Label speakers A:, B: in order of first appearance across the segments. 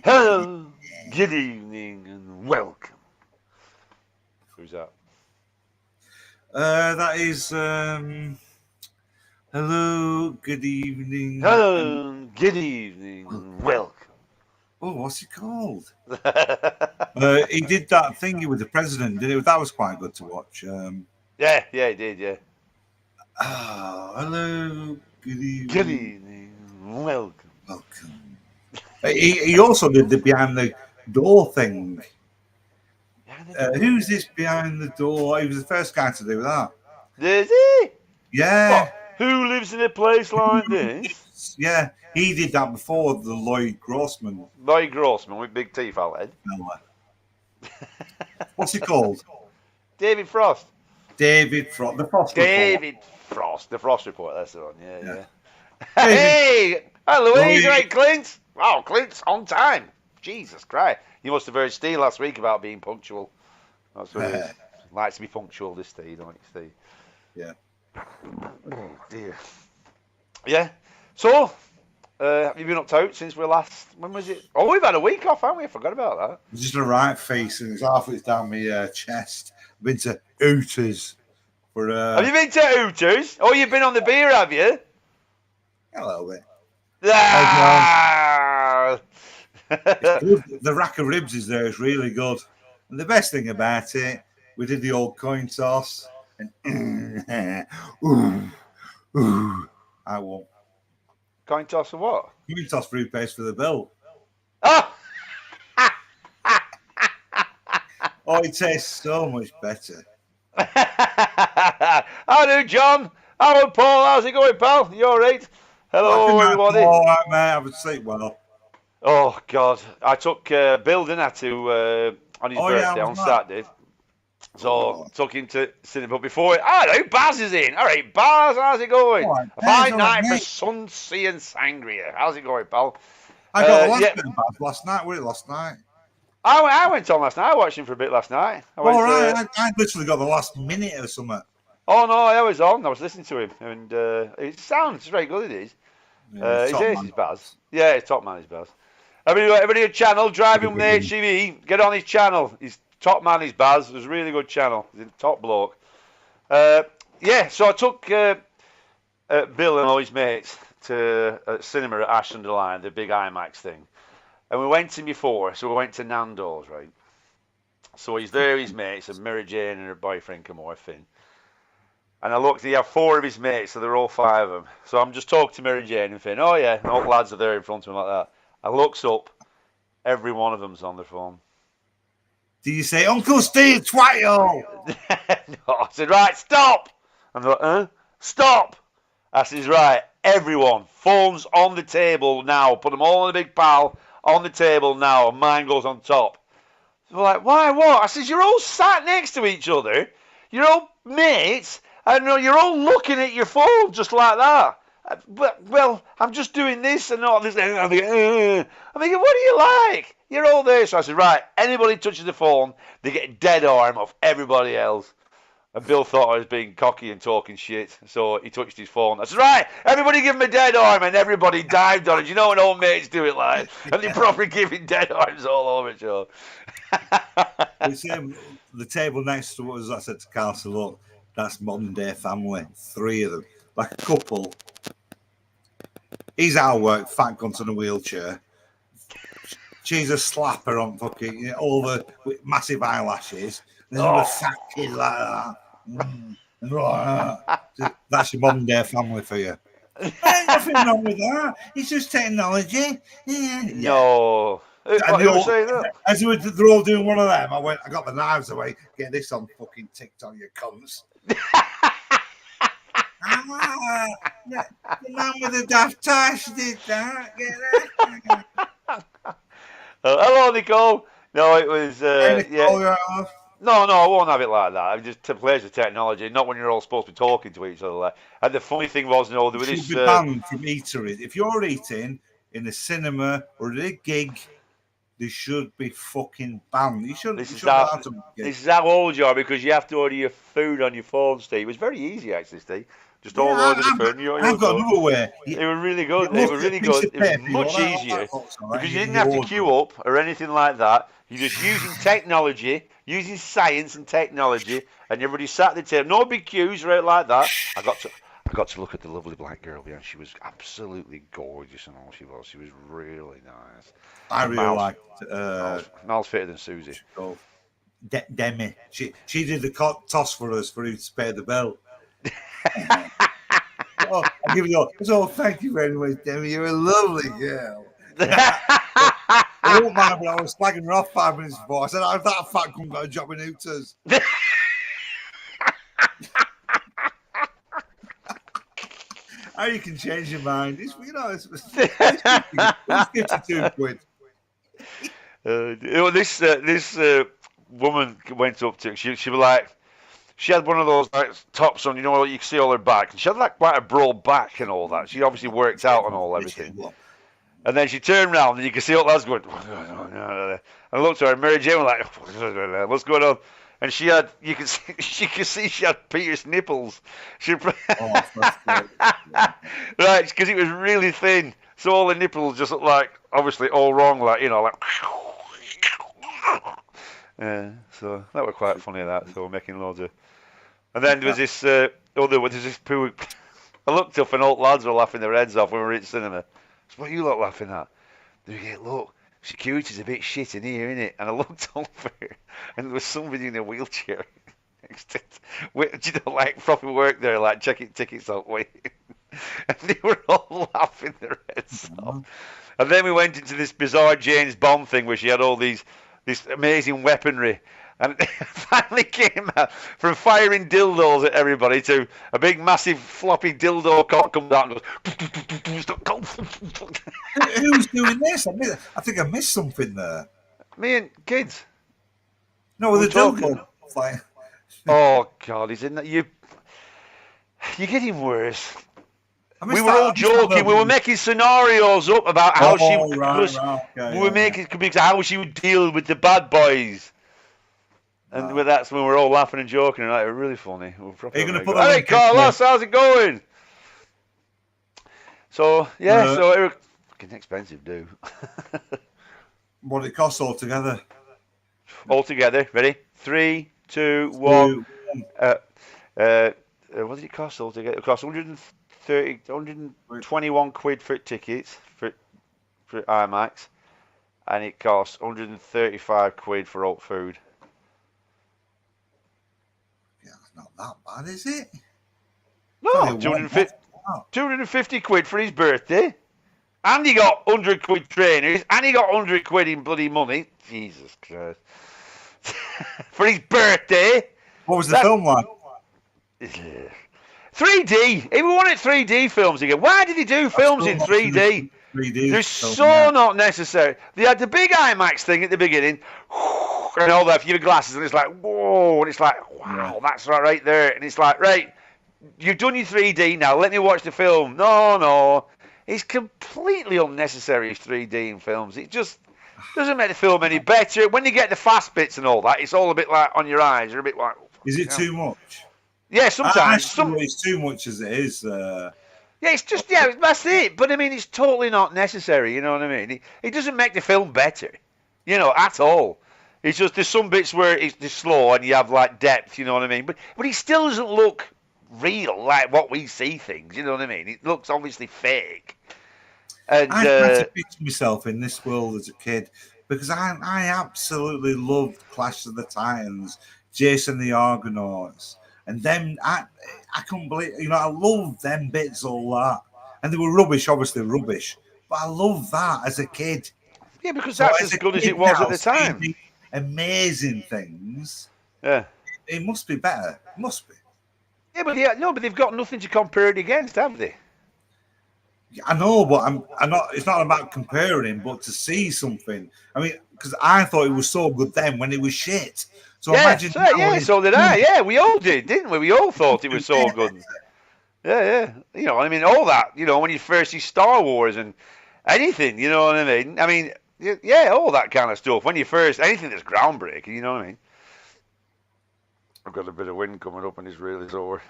A: Hello, good evening, and welcome. Who's that?
B: That is hello, good evening, and
A: Hello, good evening, and welcome.
B: what's it called? He did that thingy with the president, did it? That was quite good to watch.
A: Yeah, it did, yeah.
B: Hello, good
A: Good
B: evening,
A: evening, and welcome.
B: welcome. He also did the behind the door thing.
A: Behind the door.
B: Who's this behind the door? He was the first guy to do that.
A: There's he.
B: Yeah,
A: What? Who lives in a place like this?
B: yeah, he did that before the Lloyd Grossman
A: Lloyd Grossman with big teeth, I'll head.
B: fella. What's he called?
A: David Frost.
B: The Frost Report.
A: David Frost. The Frost Report, that's the one,
B: Yeah.
A: yeah.
B: David
A: Hey! Hi, Louise.
B: Lloyd.
A: Right, Clint? Wow, Clint's on time. Jesus Christ. You must have heard Steve last week about being punctual. That's what it is. Likes to be punctual, this Steve, don't you, Steve?
B: Yeah.
A: Oh, dear. Yeah. So, have you been up to since we last... When was it? Oh, we've had a week off, haven't we? I forgot about that.
B: It's just a right face and it's halfway down my chest. I've been to Hooters for
A: Have you been to Hooters? Oh, you've been on the beer, have you?
B: a little bit.
A: Ah!
B: The rack of ribs is there. It's really good. And the best thing about it, we did the old coin toss. And I won.
A: Coin toss or what?
B: Coin toss for who pays for the bill.
A: Oh!
B: Oh, it tastes so much better.
A: How do, John? Hello, Paul. How's it going, pal? You all right? Hello, everybody.
B: All right, mate. I would sleep well.
A: Oh, God. I took Bill, didn't I, on his birthday on Saturday. So, took him to cinema. But before it, hello, Baz is in. All right, Baz, how's it going?
B: Right,
A: A fine night for
B: mate.
A: Sunsea and Sangria. How's it going, pal?
B: I got the last bit of Baz last night. Was it last night?
A: I went on last night. I watched him for a bit last night.
B: I literally got the last minute or something.
A: Oh, no, I was on. I was listening to him. And it sounds very good, it is.
B: Yeah,
A: His ace is Baz. Yeah, it's top man is Baz. Everybody a channel, Driving with the HCV, get on his channel. His top man is Baz. It's a really good channel. He's a top bloke. Yeah, so I took Bill and all his mates to a cinema at Ashland Line, the big IMAX thing. And we went in before, so we went to Nando's, right? So he's there, his mates, and Mary Jane and her boyfriend come over, Finn. And I looked, he had 4 of his mates, so they're all 5 of them. So I'm just talking to Mary Jane and Finn. Oh, yeah, and all the lads are there in front of me like that. I looks up, every one of them's on their phone.
B: Do you say, Uncle Steve, twat-o?
A: No, I said, right, stop. And they're like, huh? Stop. I said, right, everyone, phones on the table now. Put them all in a big pile on the table now, and mine goes on top. So we're like, why, what? I said, you're all sat next to each other. You're all mates. I know you're all looking at your phone just like that. But, well, I'm just doing this and not this. I'm thinking, what do you like? You're all there. So I said, right, anybody touches the phone, they get a dead arm of everybody else. And Bill thought I was being cocky and talking shit, so he touched his phone. I said, right, everybody give him a dead arm, and everybody dived on it. You know when old mates do it like, and they probably giving dead arms all over it, Joe.
B: The table next to us, I said to Carl, so look, that's modern day family. 3 of them. Like a couple. He's out of work, fat cunt in a wheelchair. She's a slapper on fucking with massive eyelashes. There's another fat kid like that. That's your modern day family for you. Ain't nothing wrong with that. It's just technology. Yeah.
A: No. Who saying that?
B: As they're all doing one of them, I got the knives away. Get this on fucking TikTok, you cunts. The man with the daft tie, she did that. Get that.
A: Hello, Nicole. No, it was.
B: Nicole,
A: yeah. No, I won't have it like that. I just plays the technology, not when you're all supposed to be talking to each other. And the funny thing was, there was this.
B: Should be banned from eateries. If you're eating in a cinema or at a gig, they should be fucking banned. This
A: is how old you are, because you have to order your food on your phone, Steve. It was very easy, actually, Steve. just all loaded up and
B: I've got another way.
A: They were really good.
B: You
A: They
B: look
A: were
B: at a
A: really
B: piece
A: good.
B: of
A: It was
B: paper, you
A: much
B: go, "Oh,
A: easier
B: that looks all right,"
A: because you
B: and
A: didn't have to
B: order
A: queue up or anything like that. You're just using technology, using science and technology, and everybody sat at the table. No big queues or anything like that. I got to look at the lovely black girl behind. She was absolutely gorgeous and all she was. She was really nice.
B: I
A: And
B: really
A: miles,
B: liked
A: miles fitter than Susie.
B: Demi. She did the toss for us for who to pay the bill. Oh, I'll give you all. So thank you very much, Demi. You're a lovely girl. I won't mind, but I was slagging her off 5 minutes before. I said, "I've that fat cunt got a job in Hooters." How you can change your mind? It's 52 quid.
A: This woman went up to. She was like. She had one of those like tops on, you know, you can see all her back. And she had like quite a broad back and all that. She obviously worked out and everything. And then she turned around and you can see all that's going. And I looked at her, and Mary Jane was like, "What's going on?" And she could see she had pierced nipples. Right, because it was really thin, so all the nipples just looked like obviously all wrong, like like. Yeah, so that was quite funny. That so we're making loads of. And then there was this poo. I looked up and old lads were laughing their heads off when we were at the cinema. So what are you lot laughing at? They go, look, security's a bit shit in here, innit? And I looked over and there was somebody in a wheelchair. Like proper work there, like checking tickets out, waiting. And they were all laughing their heads off. And then we went into this bizarre James Bond thing where she had all this amazing weaponry. And it finally came out from firing dildos at everybody to a big, massive, floppy dildo cock comes out and goes.
B: Who's doing this? I think I missed something there.
A: Me and kids.
B: No, with the dildo. Like...
A: Oh, God, he's in that. You're getting worse. We were all joking. We were making scenarios up about how she would. We were making how she would deal with the bad boys. And that's when we're all laughing and joking, and like, really funny. Are you going to put Hey, Carlos, how's it going? So, yeah, so it was fucking expensive, dude.
B: What did it cost altogether?
A: Altogether, ready? 3, 2, 1. What did it cost altogether? It cost 121 quid for tickets for IMAX, and it cost 135 quid for alt food.
B: Not that bad, is it?
A: No, 250 quid for his birthday. And he got 100 quid trainers. And he got 100 quid in bloody money. Jesus Christ. For his birthday.
B: What was the film like?
A: 3D. He wanted 3D films again. Why did he do films in 3D? They're so not necessary. They had the big IMAX thing at the beginning. And all that, for your glasses, and it's like, whoa, and it's like, wow, that's right there. And it's like, right, you've done your 3D now, let me watch the film. No. It's completely unnecessary, 3D in films. It just doesn't make the film any better. When you get the fast bits and all that, it's all a bit like on your eyes. You're a bit like...
B: Is it too much?
A: Yeah, sometimes.
B: It's too much as it is.
A: Yeah, it's just, that's it. But I mean, it's totally not necessary, you know what I mean? It doesn't make the film better, at all. It's just there's some bits where it's slow and you have like depth, you know what I mean? But it still doesn't look real like what we see things, you know what I mean? It looks obviously fake. And
B: I tried to picture myself in this world as a kid because I absolutely loved Clash of the Titans, Jason the Argonauts, and then I couldn't believe, I loved them bits, all that, and they were obviously rubbish, but I loved that as a kid.
A: Yeah, because that's as good as it was at the time.
B: Amazing things.
A: Yeah.
B: It must be better. It must be.
A: Yeah, but they've got nothing to compare it against, have they?
B: I know, but I'm not. It's not about comparing, but to see something. I mean, because I thought it was so good then when it was shit. So imagine.
A: So did I. Yeah, we all did, didn't we? We all thought it was so good. Yeah. I mean, all that. When you first see Star Wars and anything, you know what I mean? I mean. Yeah, all that kind of stuff. When you first, anything that's groundbreaking, you know what I mean? I've got a bit of wind coming up and it's really sore.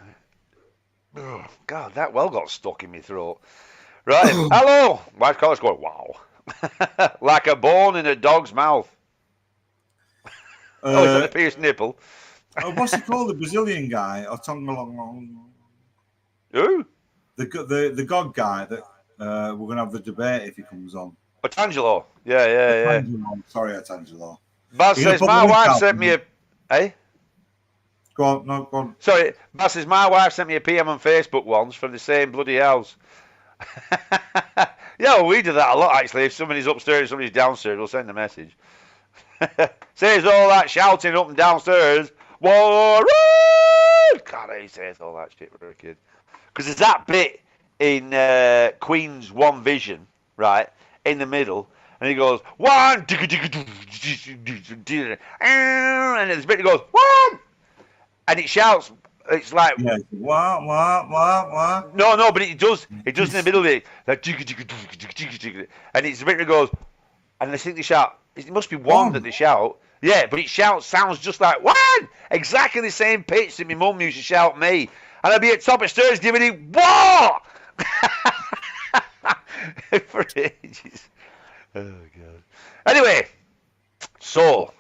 A: Oh, God, that well got stuck in my throat. Right. Hello. White collar's going, wow. Like a bone in a dog's mouth. Oh, is that the
B: Uh,
A: pierced nipple?
B: what's he called? The Brazilian guy, or Tongalong,
A: Who?
B: the God guy that we're gonna have the debate if he comes on.
A: Otangelo. Yeah, yeah, yeah.
B: Atangelo. Sorry, Atangelo.
A: Baz
B: You're gonna
A: says,
B: put the
A: my
B: link
A: wife
B: out.
A: sent me a... Eh?
B: Go on, no, go on.
A: Sorry, Baz says, my wife sent me a PM on Facebook once from the same bloody house. Yeah, well, we do that a lot, actually. If somebody's upstairs and somebody's downstairs, we'll send a message. Says all that shouting up and downstairs. Warren! God, he says all that shit for a kid. Because there's that bit in Queen's One Vision, right, in the middle, and he goes, one, and there's a bit that goes, one, and it shouts, it's like,
B: Yeah. What?
A: no, but it does in the middle of it, like, and it's a bit that goes, and they think they shout, it must be one that they shout, yeah, but it sounds just like one, exactly the same pitch that my mum used to shout me, and I'd be at top of stairs giving it what for ages. Oh God. Anyway, so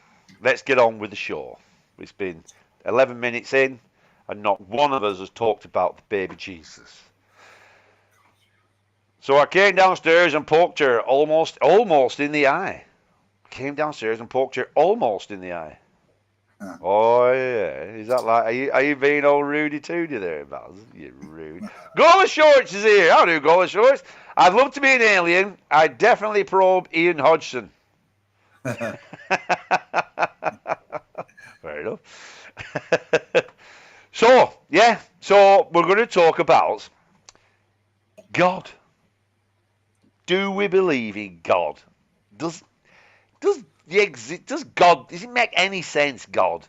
A: let's get on with the show. It's been 11 minutes in, and not one of us has talked about the baby Jesus. So I came downstairs and poked her almost in the eye. Came downstairs and poked her almost in the eye.
B: Huh.
A: Oh yeah, is that like? Are you being all Rudy Tooty there, Baz? You rude. Gola Shorts is here. I'll do Gola Shorts. I'd love to be an alien. I'd definitely probe Ian Hodgson. Fair enough. So we're going to talk about God. Do we believe in God? Does God, does it make any sense, God?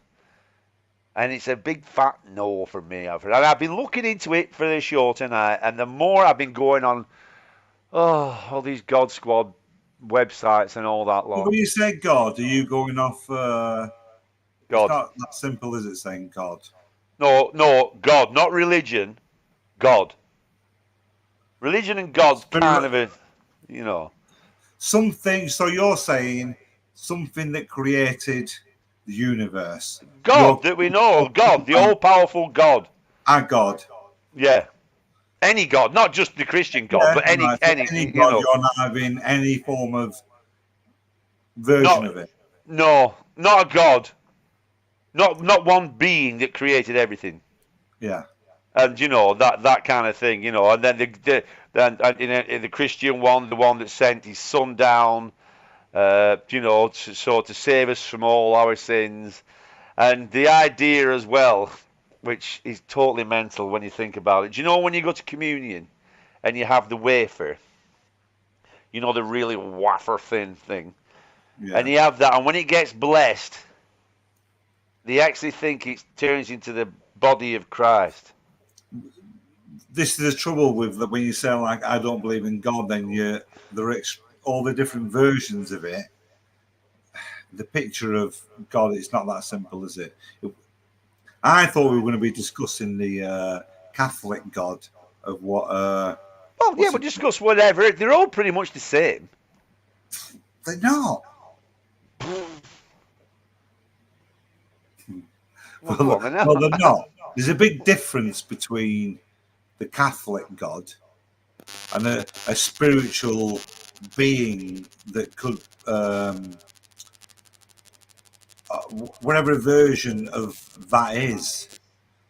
A: And it's a big fat no from me. And I've been looking into it for this show tonight, and the more I've been going on, all these God Squad websites and all that lot.
B: When you say God, are you going off?
A: God.
B: It's not that simple, is it? Saying God.
A: No, God, not religion. God. Religion and God's kind of a, you know.
B: Something. So you're saying something that created the universe.
A: God that we know of, God, the all-powerful God.
B: Our God.
A: Yeah. Any God, not just the Christian God,
B: Yeah,
A: but any
B: God,
A: you know.
B: you're not having any form of version of it.
A: No, not a God. Not one being that created everything.
B: Yeah.
A: And you know that kind of thing, you know. And then in the Christian one, the one that sent his son down, you know, to save us from all our sins, and the idea as well, which is totally mental when you think about it. Do you know when you go to communion and you have the wafer, you know, the really wafer thin thing, and you have that, and when it gets blessed, they actually think it turns into the body of Christ.
B: This is the trouble with when you say like I don't believe in God, then there are all the different versions of it. The picture of God, it's not that simple, is it? I thought we were going to be discussing the Catholic God of what.
A: Well, yeah, we'll discuss whatever. They're all pretty much the same.
B: They're not. Well, they're not. There's a big difference between the Catholic God and a spiritual being that could, whatever version of that is.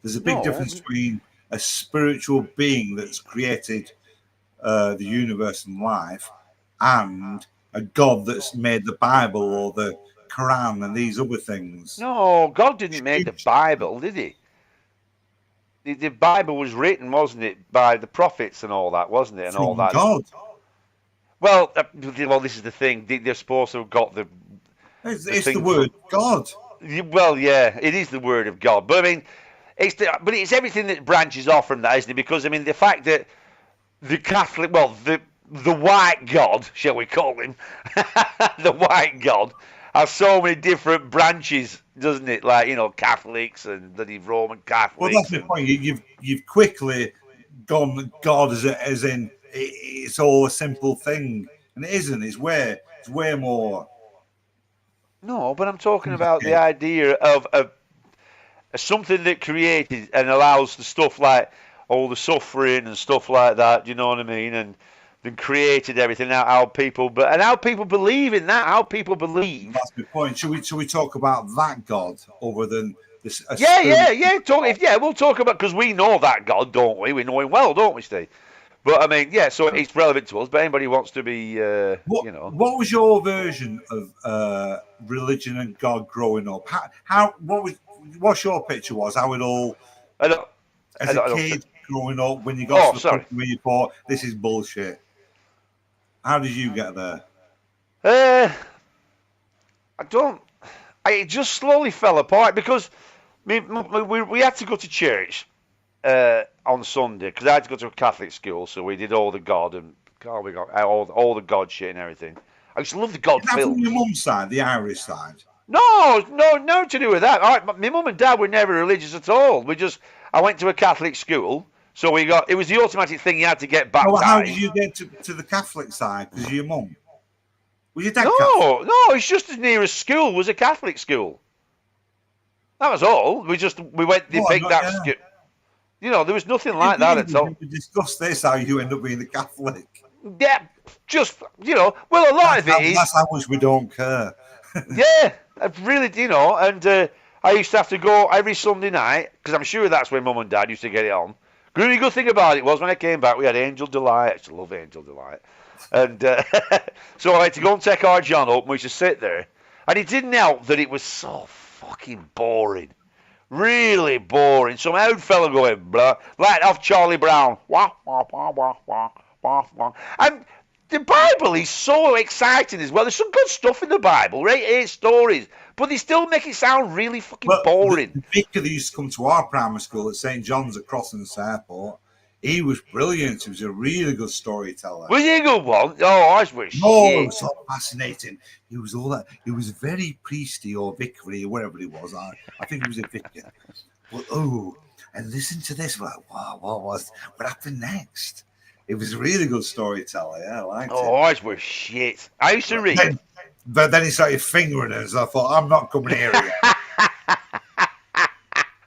B: There's a big difference between a spiritual being that's created the universe and life and a God that's made the Bible or the Quran and these other things.
A: No, God didn't make the Bible, did he? The Bible was written, wasn't it, by the prophets and all that, wasn't it? And all that.
B: God.
A: Well, this is the thing. They're supposed to have got the.
B: It's the word God.
A: Well, yeah, it is the word of God, but I mean, it's everything that branches off from that, isn't it? Because I mean, the fact that the Catholic, well, the white God, shall we call him, the white God, has so many different branches, doesn't it? Like, you know, Catholics and the Roman Catholics.
B: Well, that's the point. You've quickly gone God as in it's all a simple thing, and it isn't. It's way more.
A: No, but I'm talking about the idea of something that created and allows the stuff like all the suffering and stuff like that. You know what I mean? And then created everything out how people, and how people believe in that. How people believe.
B: That's the point. Should we talk about that God other than this?
A: Yeah. We'll talk about, because we know that God, don't we? We know him well, don't we, Steve? But I mean, yeah. So it's relevant to us. But anybody who wants to be,
B: what was your version of religion and God growing up? What's your picture was? How it all as a kid growing up when you got to the point where you thought this is bullshit. How did you get there?
A: It just slowly fell apart because we had to go to church on Sunday because I had to go to a Catholic school, so we did all the God and we got all the God shit and everything. I used to love the God films.
B: From your mum's side, the Irish side?
A: No to do with that. My mum and dad were never religious at all. I went to a Catholic school, so it was the automatic thing you had to get baptized.
B: Well, how did you get to the Catholic side? Because of your mum? Was your dad
A: Catholic? No, it's just as near as school was a Catholic school. That was all. We went the big that school. You know, there was nothing like that at all.
B: We discussed this, how you end up being a Catholic.
A: Yeah, just, well, a lot of it is...
B: That's how much we don't care.
A: Yeah, I really, and I used to have to go every Sunday night, because I'm sure that's when Mum and Dad used to get it on. The really good thing about it was when I came back, we had Angel Delight. I used to love Angel Delight. And so I had to go and take our John up, and we used to sit there. And it didn't help that it was so fucking boring. Really boring. Some old fella going, blah, like off Charlie Brown. Wah, wah, wah, wah, wah, wah, wah. And the Bible is so exciting as well. There's some good stuff in the Bible, right? 8 stories. But they still make it sound really fucking boring.
B: The vicar that used to come to our primary school at St. John's at Crossings Airport, he was brilliant. He was a really good storyteller.
A: Was he a good one? Oh, I was shit.
B: It was so fascinating. He was all that. He was very priesty or vicary or whatever he was. I think he was a vicar. But and listen to this. Like, wow, what happened next? It was a really good storyteller. Yeah, I liked it.
A: Oh, ours was shit. I used to read.
B: But then he started fingering us. I thought, I'm not coming here again.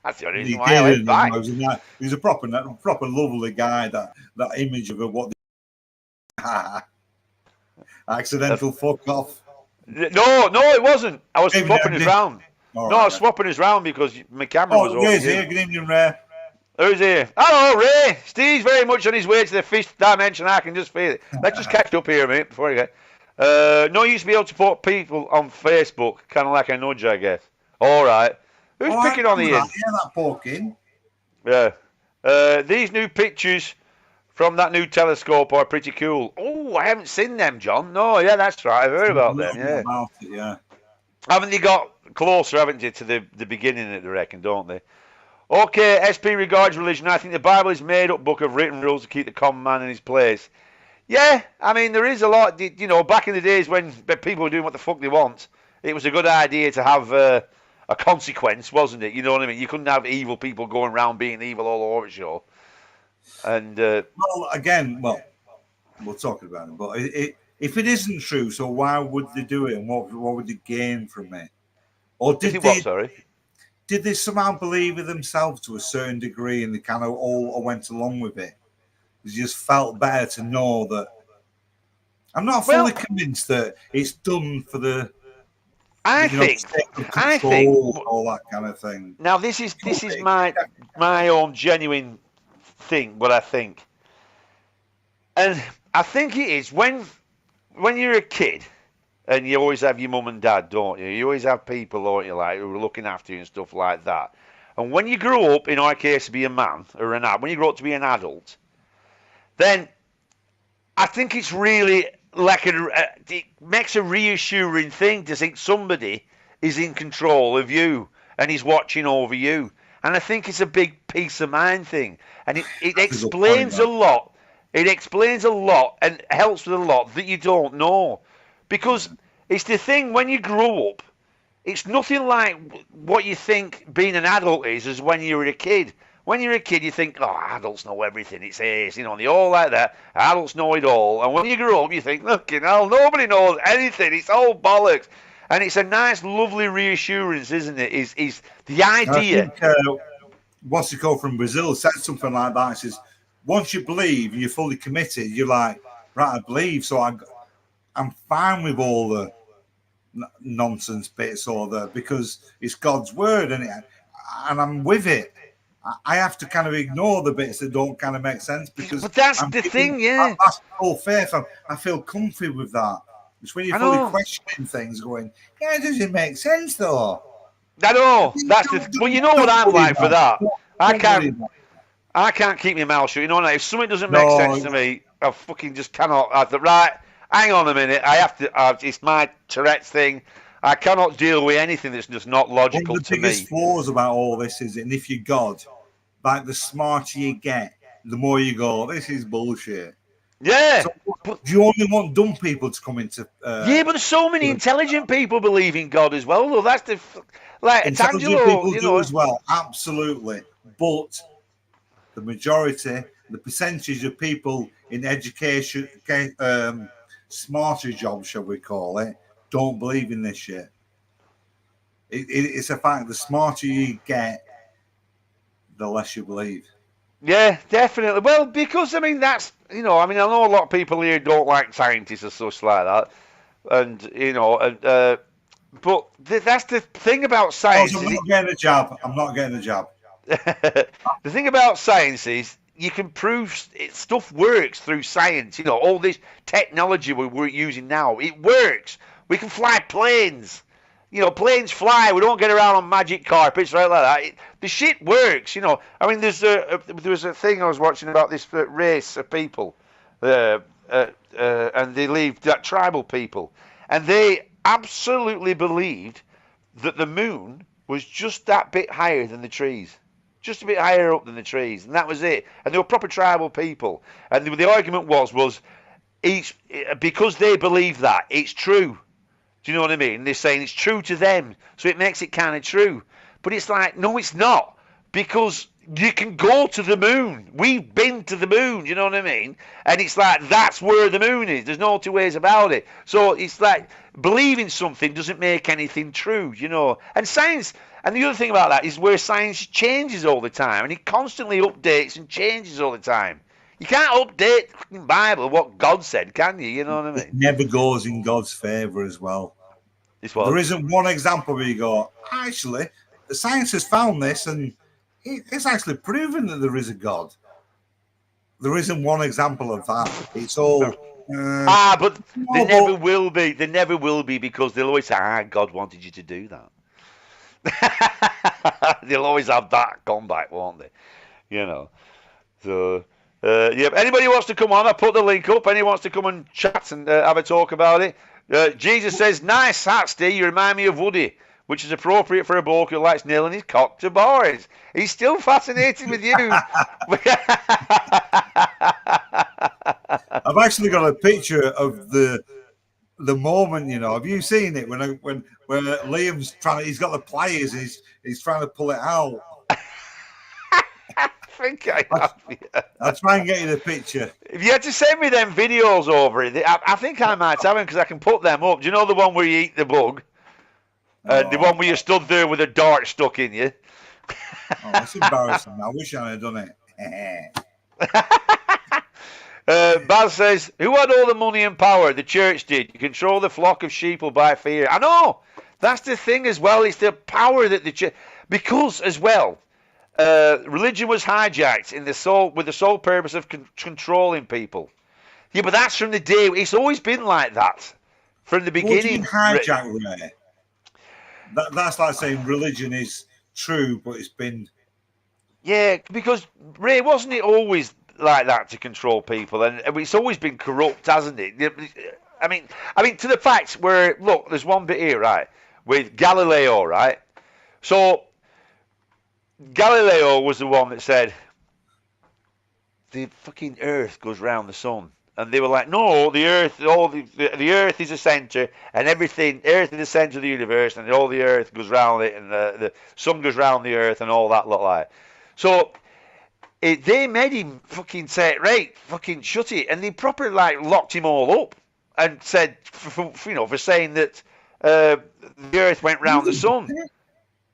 A: That's the only reason why I went back.
B: He was a proper lovely guy. That image of what accidental fuck off.
A: No, it wasn't. I was swapping his round. I was swapping his round because my camera was over
B: here. Good evening, Ray.
A: Who's here? Hello, Ray. Steve's very much on his way to the 5th dimension. I can just feel it. Let's just catch up here, mate, before you get. No use to be able to put people on Facebook, kind of like a nudge, I guess. All right. Who's picking on the end?
B: Yeah, that poking.
A: Yeah. These new pictures from that new telescope are pretty cool. Oh, I haven't seen them, John. No, yeah, that's right. I've heard about them. Yeah.
B: Yeah.
A: Haven't they got closer, haven't you, to the beginning of the reckon, don't they? Okay, SP regards religion. I think the Bible is a made-up book of written rules to keep the common man in his place. Yeah, I mean, there is a lot, back in the days when people were doing what the fuck they want, it was a good idea to have a consequence, wasn't it? You know what I mean? You couldn't have evil people going around being evil all over the show. And
B: we're talking about it, but if it isn't true, so why would they do it, and what would they gain from it? Or did they somehow believe in themselves to a certain degree, and they kind of all went along with it? It just felt better to know that. I'm not fully convinced that it's done for the.
A: I think
B: all that kind of thing.
A: Now this is my own genuine thing. What I think, and I think it is when you're a kid, and you always have your mum and dad, don't you? You always have people, don't you, like who are looking after you and stuff like that. And when you grow up, in our case, to be a man or an adult, when you grow up to be an adult, then I think it's really like it makes a reassuring thing to think somebody is in control of you and is watching over you. And I think it's a big peace of mind thing. And it explains a lot. It explains a lot and helps with a lot that you don't know. Because it's the thing, when you grow up, it's nothing like what you think being an adult is as when you were a kid. when you're a kid, you think, oh, adults know everything. It's ace, and they all like that. Adults know it all. And when you grow up, you think, look, nobody knows anything. It's all bollocks. And it's a nice, lovely reassurance, isn't it? Is the idea.
B: I think, what's it called from Brazil said something like that. It says, once you believe and you're fully committed, you're like, right, I believe, so I'm fine with all the nonsense bits because it's God's word and I'm with it. I have to kind of ignore the bits that don't kind of make sense because.
A: But that's the thing, yeah.
B: That's full faith. I feel comfy with that. It's when you're fully questioning things, going, yeah, does it make sense though?
A: I know. Well, you know what I'm like for that. I can't keep my mouth shut. You know what? If something doesn't make sense to me, I fucking just cannot. Right, hang on a minute. I have to. It's my Tourette's thing. I cannot deal with anything that's just not logical to me.
B: The biggest flaws about all this is, and if you're God, like the smarter you get, the more you go, this is bullshit.
A: Yeah.
B: So, do you only want dumb people to come into?
A: Yeah, but there's so many intelligent people believe in God as well. Though that's
B: intelligent people do as well, absolutely. But the majority, the percentage of people in education, smarter jobs, shall we call it, don't believe in this shit. It's a fact. The smarter you get, the less you believe.
A: Yeah, definitely. Well, because that's I know a lot of people here don't like scientists or such like that, and but that's the thing about science.
B: I'm not getting a jab. I'm not getting a jab.
A: The thing about science is you can prove stuff works through science. All this technology we're using now, it works. We can fly planes. Planes fly. We don't get around on magic carpets, right like that. The shit works. There was a thing I was watching about this race of people, and they leave that tribal people, and they absolutely believed that the moon was just that bit higher than the trees. Just a bit higher up than the trees, and that was it. And they were proper tribal people. And the argument was because they believe that, it's true. Do you know what I mean? They're saying it's true to them, so it makes it kind of true. But it's like, no, it's not, because you can go to the moon. We've been to the moon, you know what I mean? And it's like, that's where the moon is. There's no two ways about it. So it's like, believing something doesn't make anything true, And science, and the other thing about that is where science changes all the time, and it constantly updates and changes all the time. You can't update the Bible, what God said, can you? You know what I mean?
B: It never goes in God's favour as well. There isn't one example where you go, actually, the science has found this, and it's actually proven that there is a God. There isn't one example of that. It's all...
A: but there never will be. There never will be, because they'll always say, God wanted you to do that. They'll always have that comeback, won't they? So... anybody who wants to come on, I put the link up. Anyone wants to come and chat and have a talk about it. Jesus says, nice hat, Steve. You remind me of Woody, which is appropriate for a bloke who likes nailing his cock to bars. He's still fascinated with you.
B: I've actually got a picture of the moment. Have you seen it when Liam's he's got the pliers and he's trying to pull it out.
A: I think I have. Yeah.
B: I'll try and get you the picture.
A: If you had to send me them videos over it, I think I might have them, because I can put them up. Do you know the one where you eat the bug? The one where you stood there with a dart stuck in you?
B: That's embarrassing. I wish I had done
A: it. Baz says, who had all the money and power? The church did. You control the flock of sheep by fear. I know. That's the thing as well. It's the power that the church... Because, as well... religion was hijacked with the sole purpose of controlling people. Yeah, but that's from the day. It's always been like that from the beginning.
B: What do you mean hijack, Ray? That's like saying religion is true, but it's been.
A: Yeah, because Ray, wasn't it always like that to control people? And it's always been corrupt, hasn't it? I mean, to the fact where look, there's one bit here, right, with Galileo, right? So. Galileo was the one that said the fucking Earth goes round the sun, and they were like, "No, the Earth, the Earth is the center, and everything. Earth is the center of the universe, and all the Earth goes round it, and the sun goes round the Earth, and all that lot like." So they made him fucking say, right, fucking shut it, and they properly like locked him all up and said, for saying that the Earth went round the sun.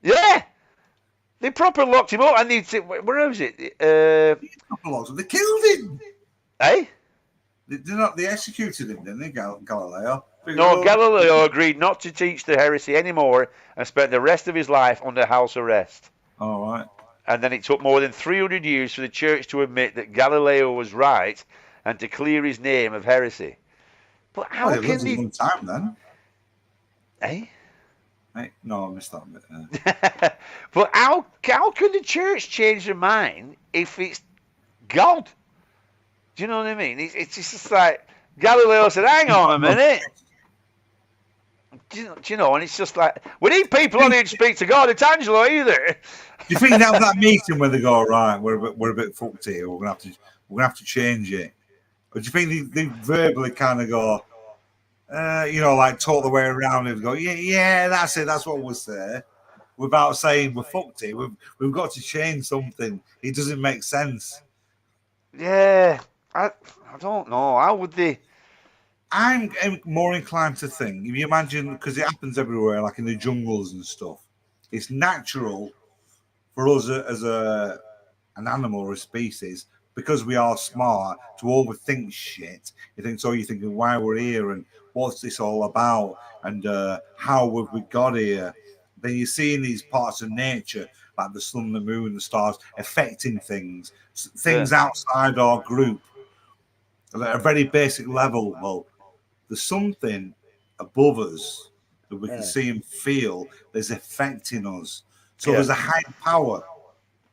A: Yeah, they properly locked him up, and they said, where was it?
B: They killed him.
A: Eh?
B: They executed him, didn't they, Galileo?
A: No, Galileo agreed not to teach the heresy anymore and spent the rest of his life under house arrest.
B: All right.
A: And then it took more than 300 years for the church to admit that Galileo was right and to clear his name of heresy. But how
B: It
A: can
B: was a long time then.
A: Eh?
B: No, I missed that bit.
A: But how can the church change their mind if it's God? Do you know what I mean? It's just like Galileo said, hang on a minute. Do you know? And it's just like, we need people on here to speak to God. It's Angelo either.
B: Do you think that was that meeting where they go, right, we're a bit fucked here, we're gonna have to change it? Or do you think they verbally kind of go, like talk the way around and go, yeah, that's it, that's what we'll say, without saying we're fucked here. We've got to change something. It doesn't make sense.
A: Yeah, I don't know. How would they?
B: I'm more inclined to think, if you imagine, because it happens everywhere, like in the jungles and stuff, it's natural for us as an animal or a species, because we are smart, to overthink shit. You're thinking why we're here and what's this all about and how have we got here. Then you see in these parts of nature, like the sun, the moon, the stars, affecting things outside our group at a very basic level. Well, there's something above us that we can see and feel that's affecting us. So there's a higher power,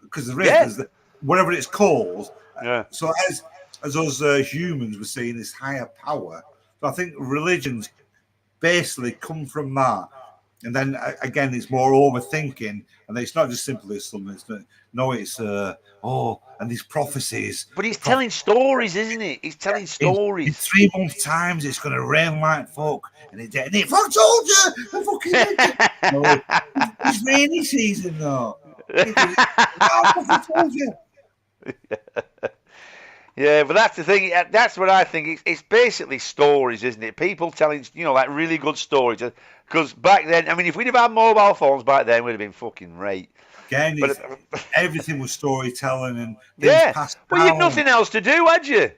B: because there is, whatever it's called.
A: Yeah.
B: So as us humans, we're seeing this higher power. So I think religions basically come from that. And then again, it's more overthinking, and it's not just simply something. And these prophecies.
A: But he's telling stories, isn't it? He's telling stories.
B: In 3 months' times, it's going to rain like fuck, and it did. And it fuck told you, the fucking idiot. It's rainy season though. I told you.
A: Yeah, but that's the thing. That's what I think. It's basically stories, isn't it? People telling, like really good stories. Because back then, I mean, if we'd have had mobile phones back then, we'd have been fucking right.
B: Again, everything was storytelling and
A: passed down. Well, you had nothing else to do, had you?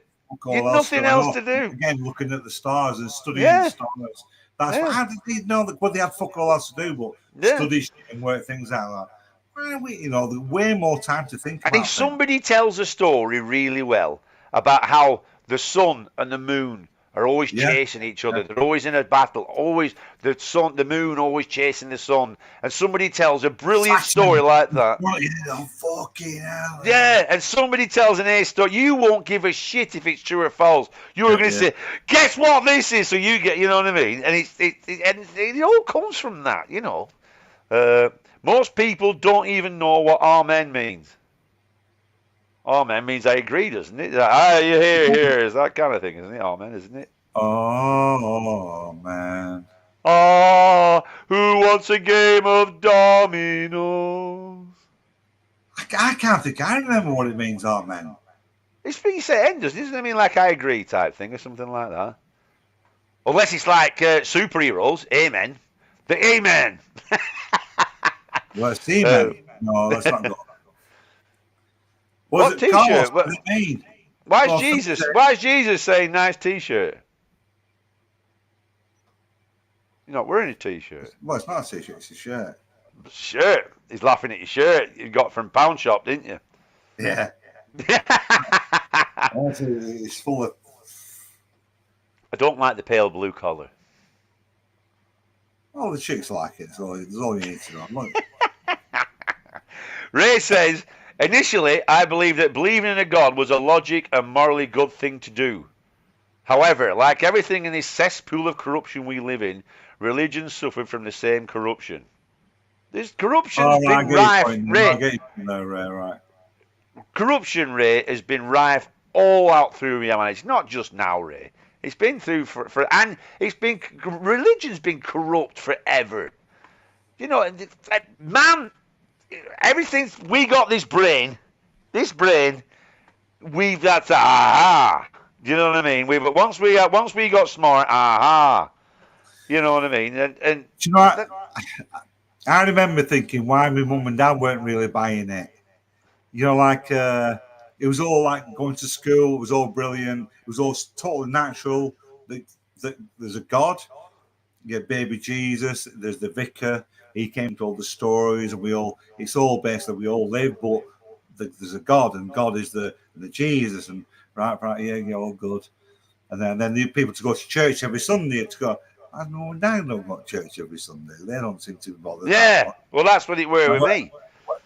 A: You had nothing else to do.
B: Again, looking at the stars and studying the stars. That's how did they know that? Well, they had fuck all else to do, but study shit and work things out. There's way more time to think about.
A: And if somebody tells a story really well about how the sun and the moon are always chasing each other, they're always in a battle, always the moon always chasing the sun, and somebody tells a brilliant story like that.
B: Fucking hell.
A: Yeah, and somebody tells an A story, you won't give a shit if it's true or false. You're going to say, guess what this is? So you get, you know what I mean? And it all comes from that, Most people don't even know what amen means. Amen means I agree, doesn't it? You hear, is that kind of thing, isn't it? Amen, isn't it?
B: Oh, man.
A: Who wants a game of dominoes?
B: I can't think. I remember what it means, amen.
A: It's pretty set end, doesn't it? Doesn't it mean like I agree type thing or something like that? Unless it's like superheroes, amen. The amen.
B: Well, it's amen. No, that's not good.
A: What t-shirt?
B: What does it mean?
A: Why is Jesus saying nice t-shirt? You're not wearing a t-shirt.
B: Well, it's not a t-shirt, it's a shirt.
A: Shirt. He's laughing at your shirt you got from Pound Shop, didn't you?
B: Yeah. It's full of...
A: I don't like the pale blue collar.
B: Oh, the chicks like it. That's all you need to know.
A: Ray says, initially, I believed that believing in a God was a logic and morally good thing to do. However, like everything in this cesspool of corruption we live in, religion suffered from the same corruption. This corruption's been rife.
B: Right.
A: Corruption, Ray, has been rife all out through humanity. It's not just now, Ray. It's been through and religion's been corrupt forever. Man, everything, we got this brain. this brain, that's aha. Do you know what I mean? Once we got smart, aha. You know what I mean? And
B: Do you know what?
A: that,
B: I remember thinking why my mum and dad weren't really buying it. You know, like it was all like going to school. It was all brilliant. It was all totally natural. That there's a God. You get baby Jesus. There's the vicar. He came to all the stories, and we all. It's all based that we all live, but there's a God, and God is the Jesus, and right, yeah, you're all good. And then the people to go to church every Sunday to go. I know Dad don't go to church every Sunday. They don't seem to be bothered that
A: yeah.
B: much.
A: Well, that's what it were with me.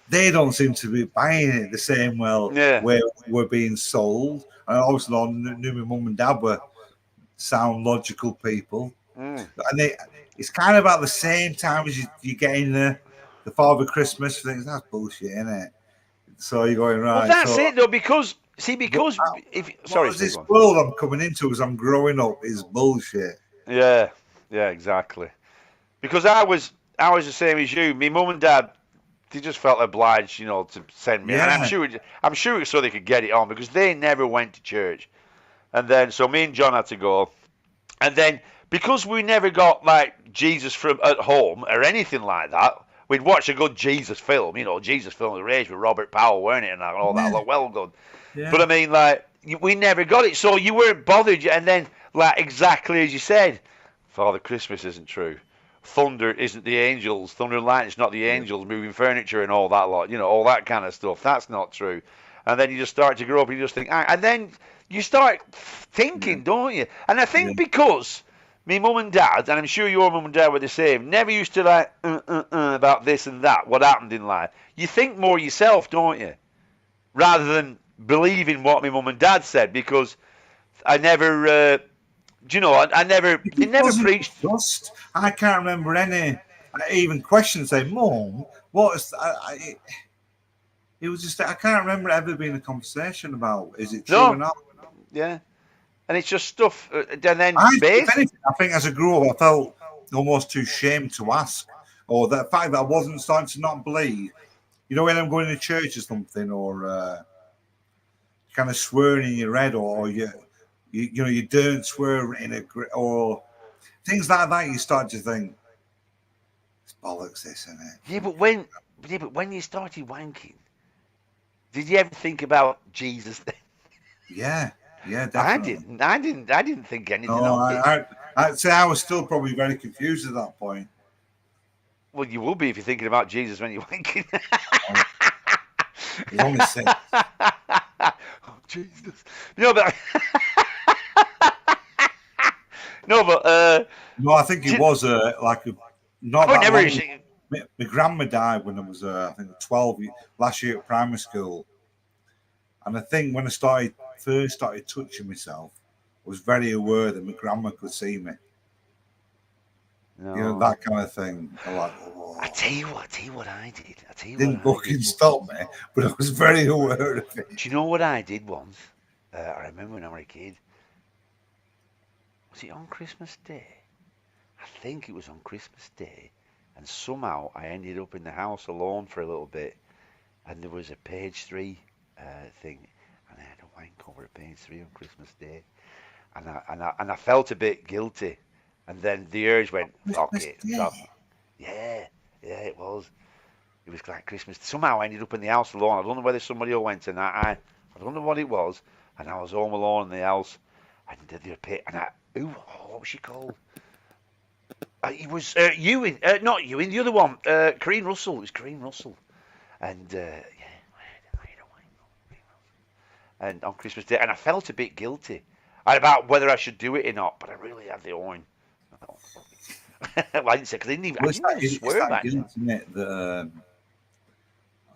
B: They don't seem to be buying it the same
A: Yeah.
B: way we're being sold. And I also knew my mum and dad were sound logical people.
A: Mm.
B: And it's kind of about the same time as you get in the Father Christmas things. That's bullshit, isn't it? So you're going,
A: Well,
B: right.
A: that's
B: So
A: it though, because
B: what this world I'm coming into as I'm growing up is bullshit.
A: Yeah, yeah, exactly. Because I was the same as you. My mum and dad, they just felt obliged, to send me, and
B: Yeah.
A: I'm sure it was so they could get it on because they never went to church, and then so me and John had to go, and then because we never got like Jesus from at home or anything like that, we'd watch a good Jesus film, Jesus film of the Rage with Robert Powell, weren't it, and all that,
B: Yeah.
A: well good.
B: Yeah.
A: But I mean, like we never got it, so you weren't bothered, and then like exactly as you said, Father Christmas isn't true. Thunder isn't the angels. Thunder and lightning's not the angels moving furniture and all that lot. All that kind of stuff. That's not true. And then you just start to grow up and you just think, and then you start thinking, don't you? And I think because me mum and dad, and I'm sure your mum and dad were the same, never used to like about this and that, what happened in life. You think more yourself, don't you? Rather than believing what my mum and dad said, because I never. I never. They never preached.
B: I can't remember any even questions. Say, Mum, what is? It was just I can't remember it ever being a conversation about is it true or not.
A: Yeah, and it's just stuff. And then
B: if anything, I think as I grew up, I felt almost too ashamed to ask, or the fact that I wasn't starting to not believe. When I'm going to church or something, or kind of swearing in your head, or you don't swear or things like that. You start to think it's bollocks, this, isn't it?
A: Yeah, but when you started wanking, did you ever think about Jesus then?
B: Yeah, definitely.
A: I didn't think anything of
B: it. I'd say I was still probably very confused at that point.
A: Well, you will be if you're thinking about Jesus when you're wanking.
B: He's only 6.
A: Oh, Jesus. No, but
B: no, I think it was like not that long. My grandma died when I was I think 12 last year at primary school, and I think when I first started touching myself, I was very aware that my grandma could see me.
A: No.
B: That kind of thing. I'm like, oh.
A: I tell you what I did.
B: Didn't fucking stop me, but I was very aware of it.
A: Do you know what I did once? I remember when I was a kid. Was it on Christmas Day? I think it was on Christmas Day. And somehow I ended up in the house alone for a little bit. And there was a page 3 thing. And I had a wank over at page 3 on Christmas Day. And I felt a bit guilty. And then the urge went, fuck it. Yeah, it was. It was like Christmas. Somehow I ended up in the house alone. I don't know whether somebody else went, and I don't know what it was. And I was home alone in the house, and what was she called? It was Ewan, not Ewan, the other one, Corrine Russell. It was Corrine Russell, and and on Christmas Day, and I felt a bit guilty about whether I should do it or not, but I really had the oin. Well, I didn't say because I didn't even swear back then.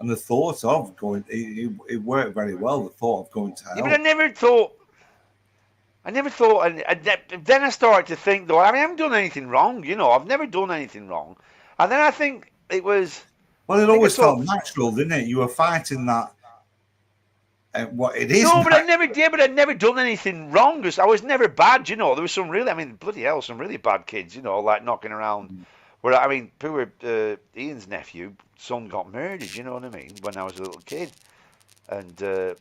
B: And the thought of going, it worked very well. The thought of going to hell.
A: Yeah, but I never thought, and then I started to think, though, I haven't done anything wrong, I've never done anything wrong. And then I think it was...
B: Well, it always felt natural, didn't it? You were fighting that, what it is.
A: No, but I never did, but I'd never done anything wrong. Because I was never bad, There was some bloody hell, some really bad kids, like knocking around... poor Ian's son got murdered, you know what I mean, when I was a little kid. and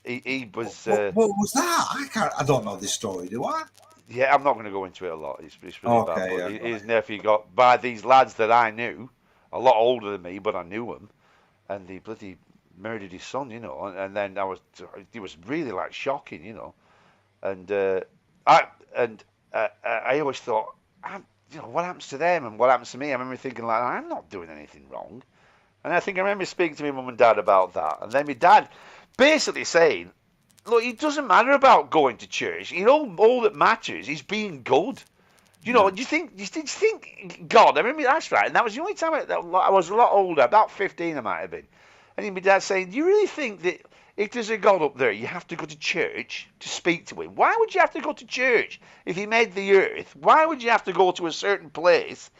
A: he was.
B: What was that? I don't know this story, do I?
A: Yeah, I'm not going to go into it a lot. It's really bad.
B: Okay,
A: But
B: yeah,
A: his nephew got by these lads that I knew, a lot older than me, but I knew them, and they bloody murdered his son, you know. And then it was really like shocking, you know. And I and I always thought, you know, what happens to them and what happens to me? I remember thinking like, I'm not doing anything wrong. And I think I remember speaking to my mum and dad about that, and then my dad basically saying, look, it doesn't matter about going to church. You know, all that matters is being good. You know,
B: yeah.
A: do you think God? I remember that's right, and that was the only time I was a lot older, about 15, I might have been. And my dad saying, "Do you really think that if there's a God up there, you have to go to church to speak to him? Why would you have to go to church if he made the earth? Why would you have to go to a certain place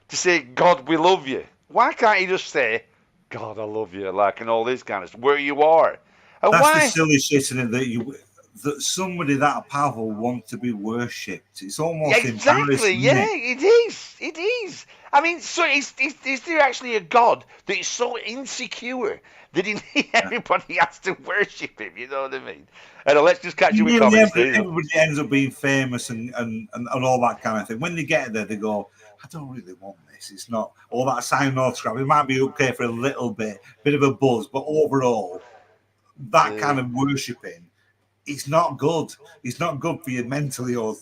A: to say, God, we love you? Why can't you just say, God, I love you, like, and all this kind of stuff, where you are? And
B: That's the
A: why?
B: silly shit in it that somebody that powerful wants to be worshipped. It's
A: Yeah,
B: almost
A: exactly.
B: embarrassing, isn't
A: Yeah,
B: it?
A: it is. It is. I mean, so is there actually a God that is so insecure that
B: Yeah.
A: everybody has to worship him? You know what I mean? And let's just catch you with
B: Nearly
A: comedy, Steve.
B: everybody ends up being famous and all that kind of thing. When they get there, they go, I don't really want this. It's not all that sign autograph. It might be okay for a little bit of a buzz, but overall, that kind
A: Uh,
B: of worshipping, it's not good. It's not good for you mentally or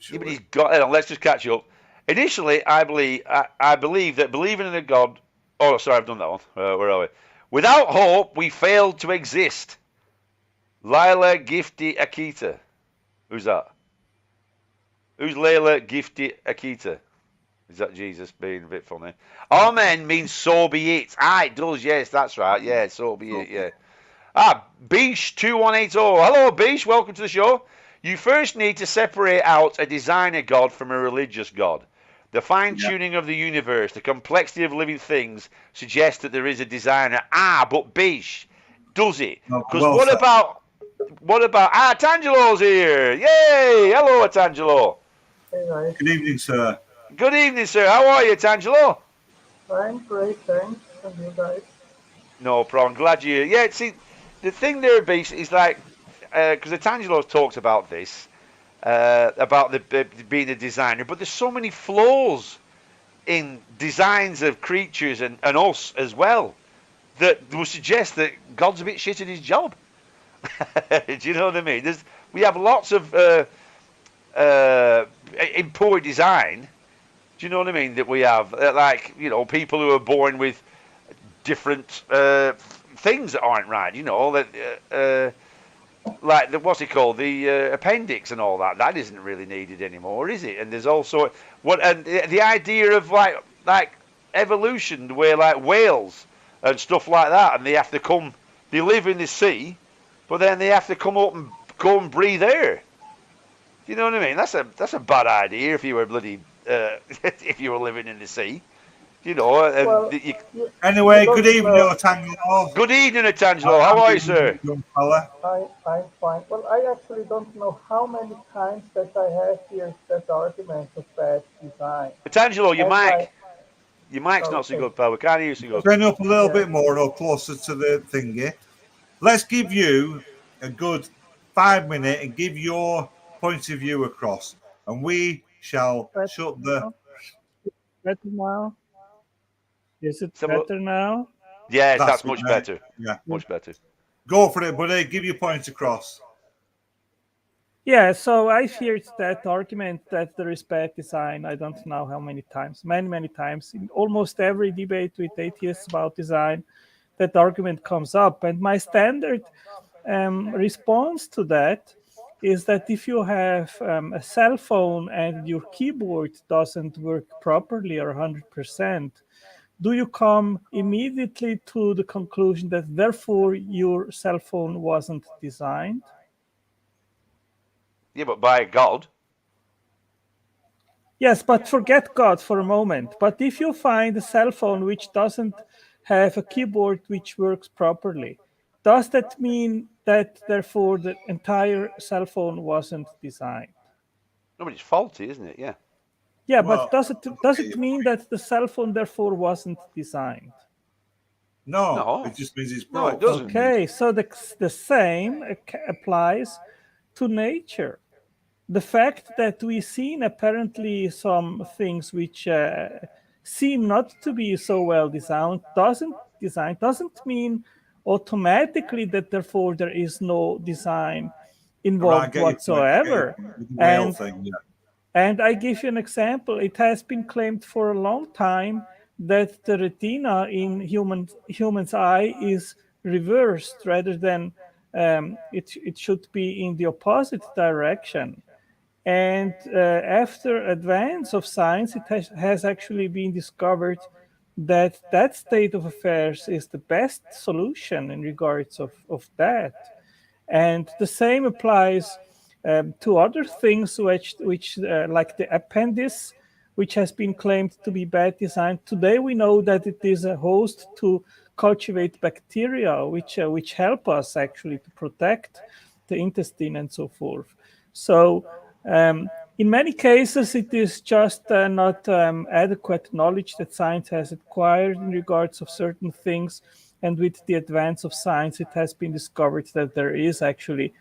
A: yeah, but
B: spiritually.
A: he's got. Let's just catch you up. Initially, I believe that believing in a God. Oh, sorry, I've done that one. Where are we? Without hope, we fail to exist. Lila Gifty Akita. Who's that? Who's Layla Gifty Akita? Is that Jesus being a bit funny? Amen means so be it. Ah, it does. Yes, that's right. Yeah, so be it. Yeah. Ah, Beesh 2180. Hello, Beesh. Welcome to the show. You first need to separate out a designer God from a religious God. The fine
B: Yeah.
A: tuning of the universe, the complexity of living things suggests that there is a designer. Ah, but Beesh, does it?
B: No,
A: Because
B: well
A: what
B: said.
A: about Tangelo's here? Yay! Hello, Tangelo.
C: Hey guys,
B: Good evening, sir.
A: Good evening, sir. How are you, Tangelo?
C: I'm great, thanks. And you guys?
A: No problem. Glad you. Yeah, see, the thing there, Beast, is like, because Tangelo's talked about this, about being a designer, but there's so many flaws in designs of creatures and us as well that would suggest that God's a bit shit at his job. Do you know what I mean? We have lots of uh, in poor design. Do you know what I mean? That we have, like, you know, people who are born with different things that aren't right. You know, that like what's it called, the appendix and all that. That isn't really needed anymore, is it? And there's also what and the idea of like evolution, where like whales and stuff like that, and they have to come. They live in the sea, but then they have to come up and go and breathe air. Do you know what I mean? That's a bad idea if you were bloody if you were living in the sea. You know, and
C: Well,
A: you,
C: you
B: Anyway, good
C: don't
B: evening,
C: know.
B: Otangelo.
A: good evening, Atangelo. How
B: I'm
A: are you,
B: good evening,
A: sir?
B: young fella.
C: I'm fine. Well, I actually don't know how many times that I have here that argument of bad design.
A: Atangelo, your
C: As I,
A: mic. Your mic's not so
C: okay,
A: good, pal. We can't hear you so good.
B: Turn up a little
C: yes,
B: bit more or closer to the thingy. Let's give you a good 5 minutes and give your point of view across, and we shall
D: Better
B: shut the.
D: now? Better now? Is it
A: So,
D: better now?
A: yes,
B: That's
A: that's
B: it,
A: much
B: mate.
A: better.
B: Yeah,
D: Good.
A: Much better.
B: go for it, buddy. Give your point across.
D: Yeah, so I've heard that argument that there is bad design. I don't know how many times, many, many times. In almost every debate with atheists about design, that argument comes up. And my standard response to that is that if you have a cell phone and your keyboard doesn't work properly or 100%, do you come immediately to the conclusion that therefore your cell phone wasn't designed?
A: Yeah, but by God.
D: Yes, but forget God for a moment. But if you find a cell phone which doesn't have a keyboard which works properly, does that mean that therefore the entire cell phone wasn't designed?
A: No, but it's faulty, isn't it? Yeah.
D: Yeah, but
B: Well,
D: does it mean that the cell phone therefore wasn't designed?
B: No, it
A: No,
B: just means it's
A: no, it
B: broke,
A: doesn't.
B: doesn't it?
D: Okay, so the same applies to nature. The fact that we seen apparently some things which seem not to be so well designed doesn't mean automatically that therefore there is no design
B: Right, I
D: involved
B: get your point. I get your
D: whatsoever.
B: point. With the whale
D: And
B: thing, yeah.
D: and I give you an example. It has been claimed for a long time that the retina in human's eye is reversed rather than it should be in the opposite direction. And after advance of science, it has actually been discovered that that state of affairs is the best solution in regards of that. And the same applies to other things which like the appendix, which has been claimed to be bad designed. Today we know that it is a host to cultivate bacteria, which help us actually to protect the intestine and so forth. So um, in many cases, it is just not adequate knowledge that science has acquired in regards of certain things. And with the advance of science, it has been discovered that there is actually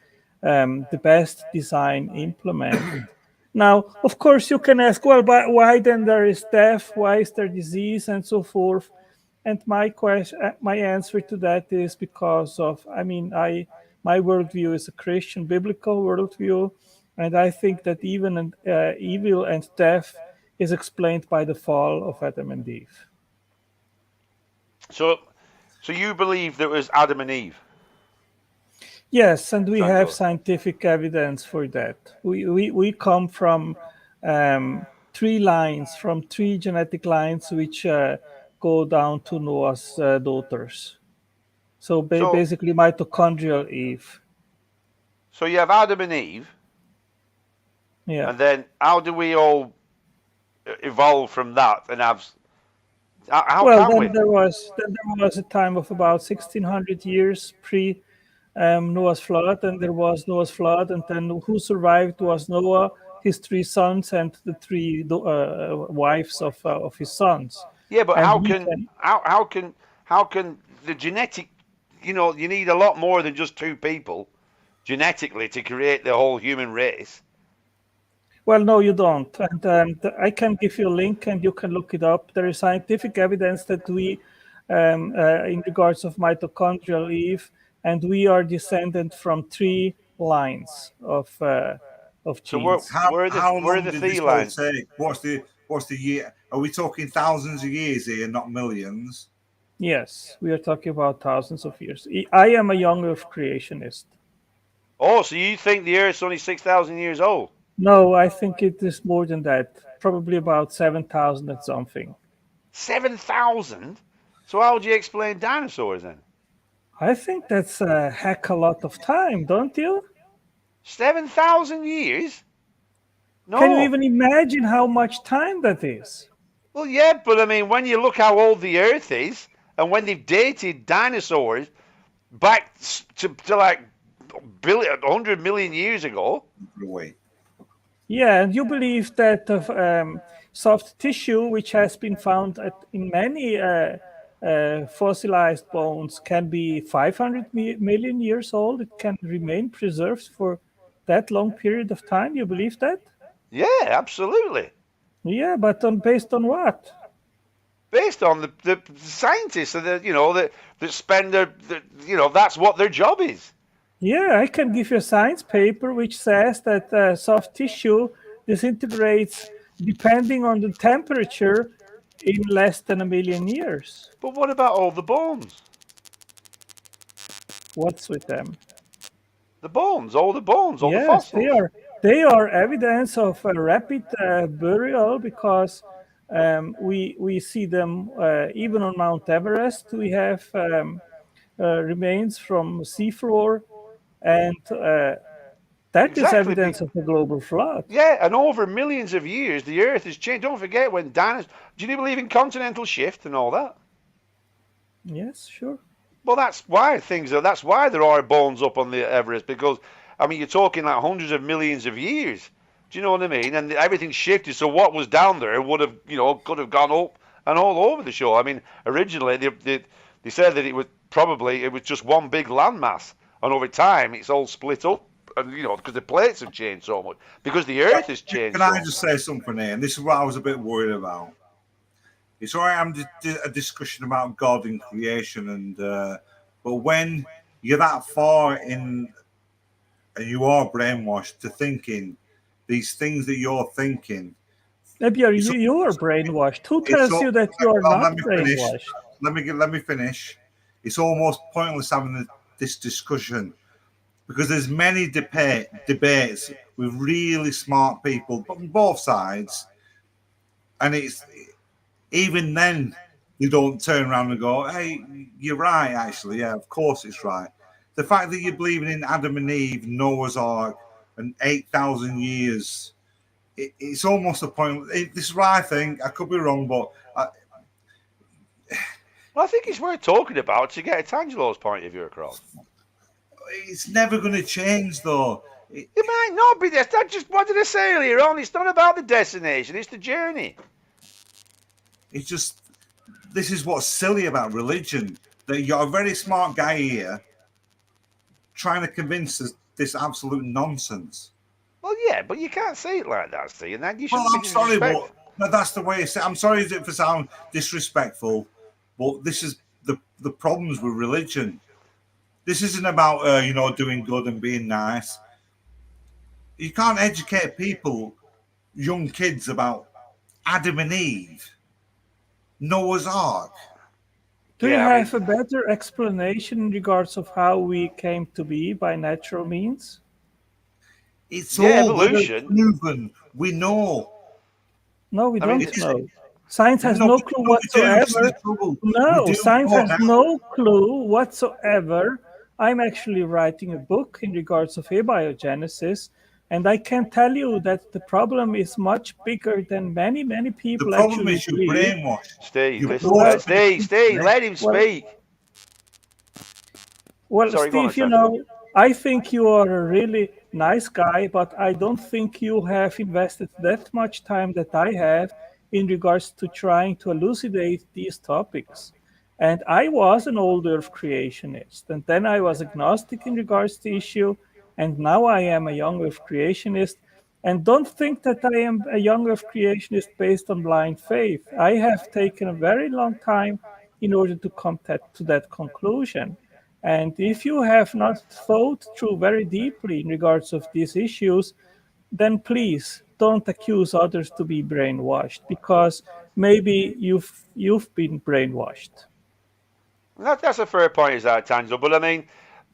D: the best design implemented. Now, of course, you can ask, well, but why then there is death? Why is there disease and so forth? And my answer to that is because of, my worldview is a Christian biblical worldview, and I think that even evil and death is explained by the fall of Adam and Eve.
A: So, so you believe there was Adam and Eve,
D: Yes, and we have
A: Sandor?
D: scientific evidence for that. We come from three lines, from three genetic lines, which go down to Noah's daughters. So
A: So,
D: basically, mitochondrial Eve.
A: so you have Adam and Eve,
D: Yeah.
A: and then how do we all evolve from that and have? How
D: Well,
A: can we?
D: then there was a time of about 1600 years pre Noah's flood, and there was Noah's flood, and then who survived was Noah, his three sons, and the three wives of his sons.
A: Yeah, but
D: And
A: how
D: we
A: can
D: can,
A: how can the genetic? You need a lot more than just two people genetically to create the whole human race.
D: well, no, you don't. And I can give you a link, and you can look it up. There is scientific evidence that in regards of mitochondrial Eve, and we are descendant from three lines of
A: So where
D: genes.
B: How
A: where are the
B: how
A: where are
B: long
A: the
B: did
A: three
B: this all
A: lines?
B: take? What's the year? Are we talking thousands of years here, not millions?
D: Yes, we are talking about thousands of years. I am a young Earth creationist.
A: Oh, so you think the Earth's only 6,000 years old?
D: No, I think it is more than that. Probably about 7,000 and something.
A: 7,000? So how would you explain dinosaurs then?
D: I think that's a heck a lot of time, don't you?
A: 7,000 years?
D: Can you
A: No.
D: even imagine how much time that is?
A: Well, yeah, but I mean, when you look how old the Earth is, and when they've dated dinosaurs back to like 100 million years ago.
B: Wait.
D: Yeah, and you believe that soft tissue, which has been found in many fossilized bones, can be 500 million years old. It can remain preserved for that long period of time. You believe that?
A: Yeah, absolutely.
D: Yeah, but based on what?
A: Based on the scientists that spend that's what their job is.
D: Yeah, I can give you a science paper which says that soft tissue disintegrates depending on the temperature in less than a million years.
A: But what about all the bones?
D: What's with them?
A: The bones, all the bones, all the
D: Yes, they
A: fossils.
D: are. They are evidence of a rapid burial because we see them even on Mount Everest. We have remains from seafloor, and that is
A: Exactly.
D: evidence of a global flood.
A: Yeah, and over millions of years, the Earth has changed. Don't forget when dinosaurs. Do you believe in continental shift and all that?
D: Yes, sure.
A: Well, that's why things are. That's why there are bones up on the Everest because I mean you're talking like hundreds of millions of years. Do you know what I mean? And everything shifted, so what was down there would have could have gone up and all over the shore. I mean, originally They said that it was just one big landmass, and over time it's all split up, and because the plates have changed so much, because the Earth has changed.
B: Can I just say something here? And this is what I was a bit worried about. It's all right, I'm a discussion about God and creation, but when you're that far in, and you are brainwashed to thinking these things that you're thinking.
D: Maybe you are brainwashed. Who tells you that you are not brainwashed?
B: Let me finish. It's almost pointless having this discussion because there's many debates with really smart people on both sides, and it's even then you don't turn around and go, "Hey, you're right. Actually, yeah, of course it's right." The fact that you're believing in Adam and Eve, Noah's Ark, and 8,000 years, it's almost a point. This is what I think. I could be wrong, but
A: well, I think it's worth talking about to get Tangelo's point of view across.
B: It's never going to change, though.
A: It might not be. That's just what did I say earlier on? It's not about the destination; it's the journey.
B: It's just, this is what's silly about religion, that you're a very smart guy here trying to convince us this absolute nonsense.
A: Well, yeah, but you can't say it like that, Steve, and then you should
B: I'm sorry, but that's the way it's said. I'm sorry if it sounds disrespectful, but this is the problems with religion. This isn't about, doing good and being nice. You can't educate people, young kids, about Adam and Eve. Noah's Ark.
D: Do you have a better explanation in regards of how we came to be by natural means?
B: It's all
A: evolution.
B: Proven. We know.
D: No, we don't know. Science has no clue whatsoever. No, science has no clue whatsoever. I'm actually writing a book in regards of abiogenesis, and I can tell you that the problem is much bigger than many, many people actually
B: is you're brainwashed.
A: Steve, let him speak.
D: Well, Steve, I think you are a really nice guy, but I don't think you have invested that much time that I have in regards to trying to elucidate these topics. And I was an old Earth creationist, and then I was agnostic in regards to the issue, and now I am a young Earth creationist. And don't think that I am a young Earth creationist based on blind faith. I have taken a very long time in order to come to that conclusion. And if you have not thought through very deeply in regards of these issues, then please don't accuse others to be brainwashed, because maybe you've been brainwashed.
A: That's a fair point, is that, Tangelo? But I mean,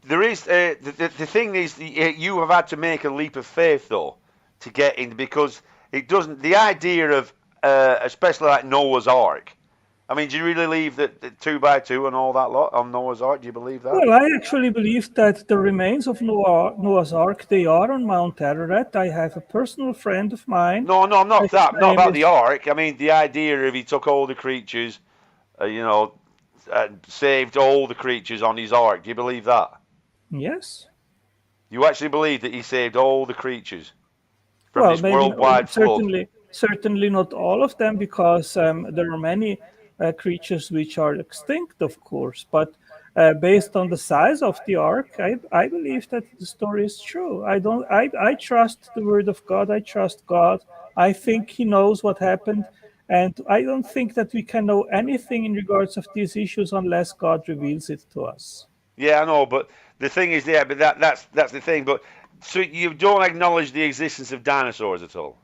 A: there is the thing is you have had to make a leap of faith though to get in, because it doesn't. The idea of especially like Noah's Ark. I mean, do you really believe that 2x2 and all that lot on Noah's Ark? Do you believe that?
D: Well, I actually believe that the remains of Noah's Ark, they are on Mount Ararat. I have a personal friend of mine.
A: No, not that. Not about the Ark. I mean, the idea of he took all the creatures, saved all the creatures on his Ark. Do you believe that?
D: Yes.
A: You actually believe that he saved all the creatures from this worldwide flood?
D: Certainly not all of them, because there are many creatures which are extinct, of course. But based on the size of the Ark, I believe that the story is true. I trust the word of God. I trust God. I think He knows what happened. And I don't think that we can know anything in regards of these issues unless God reveals it to us.
A: Yeah, I know, but the thing is there, but that's the thing. But so you don't acknowledge the existence of dinosaurs at all?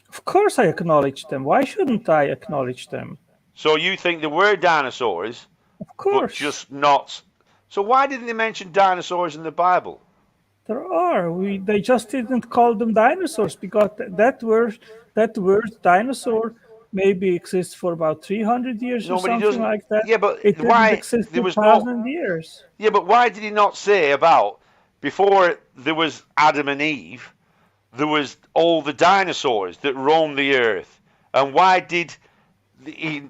D: Of course I acknowledge them. Why shouldn't I acknowledge them?
A: So you think there were dinosaurs,
D: of course,
A: but just not. So why didn't they mention dinosaurs in the Bible?
D: There are. They just didn't call them dinosaurs, because that word dinosaur maybe exists for about 300 years or something like that.
A: Yeah, but
D: it
A: why?
D: Didn't exist
A: there was
D: 1,000 years.
A: Yeah, but why did he not say about before there was Adam and Eve, there was all the dinosaurs that roamed the earth, and why did the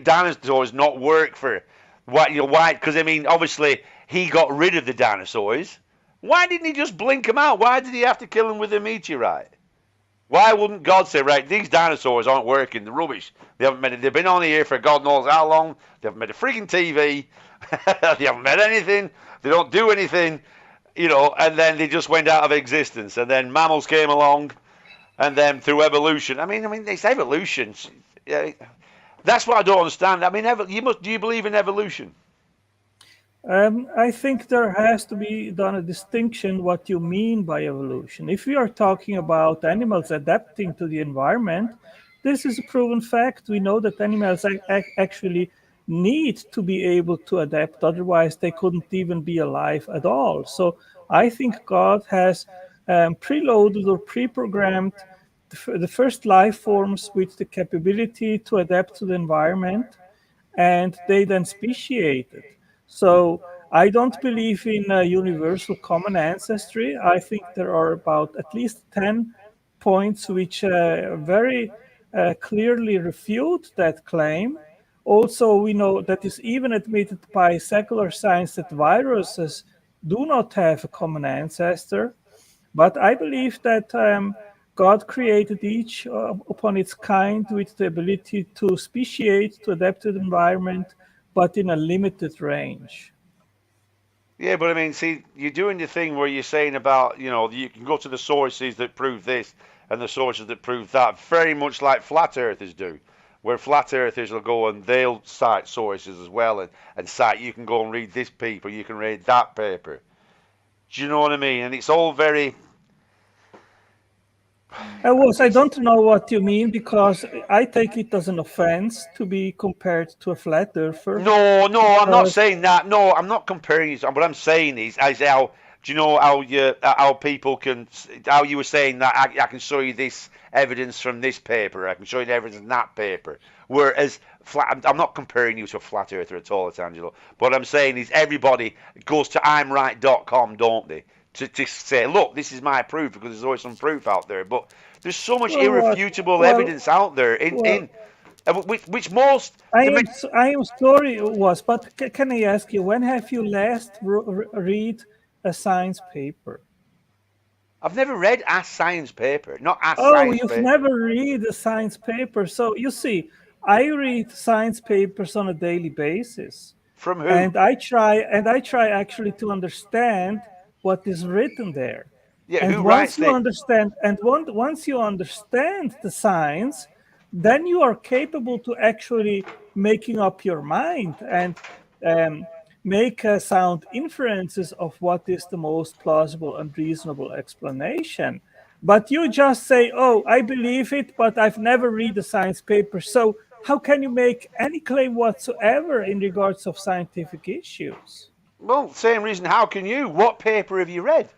A: dinosaurs not work for? Why? Because I mean, obviously he got rid of the dinosaurs. Why didn't he just blink them out? Why did he have to kill them with a meteorite? Why wouldn't God say, right, these dinosaurs aren't working, they're rubbish. They haven't made it, they've been on here for God knows how long, they haven't made a freaking TV, they haven't made anything, they don't do anything, and then they just went out of existence. And then mammals came along, and then through evolution. I mean, it's evolution. Yeah, that's what I don't understand. I mean, do you believe in evolution?
D: I think there has to be done a distinction what you mean by evolution. If we are talking about animals adapting to the environment, this is a proven fact. We know that animals actually need to be able to adapt, otherwise, they couldn't even be alive at all. So I think God has preloaded or pre programmed the first life forms with the capability to adapt to the environment, and they then speciated. So I don't believe in a universal common ancestry. I think there are about at least 10 points which very clearly refute that claim. Also, we know that is even admitted by secular science that viruses do not have a common ancestor. But I believe that God created each upon its kind with the ability to speciate, to adapt to the environment, but in a limited range.
A: Yeah, but I mean, see, you're doing the thing where you're saying about, you can go to the sources that prove this and the sources that prove that, very much like flat earthers do, where flat earthers will go and they'll cite sources as well, and cite, you can go and read this paper, you can read that paper. Do you know what I mean? And it's all very,
D: I
A: it's,
D: don't know what you mean because I take it as an offense to be compared to a flat earther
A: no, no, I'm not
D: because,
A: saying that. No, I'm not comparing you. What I'm saying is how do you know how people can how you were saying that I can show you this evidence from this paper. I can show you the evidence in that paper. Whereas I'm not comparing you to a flat earther at all, Angelo. What I'm saying is everybody goes to I'mRight.com, don't they? To say, look, this is my proof because there's always some proof out there. But there's so much
D: well, what?
A: irrefutable
D: Well,
A: evidence out there
D: well,
A: which most
D: I am sorry, it was, but can I ask you, when have you last read a science paper?
A: I've never read a science paper, not a
D: Oh,
A: science
D: you've
A: paper.
D: never read a science paper. So you see, I read science papers on a daily basis,
A: From who?
D: and I try actually to understand what is written there.
A: Yeah,
D: And
A: who writes the?
D: once you understand the science, then you are capable to actually making up your mind and um, make sound inferences of what is the most plausible and reasonable explanation. But you just say, "Oh, I believe it, but I've never read a science paper." So how can you make any claim whatsoever in regards of scientific issues?
A: Well, same reason. How can you? What paper have you read?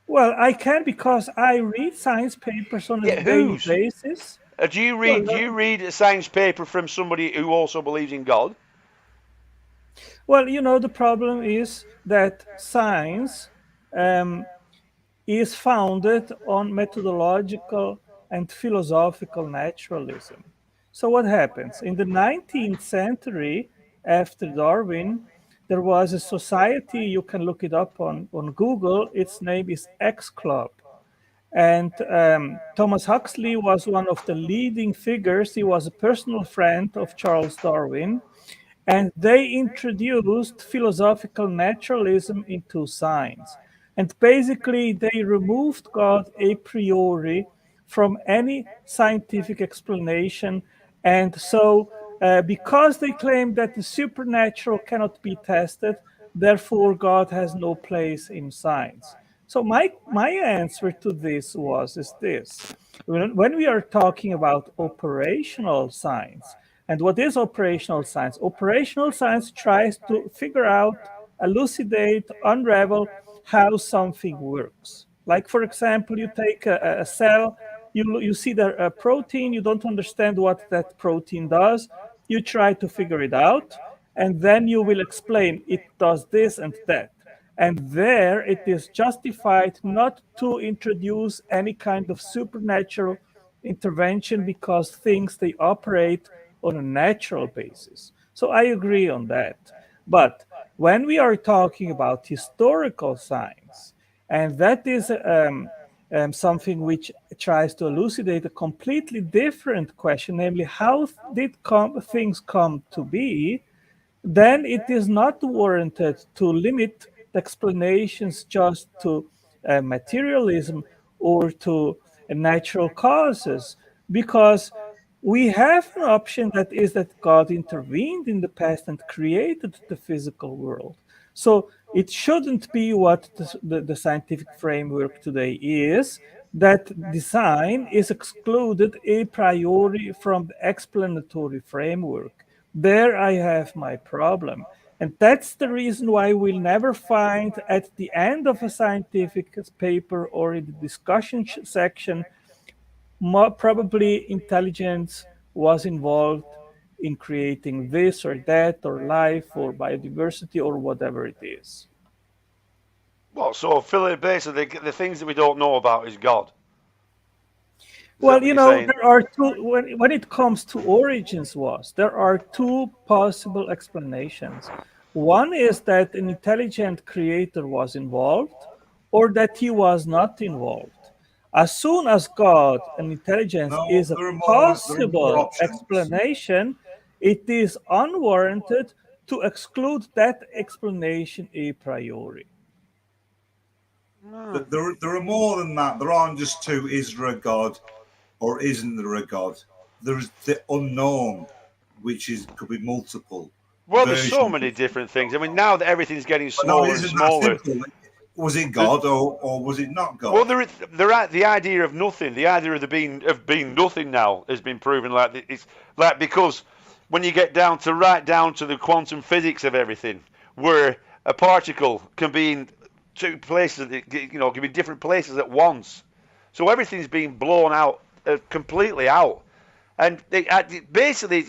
D: Well, I can because I read science papers on a
A: Yeah,
D: daily
A: whose?
D: basis.
A: Do you
D: Well,
A: read? Do you read a science paper from somebody who also believes in God?
D: the problem is that science um, is founded on methodological and philosophical naturalism. So, what happens? In the 19th century, after Darwin, there was a society, you can look it up on Google. Its name is X Club. And Thomas Huxley was one of the leading figures. He was a personal friend of Charles Darwin. And they introduced philosophical naturalism into science. And basically, they removed God a priori from any scientific explanation. And so, because they claim that the supernatural cannot be tested, therefore, God has no place in science. So, my answer to this is this. When we are talking about operational science, and what is operational science? Operational science tries to figure out, elucidate, unravel how something works. Like, for example, you take a cell, you see a protein, you don't understand what that protein does, you try to figure it out, and then you will explain it does this and that. And there it is justified not to introduce any kind of supernatural intervention because things they operate on a natural basis. So I agree on that. But when we are talking about historical science, and that is something which tries to elucidate a completely different question, namely, how did things come to be, then it is not warranted to limit the explanations just to materialism or to natural causes, because we have an option that is that God intervened in the past and created the physical world. So it shouldn't be what the scientific framework today is, that design is excluded a priori from the explanatory framework. There I have my problem. And that's the reason why we'll never find at the end of a scientific paper or in the discussion section, more probably intelligence was involved in creating this or that or life or biodiversity or whatever it is.
A: What? So, Philip, basically, the things that we don't know about is God. Is that
D: Well,
A: what you're saying?
D: there are two, when it comes to origins was, there are two possible explanations. One is that an intelligent creator was involved, or that he was not involved. As soon as God and intelligence
B: No,
D: is a
B: there are more
D: possible
B: options.
D: explanation, it is unwarranted to exclude that explanation a priori.
A: No.
B: There are more than that. There aren't just two. Is there a God or isn't there a God? There's the unknown, which is could be multiple
A: Well, there's so
B: versions
A: many
B: of
A: different
B: God.
A: things. I mean, now that everything's getting
B: But no, it
A: smaller and
B: isn't that
A: smaller,
B: simple. Was it
A: there's,
B: God or was it not
A: well,
B: God?
A: the idea of nothing, the idea of the being nothing now has been proven like it's like because when you get down to right down to the quantum physics of everything, where a particle can be in two places, can be different places at once, so everything's being blown out completely out. And basically,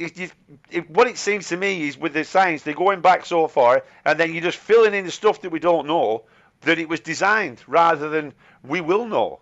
A: what it seems to me is with the science, they're going back so far, and then you're just filling in the stuff that we don't know, that it was designed rather than we will know.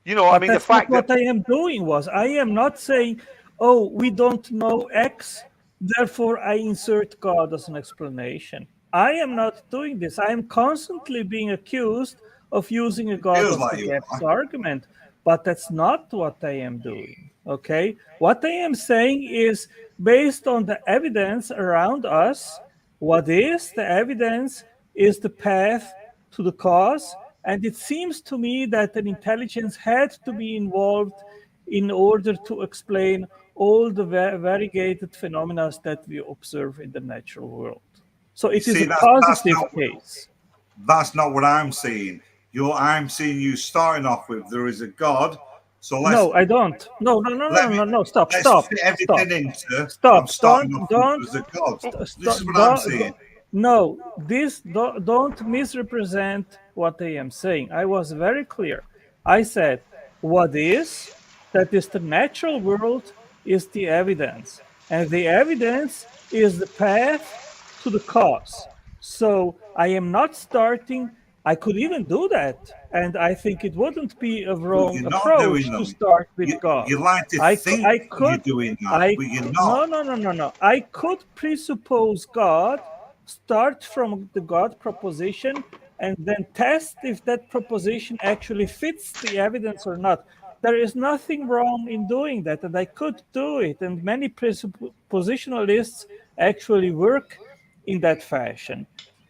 A: I
D: But
A: mean, the
D: that's not
A: fact that
D: what I am doing was. I am not saying, oh, we don't know X, therefore I insert God as an explanation. I am not doing this. I am constantly being accused of using a
B: It
D: God
B: feels
D: of the
B: like you
D: gaps
B: are.
D: argument, but that's not what I am doing. Okay? What I am saying is based on the evidence around us, what is the evidence is the path to the cause. And it seems to me that an intelligence had to be involved in order to explain all the variegated phenomena that we observe in the natural world. So
B: You
D: it is a
B: see,
D: positive case.
B: that's not what I'm seeing. I'm seeing you starting off with there is a God. So
D: No, I don't. No, no, no, no,
B: let me
D: no, no. Stop,
B: let's
D: stop,
B: fit
D: stop,
B: everything into. I'm
D: stop.
B: starting off with there's a God. This
D: Stop,
B: is what I'm seeing.
D: no, this don't misrepresent what I am saying. I was very clear. I said what is that is the natural world is the evidence, and the evidence is the path to the cause. So I am not starting. I could even do that, and I think it wouldn't be a
B: But
D: wrong
B: you're not doing
D: approach to
B: them.
D: start with
B: You
D: God.
B: you like to think
D: I
B: you're
D: could,
B: doing that, but you're
D: no,
B: not.
D: no, no, no, no. I could presuppose God, start from the God proposition, and then test if that proposition actually fits the evidence or not. There is nothing wrong in doing that, and I could do it. And many presuppositionalists actually work in that fashion.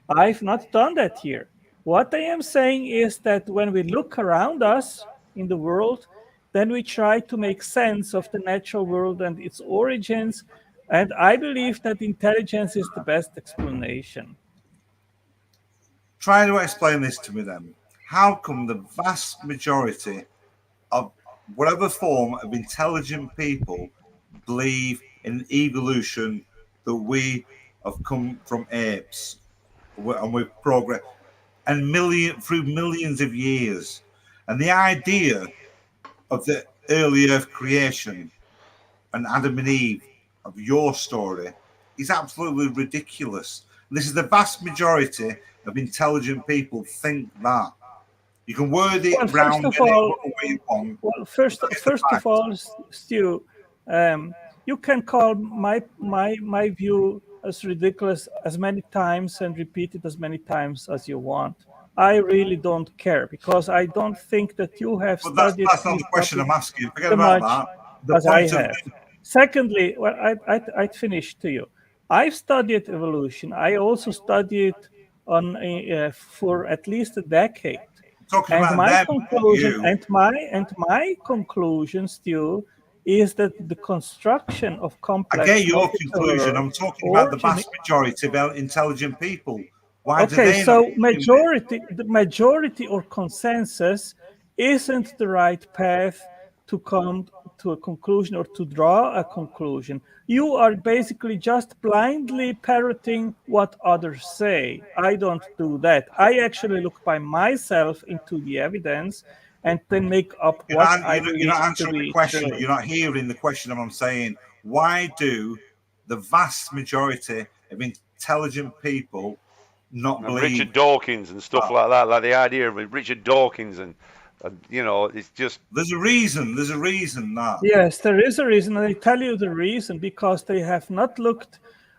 D: I've not done that here. What I am saying is that when we look around us in the world, then we try to make sense of the natural world and its origins. And I believe that intelligence is the best explanation.
B: Try to explain this to me then. How come the vast majority of whatever form of intelligent people believe in evolution that we have come from apes and we've progressed and through millions of years, and the idea of the early earth creation and Adam and Eve of your story is absolutely ridiculous. And this is the vast majority of intelligent people think that. You can word it
D: Well, first
B: round
D: of
B: it
D: all,
B: whatever way you want.
D: well,
B: That is the
D: first of
B: fact.
D: all, Stu, you can call my view as ridiculous as many times and repeat it as many times as you want. I really don't care because I don't think that you have
B: But
D: studied
B: that's not
D: this
B: the question
D: topic
B: I'm asking. Forget
D: so
B: about
D: much
B: that. The
D: as I
B: point of
D: have. Secondly, well, I'd finish to you. I've studied evolution. I also studied on for at least a decade,
B: talking
D: and
B: about
D: my
B: them, not
D: conclusion
B: you.
D: and my conclusion, Stu, is that the construction of
B: I get
D: complex
B: your conclusion.
D: multicellular
B: I'm talking about the
D: origin.
B: vast majority of intelligent people. Why do
D: Okay,
B: they not
D: so
B: do it?
D: the majority or consensus isn't the right path to come to a conclusion or to draw a conclusion. You are basically just blindly parroting what others say. I don't do that. I actually look by myself into the evidence and then make up what I
B: You're not
D: believe to
B: answering the
D: be
B: question.
D: true.
B: You're not hearing the question. I'm saying, why do the vast majority of intelligent people not
A: And
B: believe
A: Richard Dawkins and stuff
B: that?
A: like that, like the idea of Richard Dawkins and it's just
B: There's a reason. There's a reason that.
D: Yes, there is a reason. And I tell you the reason because they have not looked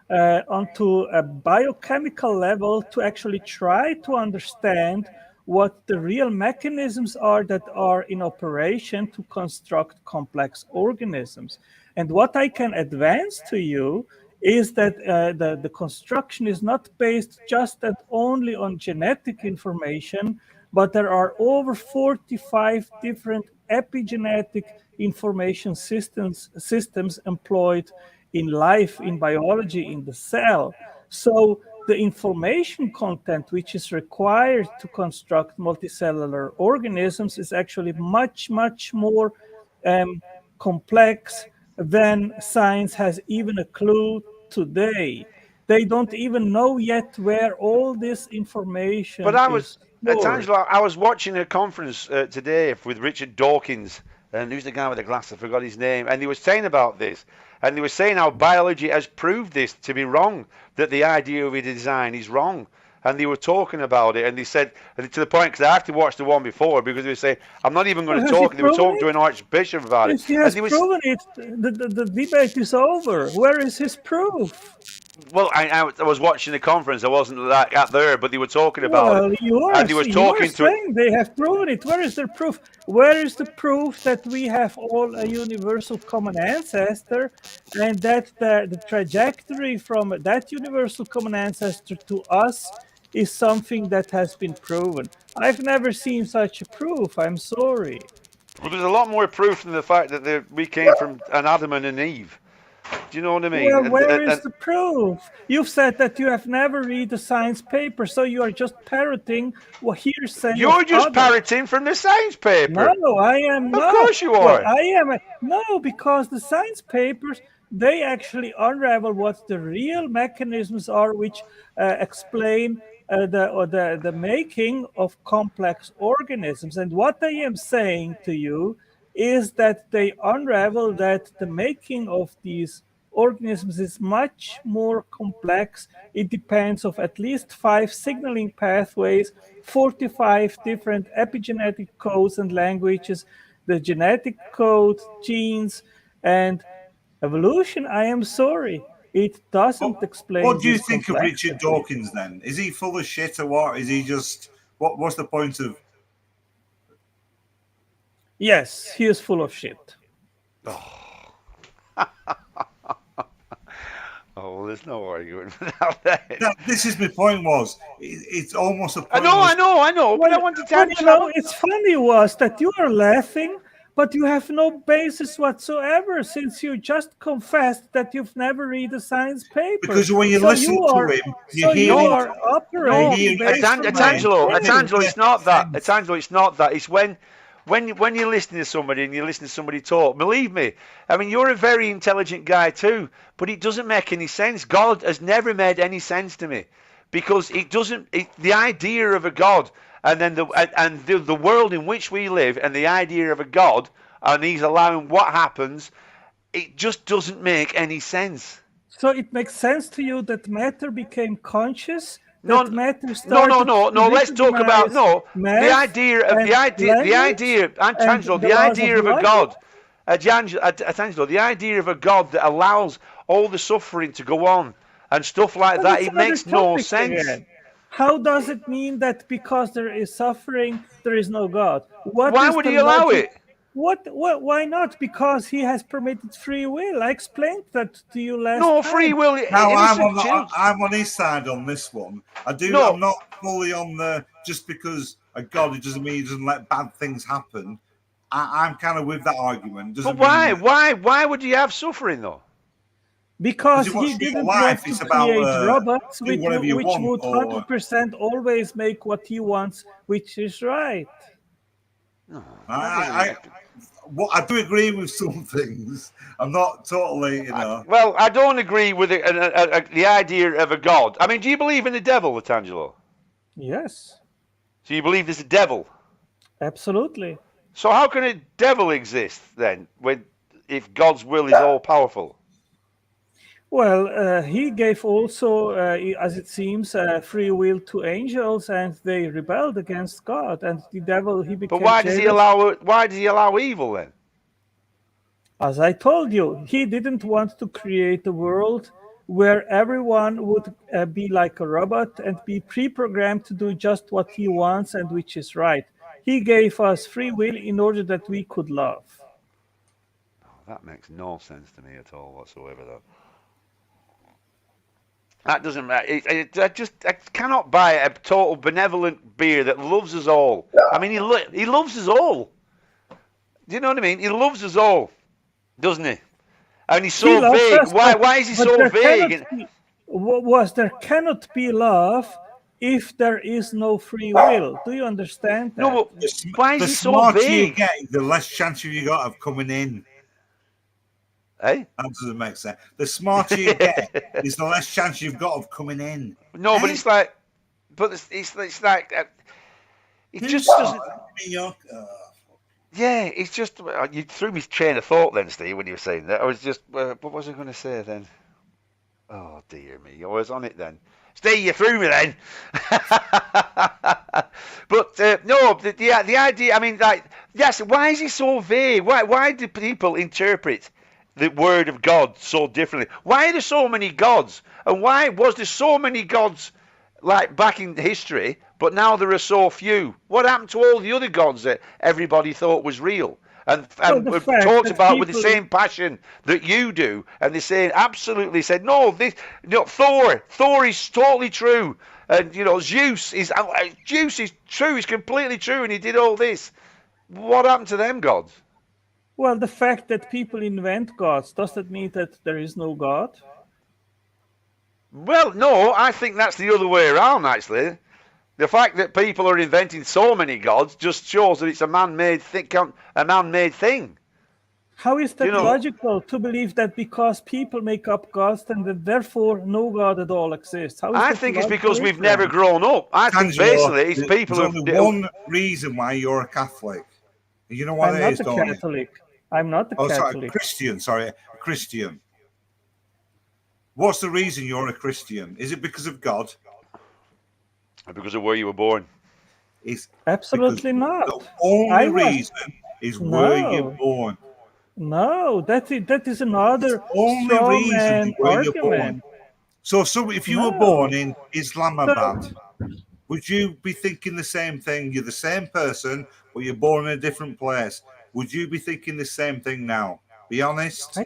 D: onto a biochemical level to actually try to understand what the real mechanisms are that are in operation to construct complex organisms. And what I can advance to you is that the construction is not based just and only on genetic information, but there are over 45 different epigenetic information systems employed in life, in biology, in the cell. So the information content which is required to construct multicellular organisms is actually much, much more um, complex than science has even a clue today. They don't even know yet where all this
A: But
D: information
A: I was
D: is
A: at
D: stored.
A: times like I was watching a conference today with Richard Dawkins, and who's the guy with the glass? I forgot his name. And he was saying about this, and they were saying how biology has proved this to be wrong, that the idea of a design is wrong. And they were talking about it, and they said, and to the point, because I actually watched the one before, because they say, I'm not even going
D: Well,
A: to
D: has he
A: talk. They were
D: proven
A: talking to
D: it?
A: an archbishop about it,
D: If he
A: and
D: has
A: they was
D: proven it, the debate is over. Where is his proof?
A: well, I was watching the conference. I wasn't like at there, but they were talking about it,
D: Well,
A: and they was
D: you are
A: talking to.
D: saying they have proven it. Where is the proof? Where is the proof that we have all a universal common ancestor, and that the trajectory from that universal common ancestor to us is something that has been proven? I've never seen such a proof. I'm sorry.
A: Well, there's a lot more proof than the fact that we came from an Adam and an Eve. Do you know what I mean?
D: Well, where is the proof? You've said that you have never read a science paper, so you are just parroting what hearsay of
A: you're just
D: others.
A: parroting from the science paper.
D: No, I am
A: Of
D: not.
A: course you
D: Well,
A: are.
D: I am. No, because the science papers, they actually unravel what the real mechanisms are, which explain the making of complex organisms. And what I am saying to you is that they unravel that the making of these organisms is much more complex. It depends of at least 5 signaling pathways, 45 different epigenetic codes and languages, the genetic code, genes, and evolution. I am sorry, it
B: What,
D: doesn't explain
B: what do you
D: this
B: think of Richard
D: complexity.
B: Dawkins then? Is he full of shit or what? Is he just what's the point of
D: Yes, he is full of shit.
A: Oh, well, there's no arguing without that.
B: that? This is my point was it's almost a
A: I know, I
B: pointless.
A: know, I know. But
D: Well,
A: I wanted to
D: well,
A: answer. I want,
D: it's funny was that you are laughing, but you have no basis whatsoever since you just confessed that you've never read a science paper.
B: Because when you
D: So
B: listen
D: you
B: to
D: are,
B: him,
D: so you
A: no,
D: are
B: you
A: no,
D: operating
B: hear
D: based on
B: everything
D: my
B: and
A: Atangelo,
B: nothing
D: opinion.
A: Atangelo, it's
B: makes
A: not that.
B: sense.
A: Atangelo, it's not that. It's when you're listening to somebody and you listen to somebody talk. Believe me, I mean you're a very intelligent guy too, but it doesn't make any sense. God has never made any sense to me because it doesn't. The idea of a God and then the world in which we live and the idea of a God and He's allowing what happens. It just doesn't make any sense.
D: So it makes sense to you that matter became conscious, that
A: No,
D: matter
A: no, no,
D: started
A: no,
D: to
A: no. Let's talk about
D: recognize
A: no. The
D: math
A: idea of
D: and
A: the
D: language
A: idea,
D: and
A: Angelo,
D: the
A: the
D: laws of
A: idea of a
D: logic.
A: God, Angelo, the idea of a God that allows all the suffering to go on and stuff like
D: But
A: that.
D: it's
A: It
D: another
A: makes no
D: topic
A: sense.
D: again. How does it mean that because there is suffering, there is no God? What
A: Why
D: is
A: would
D: the
A: he allow
D: logic?
A: it?
D: Why not? Because he has permitted free will. I explained that to you last
A: No, free
D: time.
A: will,
B: Now
A: innocent children.
B: I'm on his side on this one. I'm
A: No,
B: not fully on the just because a God it doesn't mean he doesn't let bad things happen. I'm kind of with that argument.
A: but
B: Doesn't mean
A: why?
B: that
A: Why would you have suffering though?
B: because
D: Because
B: he
D: he
B: wants your
D: didn't
B: life.
D: want to
B: It's about
D: create robots
B: do whatever you
D: which
B: want,
D: would
B: or
D: 100% always make what he wants, which is right.
A: No, that doesn't
B: I
A: make.
B: what I do agree with some things. I'm not totally,
A: Well, I don't agree with it, the idea of a god. I mean, do you believe in the devil, Latangelo?
D: Yes,
A: So you believe there's a devil?
D: absolutely.
A: So how can a devil exist then, when if God's will is all powerful?
D: Well, he gave also, as it seems, free will to angels, and they rebelled against God. And the devil, he
A: But
D: became
A: why does he
D: jealous.
A: allow it? Why does he allow evil then?
D: As I told you, he didn't want to create a world where everyone would be like a robot and be pre-programmed to do just what he wants and which is right. He gave us free will in order that we could love.
A: That makes no sense to me at all whatsoever. Though that doesn't matter. I cannot buy a total benevolent beer that loves us all. I mean, he loves us all. Do you know what I mean? He loves us all, doesn't he? And he's
D: He
A: so
D: loves
A: vague.
D: us,
A: Why is he
D: but
A: so
D: there
A: vague?
D: cannot be there cannot be love if there is no free will. Do you understand
A: No,
D: that?
A: but why is
B: the
A: he so
B: smarter you
A: vague?
B: get, the less chance you got of coming in.
A: Eh?
B: That doesn't make sense. The smarter you get, is the less chance you've got of coming in.
A: No, but
B: Eh?
A: it's like, but it's like it
B: Who's
A: just doesn't. Yeah, it's just you threw me train of thought then, Steve, when you were saying that. I was just, what was I going to say then? Oh dear me, I was on it then. Steve, you threw me then. But no, the idea. I mean, like, yes. Why is he so vague? Why do people interpret the word of God so differently? Why are there so many gods? And why was there so many gods like back in history, but now there are so few? What happened to all the other gods that everybody thought was real
D: Well,
A: and
D: the fact
A: talked
D: that
A: about with the
D: people
A: same passion that you do? And they say absolutely said no. This, Thor is totally true, and Zeus is true. He's completely true, and he did all this. What happened to them gods?
D: well, the fact that people invent gods, does that mean that there is no God?
A: Well, no, I think that's the other way around, actually. The fact that people are inventing so many gods just shows that it's a man-made thing.
D: How is
A: You
D: that
A: know,
D: logical to believe that because people make up gods, then that therefore no God at all exists? How is
A: I
D: that
A: think it's
D: logical
A: because we've never
D: inference?
A: grown up. I think
B: Angelo,
A: basically it's people
B: there's only
A: who
B: one reason why you're a Catholic. You know what
D: I'm
B: it
D: not
B: is,
D: a
B: don't you?
D: Catholic. I'm not a
B: Oh, sorry,
D: Catholic.
B: Christian. Sorry, a Christian. What's the reason you're a Christian? Is it because of God?
A: because of where you were born.
B: It's because
D: Absolutely
B: the
D: not.
B: only
D: I was
B: reason is where you're
D: no,
B: born.
D: no. That is
B: It's
D: another
B: the only
D: straw
B: reason
D: man
B: where you're born.
D: argument.
B: So if you were born
D: No.
B: in
D: So
B: Islamabad, would you be thinking the same thing? You're the same person, but you're born in a different place. Would you be thinking the same thing now? Be honest.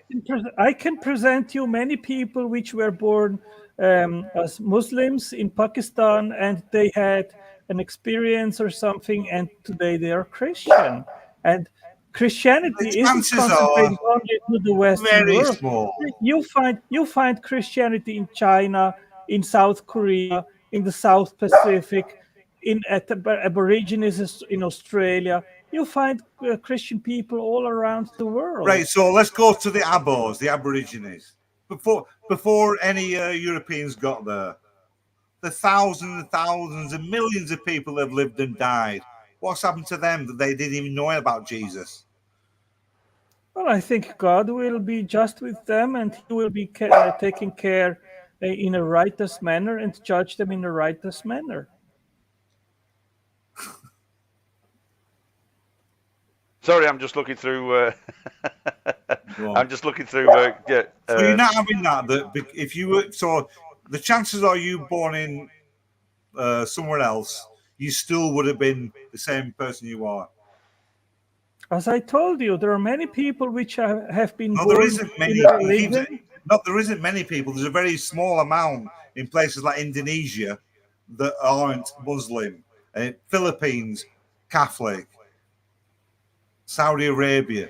D: I can present you many people which were born as Muslims in Pakistan and they had an experience or something, and today they are Christian. And
B: The
D: Christianity isn't
B: chances are
D: concentrated only to the Western
B: very
D: world.
B: small.
D: You find Christianity in China, in South Korea, in the South Pacific, in at the Aborigines in Australia. You find Christian people all around the
B: Right,
D: world.
B: so let's go to the Abos, the Aborigines. Before any Europeans got there, the thousands and thousands and millions of people have lived and died. What's happened to them that they didn't even know about Jesus?
D: Well, I think God will be just with them, and He will be taking care in a righteous manner and judge them in a righteous manner.
A: Sorry, I'm just looking through.
B: Go on.
A: I'm just looking through.
B: So you're not having that. That if you were so, the chances are you born in somewhere else, you still would have been the same person you are.
D: As I told you, there are many people which have been
B: No, there
D: born
B: isn't
D: in
B: many.
D: a
B: You keep saying,
D: religion.
B: no, there isn't many people. There's a very small amount in places like Indonesia that aren't Muslim, Philippines, Catholic, Saudi Arabia.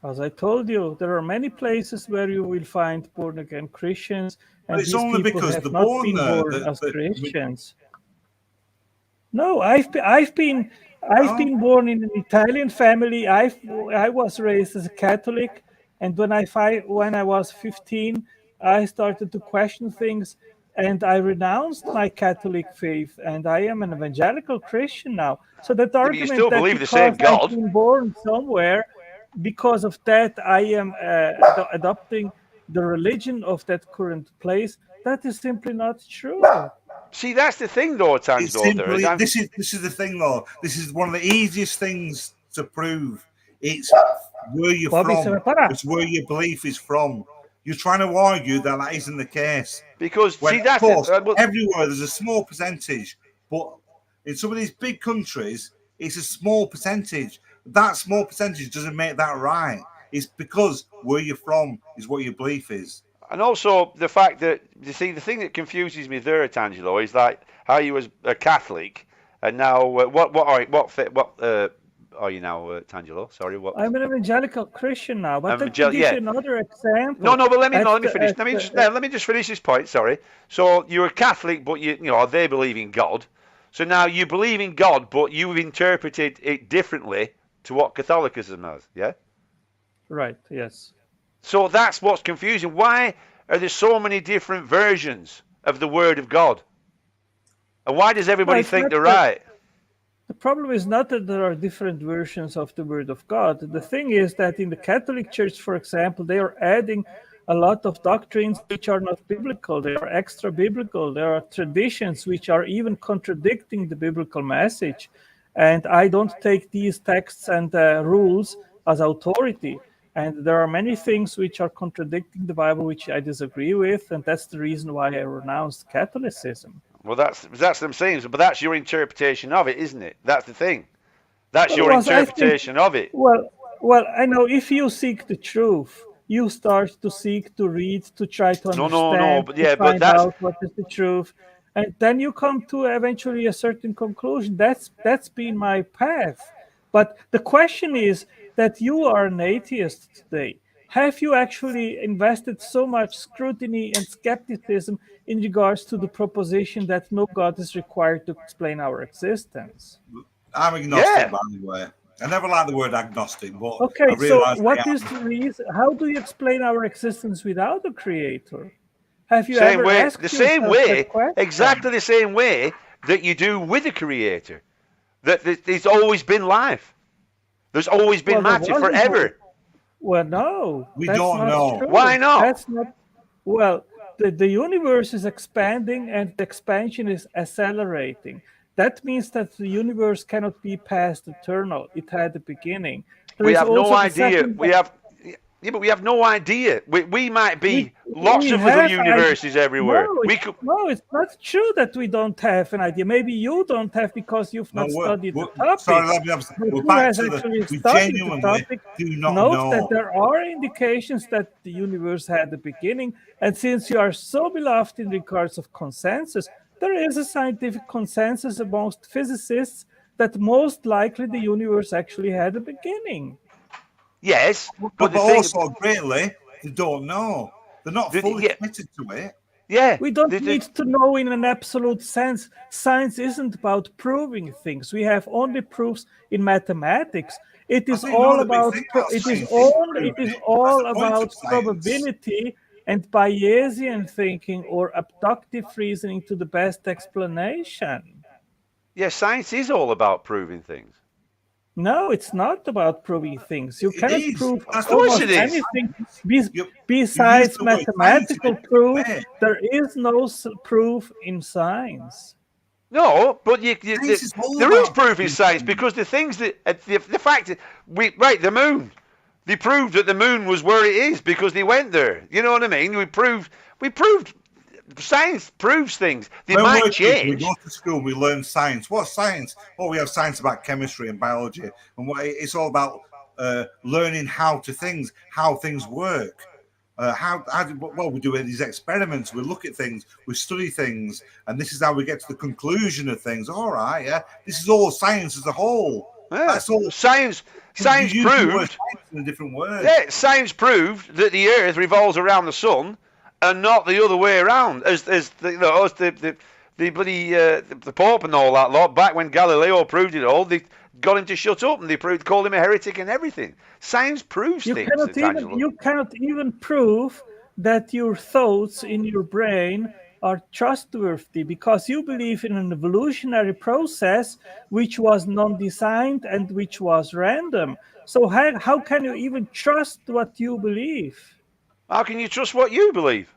D: As I told you, there are many places where you will find born again Christians,
B: But
D: and
B: it's
D: these
B: only
D: people
B: because
D: have
B: they're
D: not
B: born
D: been
B: there.
D: born as
B: I mean,
D: Christians. No, I've been born in an Italian family. I was raised as a Catholic, and when I was 15, I started to question things, and I renounced my Catholic faith, and I am an evangelical Christian now. So that
A: Yeah, but you
D: argument
A: still
D: that
A: believe the same
D: because I've
A: God.
D: been born somewhere, because of that I am adopting the religion of that current place, that is simply not true.
A: See, that's the thing, though,
B: it's
A: Tangelo. There,
B: simply this is the thing though. This is one of the easiest things to prove. It's where you're
D: Bobby, se me
B: from.
D: para.
B: It's where your belief is from. You're trying to argue that that isn't the case.
A: because
B: When,
A: see,
B: of
A: that's the
B: course,
A: well,
B: everywhere there's a small percentage, but in some of these big countries, it's a small percentage. That small percentage doesn't make that right. It's because where you're from is what your belief is.
A: and also the fact that you see the thing that confuses me there, Tangelo, is like how you was a Catholic and now what are you now, Tangelo? Sorry, what?
D: I'm an evangelical Christian now, but let me give
A: Yeah.
D: you another example.
A: No, but let me
D: At
A: finish.
D: the-
A: Let me just finish this point. Sorry. So you're a Catholic, but you know they believe in God. So now you believe in God, but you've interpreted it differently to what Catholicism has. Yeah.
D: right, yes.
A: So that's what's confusing. Why are there so many different versions of the Word of God? And why does
D: No,
A: everybody
D: it's
A: think
D: not
A: they're
D: that.
A: right?
D: The problem is not that there are different versions of the Word of God. The thing is that in the Catholic Church, for example, they are adding a lot of doctrines which are not biblical. They are extra biblical. There are traditions which are even contradicting the biblical message. And I don't take these texts and rules as authority. And there are many things which are contradicting the Bible which I disagree with. And that's the reason why I renounced Catholicism.
A: Well, that's what I'm saying. But that's your interpretation of it, isn't it? That's the thing. That's
D: Well,
A: your
D: I think,
A: interpretation of it.
D: well, I know if you seek the truth, you start to seek, to read, to try to
A: No.
D: understand,
A: But
D: to
A: yeah, but
D: find
A: that's
D: out what is the truth, and then you come to eventually a certain conclusion. That's been my path. But the question is that you are an atheist today. Have you actually invested so much scrutiny and skepticism in regards to the proposition that no God is required to explain our existence?
B: I'm agnostic,
A: yeah.
B: by the way. I never liked the word agnostic, but I
D: Okay, so
B: realise I
D: what is
B: am.
D: the reason? How do you explain our existence without a creator? Have you
A: Same
D: ever
A: way,
D: asked yourself that question?
A: exactly the same way that you do with the Creator. That there's always been life. There's always been
D: Well, there
A: matter
D: wasn't.
A: forever.
D: Well, no,
B: We
D: that's
B: don't
D: not
B: know.
A: Why
D: true.
A: not?
D: That's not. Well, the universe is expanding and the expansion is accelerating. That means that the universe cannot be past eternal. It had a beginning. There
A: We
D: is
A: have no
D: also the
A: idea.
D: second.
A: But we have no idea. We might
D: we
A: be lots
D: we
A: of little
D: have
A: universes everywhere.
D: no,
A: We could.
D: it's not true that we don't have an idea. Maybe you don't have because you've
B: No,
D: not studied the
B: sorry,
D: topic.
B: let me
D: But
B: we're
D: who
B: back
D: has
B: to the.
D: actually
B: We
D: studied the
B: genuinely
D: topic
B: do not
D: knows that
B: know.
D: there are indications that the universe had a beginning. And since you are so beloved in regards of consensus, there is a scientific consensus amongst physicists that most likely the universe actually had a beginning.
A: Yes,
B: No,
A: but
B: but
A: the thing.
B: also, greatly, they don't know. They're not fully
A: Yeah,
B: committed to it.
A: yeah.
D: We don't need to know in an absolute sense. Science isn't about proving things. We have only proofs in mathematics. It
B: I
D: is
B: think no,
D: all
B: the big
D: about
B: thing about
D: it is
B: science is
D: all it
B: proving
D: is
B: it. That's
D: all
B: the point of
D: about
B: science.
D: probability and Bayesian thinking or abductive reasoning to the best explanation.
A: Yeah, science is all about proving things.
D: No, it's not about proving things. You
B: It
D: cannot
B: is.
D: prove
B: That's
A: Of
B: the
A: course
B: point
A: it
B: of
A: is.
D: anything
B: science. You use
D: besides
B: the word science in a
D: mathematical
B: different
D: proof.
B: way.
D: There is no proof in science.
A: No, but
B: Science is all
A: there is
B: about
A: proof in
B: proving
A: science
B: things.
A: because the things that the fact that the moon. They proved that the moon was where it is because they went there. You know what I mean? We proved Science proves things. They
B: When
A: might
B: we're kids, we
A: change.
B: go to school, we learn science. What's science? Oh, we have science about chemistry and biology, and it's all about learning how things work. Well, we do these experiments, we look at things, we study things, and this is how we get to the conclusion of things. All right, yeah, this is all science as a whole.
A: Yeah.
B: That's all.
A: Science
B: You use the word
A: proved.
B: science in a different word.
A: Yeah, science proved that the Earth revolves around the sun, and not the other way around. As the bloody the Pope and all that lot. Back when Galileo proved it all, they got him to shut up, and they called him a heretic and everything. Science proves things.
D: You cannot even prove that your thoughts in your brain are trustworthy because you believe in an evolutionary process which was non-designed and which was random. So how can you even trust what you believe?
A: How can you trust what you believe?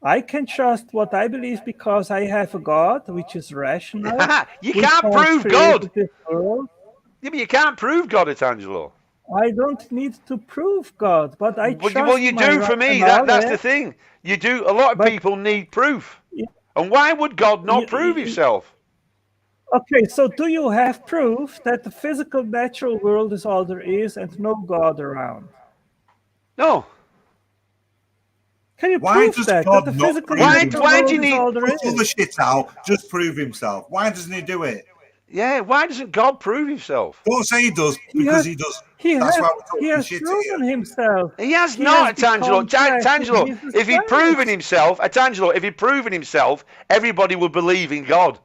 D: I can trust what I believe because I have a God which is rational.
A: You can't prove God.
D: This world.
A: Yeah, but you can't prove God, Angelo.
D: I don't need to prove God, but I trust
A: Well, you
D: my
A: do for me. That's the thing. You do. A lot of people need proof. And why would God not prove himself?
D: Okay, so do you have proof that the physical natural world is all there is and no God around?
A: No.
D: Can you
B: Why
D: prove
B: does
D: that?
B: God
D: That the
B: not
D: physical
B: prove
D: natural
A: why do
D: world
A: you
D: is
A: need-
D: all there
B: Put all the
D: is?
B: shit out, just prove himself. Why doesn't he do it?
A: Yeah, why doesn't God prove himself?
B: Don't say he does, because he does. That's why we're
D: He
B: talking
D: has
B: shit
D: proven
B: here.
D: himself.
A: He has
D: He
A: not,
D: has
A: Tangelo.
D: become flesh in
A: Tangelo,
D: Jesus
A: if he'd
D: Christ.
A: proven himself, Tangelo, if he'd proven himself, everybody would believe in God.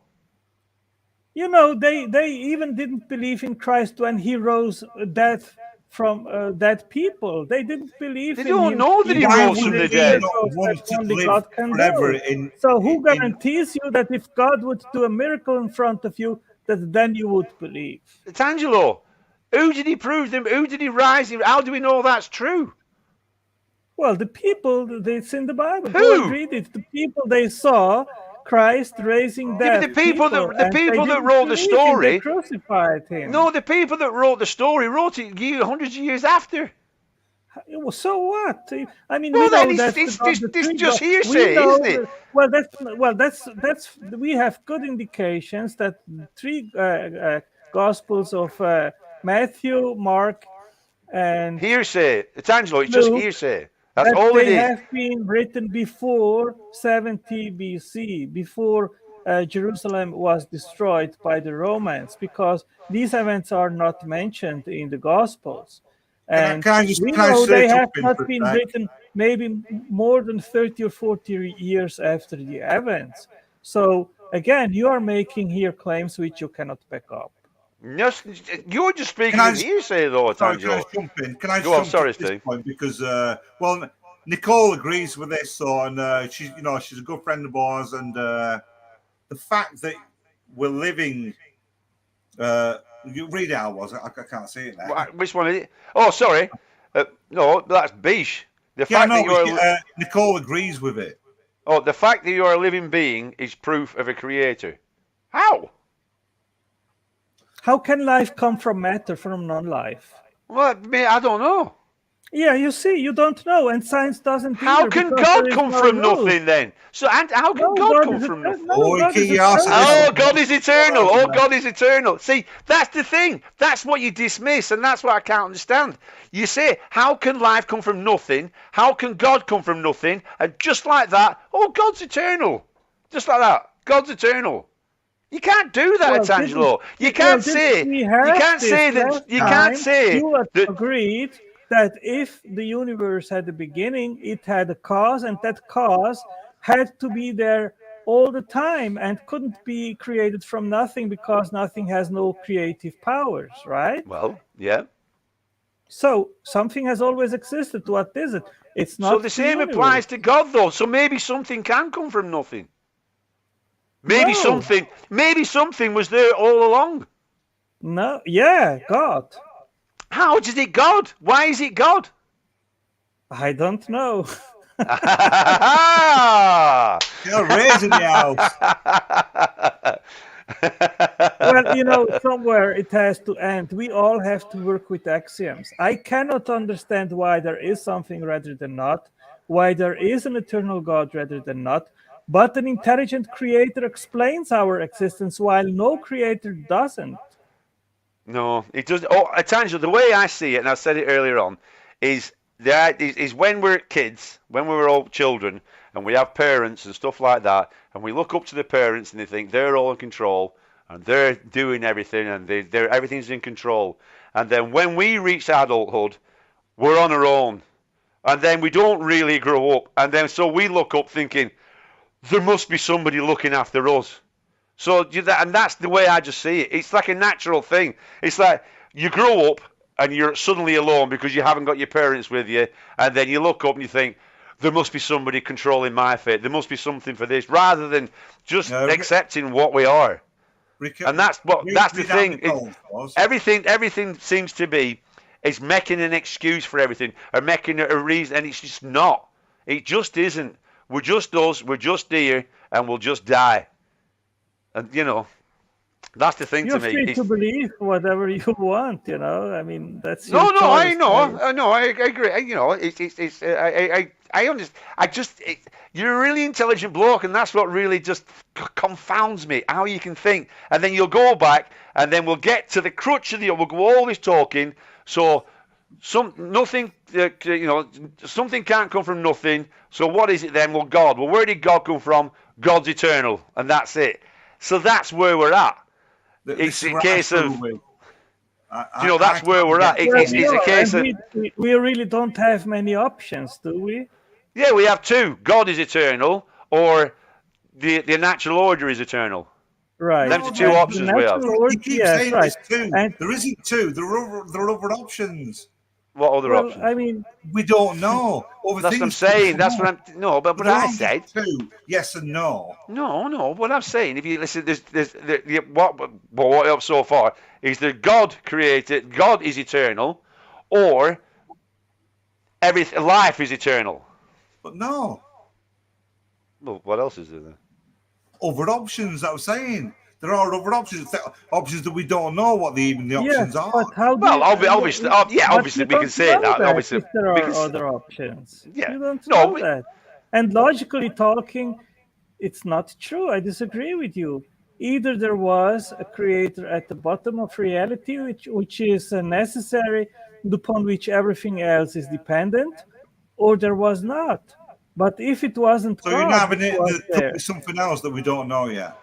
D: You know, they even didn't believe in Christ when he rose dead from dead people. They didn't believe
A: They
D: in
A: don't
D: him.
A: know that he
D: even
A: rose
D: when
A: from
D: they
A: the
D: did
A: dead.
D: those that
B: Want to
D: only
B: live
D: God can
B: forever
D: do. So who guarantees you that if God would do a miracle in front of you, that then you would believe?
A: Tangelo, who did he prove them? Who did he rise? How do we know that's true?
D: Well, the people, it's in the Bible.
A: Who?
D: Go and read it. The people they saw Christ raising
A: Yeah, but
D: dead
A: the people that
D: and they
A: wrote
D: didn't
A: the
D: believe him.
A: story.
D: They crucified him.
A: No, the people that wrote the story wrote it hundreds of years after.
D: Well, so what? I mean,
A: Well,
D: we
A: then
D: know that
A: it's just hearsay, isn't it?
D: That's we have good indications that the three Gospels of Matthew, Mark, and
A: Hearsay. Tangelo, it's just
D: Luke,
A: hearsay. That's
D: that
A: all it
D: they
A: is.
D: have been written before 70 BC, before Jerusalem was destroyed by the Romans, because these events are not mentioned in the Gospels. And
B: can I just
D: they
B: search
D: have
B: up in
D: not
B: for a
D: been
B: sec?
D: written maybe more than 30 or 40 years after the events. So again, you are making here claims which you cannot back up.
A: You're just speaking
B: Can I
A: of
B: just-
A: hearsay, though,
B: Sorry, can I
A: Tangelo.
B: just jump in? Can I just
A: Go on,
B: jump
A: sorry,
B: in at this
A: Steve.
B: point? Because, well, Nicole agrees with this, so, and she's a good friend of ours, and the fact that we're living, you read it out, was it? I can't see it now.
A: Which one is it? Oh, sorry. No, that's Bish. The
B: Yeah,
A: fact
B: no,
A: that you're
B: Nicole agrees with it.
A: the fact that you're a living being is proof of a creator. How?
D: How can life come from matter, from non-life?
A: Well, I don't know.
D: Yeah, you see, you don't know, and science doesn't
A: How
D: either,
A: can
D: because
A: God
D: there is
A: come
D: no
A: from
D: rule.
A: nothing then? So, and how can
D: No,
A: God come
D: is
A: from nothing?
D: no,
B: Oh,
D: God is
B: yes,
D: eternal.
A: Oh, God is eternal. Oh, God is eternal. See, that's the thing. That's what you dismiss, and that's what I can't understand. You say, how can life come from nothing? How can God come from nothing? And just like that, oh, God's eternal. Just like that. God's eternal. You can't do that,
D: Well,
A: Angelo. You
D: well,
A: can't
D: didn't
A: say.
D: we
A: You
D: have
A: can't
D: this
A: say that.
D: last
A: You can't
D: time?
A: say
D: You
A: that.
D: agreed that if the universe had a beginning, it had a cause, and that cause had to be there all the time and couldn't be created from nothing because nothing has no creative powers, right?
A: Well, yeah.
D: So something has always existed. What is it? It's not
A: So the same
D: universe.
A: applies to God, though. So maybe something can come from nothing. Maybe
D: No.
A: something was there all along.
D: No, yeah, God.
A: How is it God? Why is it God?
D: I don't know.
B: You're raising the house.
D: Well, somewhere it has to end. We all have to work with axioms. I cannot understand why there is something rather than not. why there is an eternal God rather than not, but an intelligent creator explains our existence while no creator doesn't.
A: No, it does. Oh, Tangelo, the way I see it, and I said it earlier on, is that is when we're kids, when we were all children, and we have parents and stuff like that, and we look up to the parents and they think they're all in control and they're doing everything and they're everything's in control. And then when we reach adulthood, we're on our own, and then we don't really grow up, and then so we look up thinking there must be somebody looking after us. So and that's the way I just see it. It's like a natural thing. It's like you grow up and you're suddenly alone because you haven't got your parents with you, and then you look up and you think there must be somebody controlling my fate. There must be something for this, rather than just accepting what we are. And that's the thing. Everything seems to be is making an excuse for everything or making a reason, and it's just not. It just isn't. We're just us. We're just here, and we'll just die. And that's the thing
D: You're
A: to me.
D: free to believe whatever you want. I mean, that's
A: no.
D: your choice.
A: I know. I agree. I understand. You're a really intelligent bloke, and that's what really just confounds me. How you can think, and then you'll go back, and then we'll get to the crutch of we'll go all this talking. So something can't come from nothing. So what is it then? Well, God. Well, where did God come from? God's eternal, and that's it. So that's where we're at. It's a case of, that's where we're at. It's a case of.
D: We really don't have many options, do we?
A: Yeah, we have two. God is eternal, or the natural order is eternal.
D: Right.
A: Them are two options we have.
B: You keep saying there's two. There isn't two. There are other options.
A: What other options?
D: I mean,
B: we don't know.
A: That's what I'm saying. That's what I'm. No, but I said
B: two. Yes and no.
A: No. What I'm saying, if you listen, what else so far is that God created. God is eternal, or life is eternal.
B: But no.
A: Well, what else is there then?
B: Other options. I was saying. There are other options that we don't know what the options are.
D: But
A: obviously we can say that. Obviously,
D: there are other options.
A: Yeah,
D: you don't know that. And logically talking, it's not true. I disagree with you. Either there was a creator at the bottom of reality, which is necessary, upon which everything else is dependent, or there was not. But if it wasn't,
B: so you're having it could be something else that we don't know yet.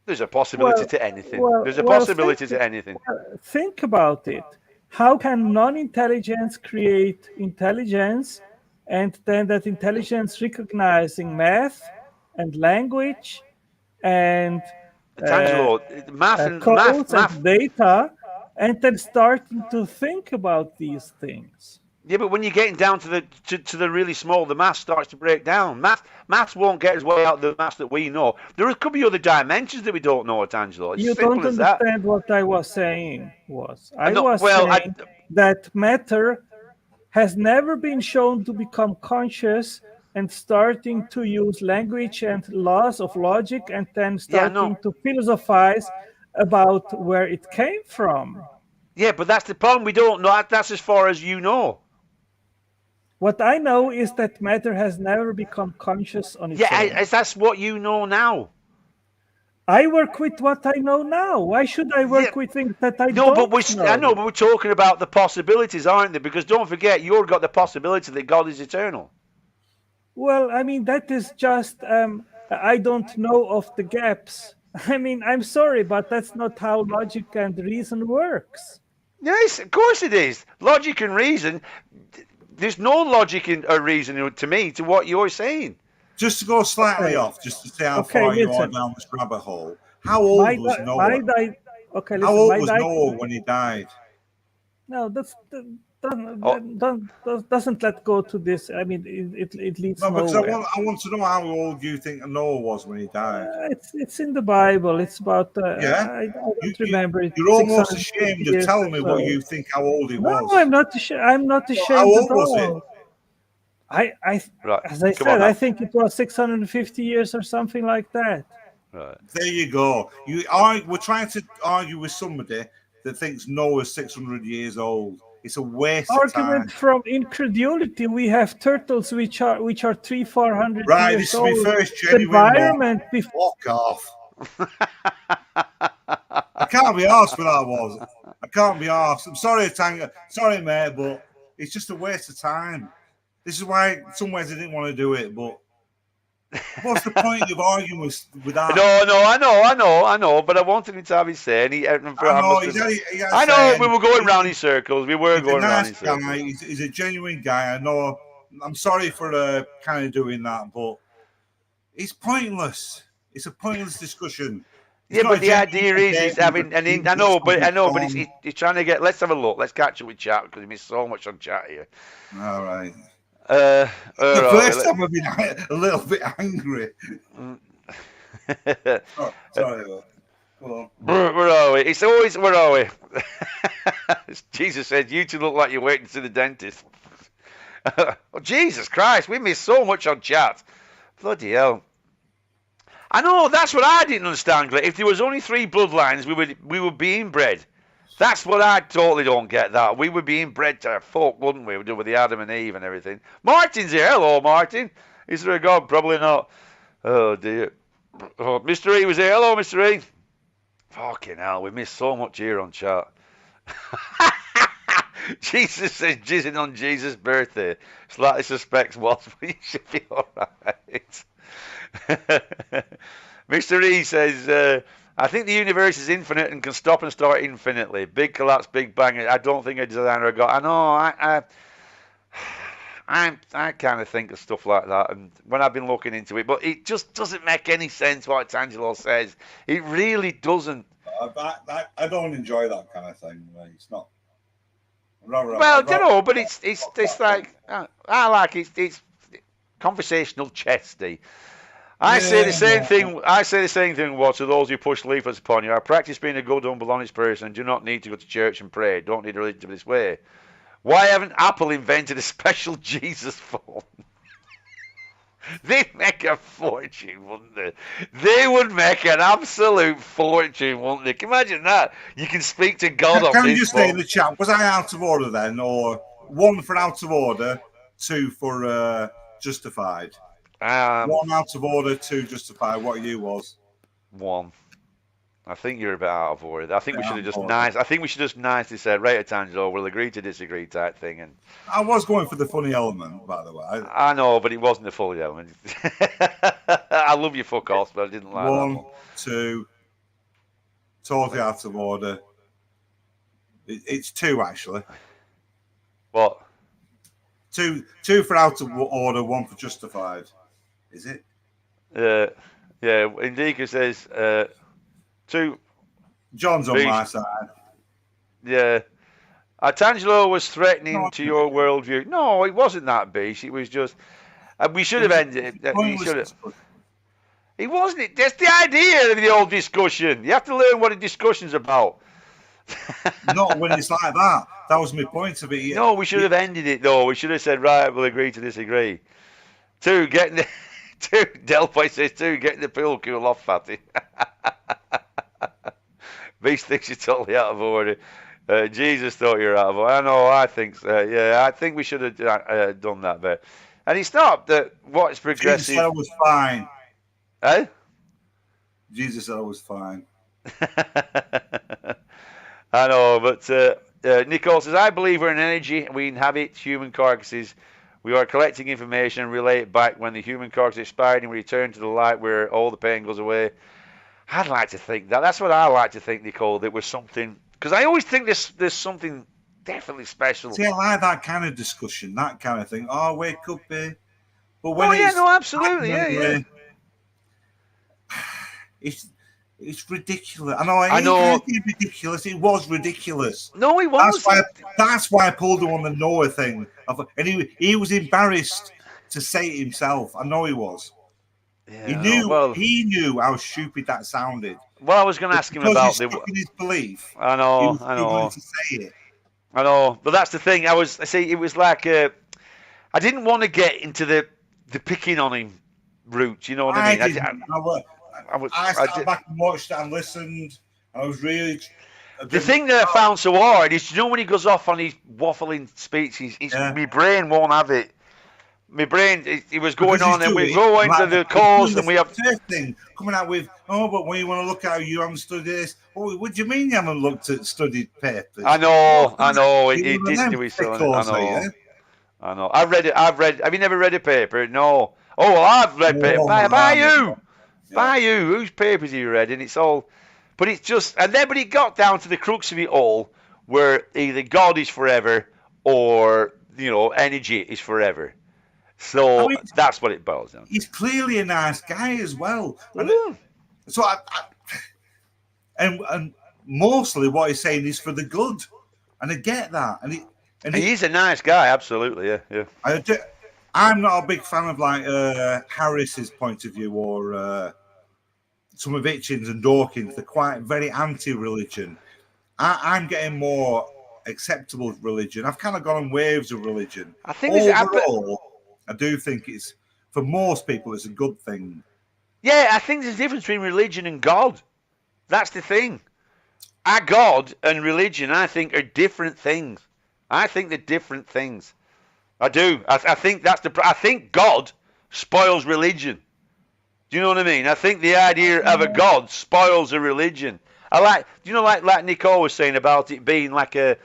A: There's a possibility to anything. There's a possibility to anything.
D: Think about it. How can non-intelligence create intelligence, and then that intelligence recognizing math and language and
A: math and
D: data, and then starting to think about these things?
A: Yeah, but when you're getting down to the really small, the math starts to break down. Maths won't get us way out of the maths that we know. There could be other dimensions that we don't know, Angelo.
D: You don't understand what I was saying. I was saying that matter has never been shown to become conscious and starting to use language and laws of logic, and then starting to philosophize about where it came from.
A: Yeah, but that's the problem. We don't know. That's as far as you know.
D: What I know is that matter has never become conscious on its own.
A: Yeah, that's what you know now.
D: I work with what I know now. Why should I work with things that I don't know?
A: I know, but we're talking about the possibilities, aren't they? Because don't forget, you've got the possibility that God is eternal.
D: Well, I mean, that is just, I don't know of the gaps. I mean, I'm sorry, but that's not how logic and reason works.
A: Yes, of course it is. Logic and reason. There's no logic or reason to me to what you're saying.
B: Just to go slightly off, just to see how far you are down this rabbit hole. How old was Noah? How old was Noah when he died?
D: No, doesn't let go to this. I mean, it leads nowhere.
B: Because I want to know how old you think Noah was when he died.
D: It's in the Bible. It's about I don't remember.
B: You're almost ashamed of telling me what you think how old he was.
D: No, I'm not ashamed. I'm not ashamed.
B: How old was it?
D: As I said, I think it was 650 years or something like that.
A: Right.
B: There you go. We're trying to argue with somebody that thinks Noah's 600 years old. It's a waste of
D: Argument
B: time.
D: from incredulity. We have turtles which are 300-400
B: Right,
D: years
B: this is my
D: old.
B: first
D: The
B: genuine one.
D: environment before.
B: Fuck off. I can't be arsed for that, was. I can't be arsed. I'm sorry, Tanga. Sorry, mate, but it's just a waste of time. This is why some ways I didn't want to do it, but what's the point of arguing with that?
A: No, I know, but I wanted him to have his say. And
B: I know,
A: I know we were going round in circles. We were going round in circles.
B: Guy. He's a genuine guy. I know. I'm sorry for kind of doing that, but it's pointless. It's a pointless discussion.
A: Yeah, but the idea is he's having, and I know, but he's trying to get. Let's have a look. Let's catch up with chat because he missed so much on chat here.
B: All right.
A: The
B: first time I've been a little bit angry. Sorry. Go on.
A: Where are we? It's always where are we? Jesus said, "You two look like you're waiting to see the dentist." Oh, Jesus Christ, we missed so much on chat. Bloody hell. I know, that's what I didn't understand, Glenn. If there was only 3 bloodlines, we would be inbred. That's what I totally don't get, that. We would be inbred to folk, wouldn't we? We'd do with the Adam and Eve and everything. Martin's here. Hello, Martin. Is there a God? Probably not. Oh, dear. Oh, Mr. E was here. Hello, Mr. E. Fucking hell, we missed so much here on chat. Jesus says jizzing on Jesus' birthday. Slightly suspects was, but you should be alright. Mr. E says, I think the universe is infinite and can stop and start infinitely. Big collapse, big bang. I don't think a designer got. I know. I kind of think of stuff like that, and when I've been looking into it, but it just doesn't make any sense what Tangelo says. It really doesn't.
B: I don't enjoy that kind of thing. It's not.
A: Well, you know, but it's like I like it. It's conversational chess, Steve. I say the same thing. I say the same thing. What to those who push leaflets upon you? I practice being a good, humble, honest person and do not need to go to church and pray. Don't need to live this way. Why haven't Apple invented a special Jesus phone? They'd make a fortune, wouldn't they? They would make an absolute fortune, wouldn't they? Can you imagine that? You can speak to God on this phone.
B: Can you just say in the chat, was I out of order then? Or 1 for out of order, 2 for justified? 1 out of order, 2 justified. What you was?
A: 1. I think you're a bit out of order. I think we should have just I think we should just nicely said, right, Tangelo, we'll agree to disagree type thing. And
B: I was going for the funny element, by the way.
A: I know, but it wasn't the funny element. I love you, fuck off, but I didn't like
B: 1,
A: that one.
B: 2, totally out of order. It's 2 actually.
A: What?
B: 2 for out of order, 1 for justified. Is it?
A: Yeah. Indika says 2.
B: John's on my side.
A: Yeah. Tangelo was threatening to your worldview. No, it wasn't that beast. It was just. We should have ended it. We should have. It wasn't. That's the idea of the old discussion. You have to learn what a discussion's about.
B: Not when it's like that. That was my point of it.
A: No, we should have ended it though. We should have said, right, we'll agree to disagree. 2, getting the 2. Delphi says 2, getting the pool cool off, fatty. Beast thinks you're totally out of order. Jesus thought you were out of order. I know. I think so. Yeah, I think we should have done that better. And it's not that what's progressive.
B: Jesus said I was fine.
A: Eh?
B: Jesus said I was fine.
A: I know, but Nicole says, I believe we're an energy and we inhabit human carcasses. We are collecting information and relay it back when the human carcass is expired and we return to the light where all the pain goes away. I'd like to think that. That's what I like to think, Nicole, that was something. Because I always think there's something definitely special.
B: See, I like that kind of discussion, that kind of thing. Oh, wake up, eh? But
A: when absolutely, yeah.
B: It's ridiculous. I know. It's ridiculous. It was ridiculous.
A: No, it was.
B: That's why I pulled him on the Noah thing. And he was embarrassed to say it himself. I know he was. Yeah, he knew how stupid that sounded.
A: Well, I was going to ask him about
B: his belief.
A: I know.
B: To say it.
A: I know, but that's the thing. It was like I didn't want to get into the picking on him route. You know what I mean?
B: I sat back and watched it and listened. I was really.
A: The thing that I found so hard is, when he goes off on his waffling speeches, my brain won't have it. My brain, he was going on, and we go into the cause, and we have
B: thing coming out with, but when you want to look at how you haven't studied this, what do you mean you haven't looked at studied papers?
A: I know. He didn't do his son. I know. I've read it. Have you never read a paper? No. Oh, well, I've read paper. By you. By you. Whose papers have you read? And it's all. But it's just. And then, but it got down to the crux of it all, where either God is forever or, energy is forever. So that's what it boils down to.
B: He's clearly a nice guy as well. So and mostly what he's saying is for the good. And I get that. And
A: he's a nice guy, absolutely, yeah.
B: I'm not a big fan of like Harris's point of view or some of Hitchens and Dawkins. They're quite very anti-religion. I'm getting more acceptable religion. I've kind of gone on waves of religion.
A: I think
B: overall, I do think it's, for most people, it's a good thing.
A: Yeah, I think there's a difference between religion and God. That's the thing. Our God and religion, I think, are different things. I think they're different things. I do. I think I think God spoils religion. Do you know what I mean? I think the idea of a God spoils a religion. Like Nicole was saying about it being like as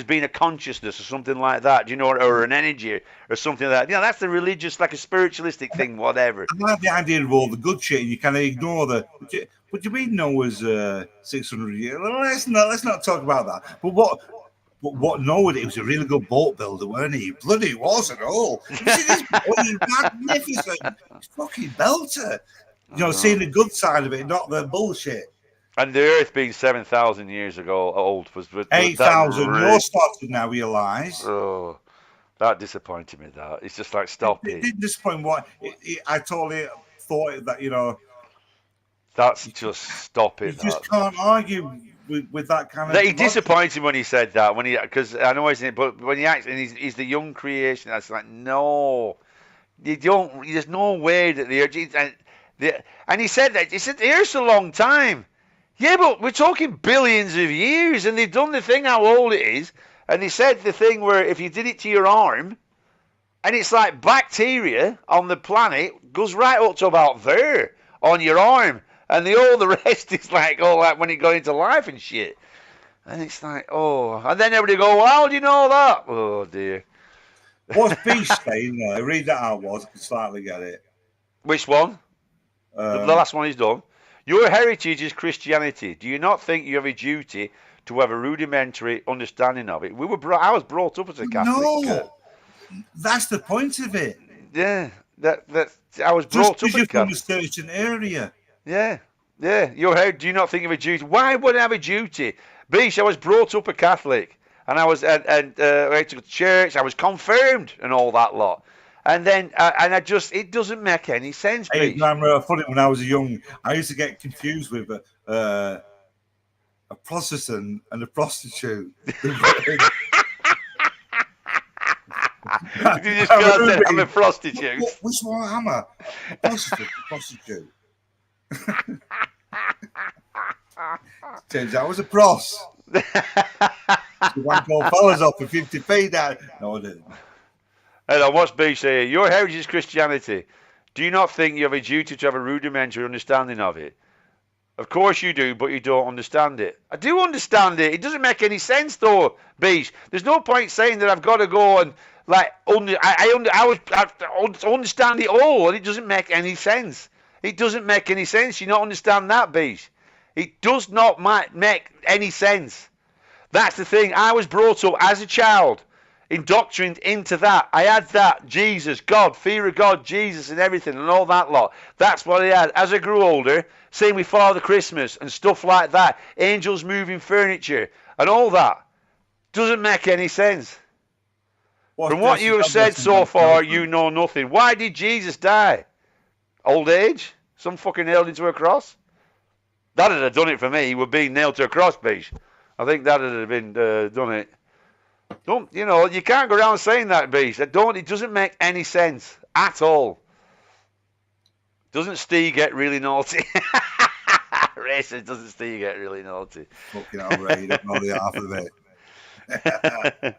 A: being a consciousness or something like that, or an energy or something like that. That's the religious, like a spiritualistic thing, whatever.
B: I like the idea of all the good shit, and you kind of ignore what do you mean Noah's 600 years? Let's not talk about that. But what Noah did, he was a really good boat builder, weren't he? Bloody was at all. He's magnificent. He's fucking belter. Seeing the good side of it, not the bullshit.
A: And the Earth being 7,000 years ago old was
B: 8,000. You're starting to now realise.
A: Oh, that disappointed me. That it's just like stop it.
B: It didn't disappoint. I totally thought that
A: That's just stop it.
B: You just can't argue with that kind of.
A: He disappointed when he said that. Because I know he's in it, but when he actually he's the young creation. That's like no, you don't. There's no way that the Earth. And he said that. He said the Earth's a long time. Yeah, but we're talking billions of years, and they've done the thing how old it is, and they said the thing where if you did it to your arm, and it's like bacteria on the planet goes right up to about there on your arm, and all the rest is like when it got into life and shit, and it's like and then everybody go, well, how do you know that? Oh dear.
B: What's Beast saying there? Read that out, I can slightly get it.
A: Which one? The last one he's done. Your heritage is Christianity. Do you not think you have a duty to have a rudimentary understanding of it? I was brought up as a Catholic.
B: No, that's the point of it.
A: Yeah, I was brought up as a Catholic.
B: From a certain area.
A: Yeah. Do you not think of a duty? Why would I have a duty? Beesh, I was brought up a Catholic, and I was I went to church. I was confirmed and all that lot. And then, it doesn't make any sense.
B: Hey, Grandma, funny, when I was young, I used to get confused with a Protestant and a prostitute.
A: You just can't say I'm a prostitute.
B: Which one am I? A prostitute. Turns out I was a pros. You want to call fellas off for 50p now? No, I didn't.
A: Hello, what's B saying? Your heritage is Christianity. Do you not think you have a duty to have a rudimentary understanding of it? Of course you do, but you don't understand it. I do understand it. It doesn't make any sense, though, Beach. There's no point saying that I've got to go and understand it all, and it doesn't make any sense. It doesn't make any sense. You don't understand that, Beach. It does not make any sense. That's the thing. I was brought up as a child, indoctrinated into that. I had that. Jesus, God, fear of God, Jesus and everything and all that lot. That's what I had. As I grew older, same with Father Christmas and stuff like that. Angels moving furniture and all that. Doesn't make any sense. From what you have said so far, you know nothing. Why did Jesus die? Old age? Some fucking nailed into a cross? That would have done it for me. He would be nailed to a cross, Beach. I think that would have been done it. You can't go around saying that, Beast. It doesn't make any sense at all. Doesn't Steve get really naughty? Jason doesn't Steve get really naughty.
B: Fucking hell, Ray, you don't know the half of it.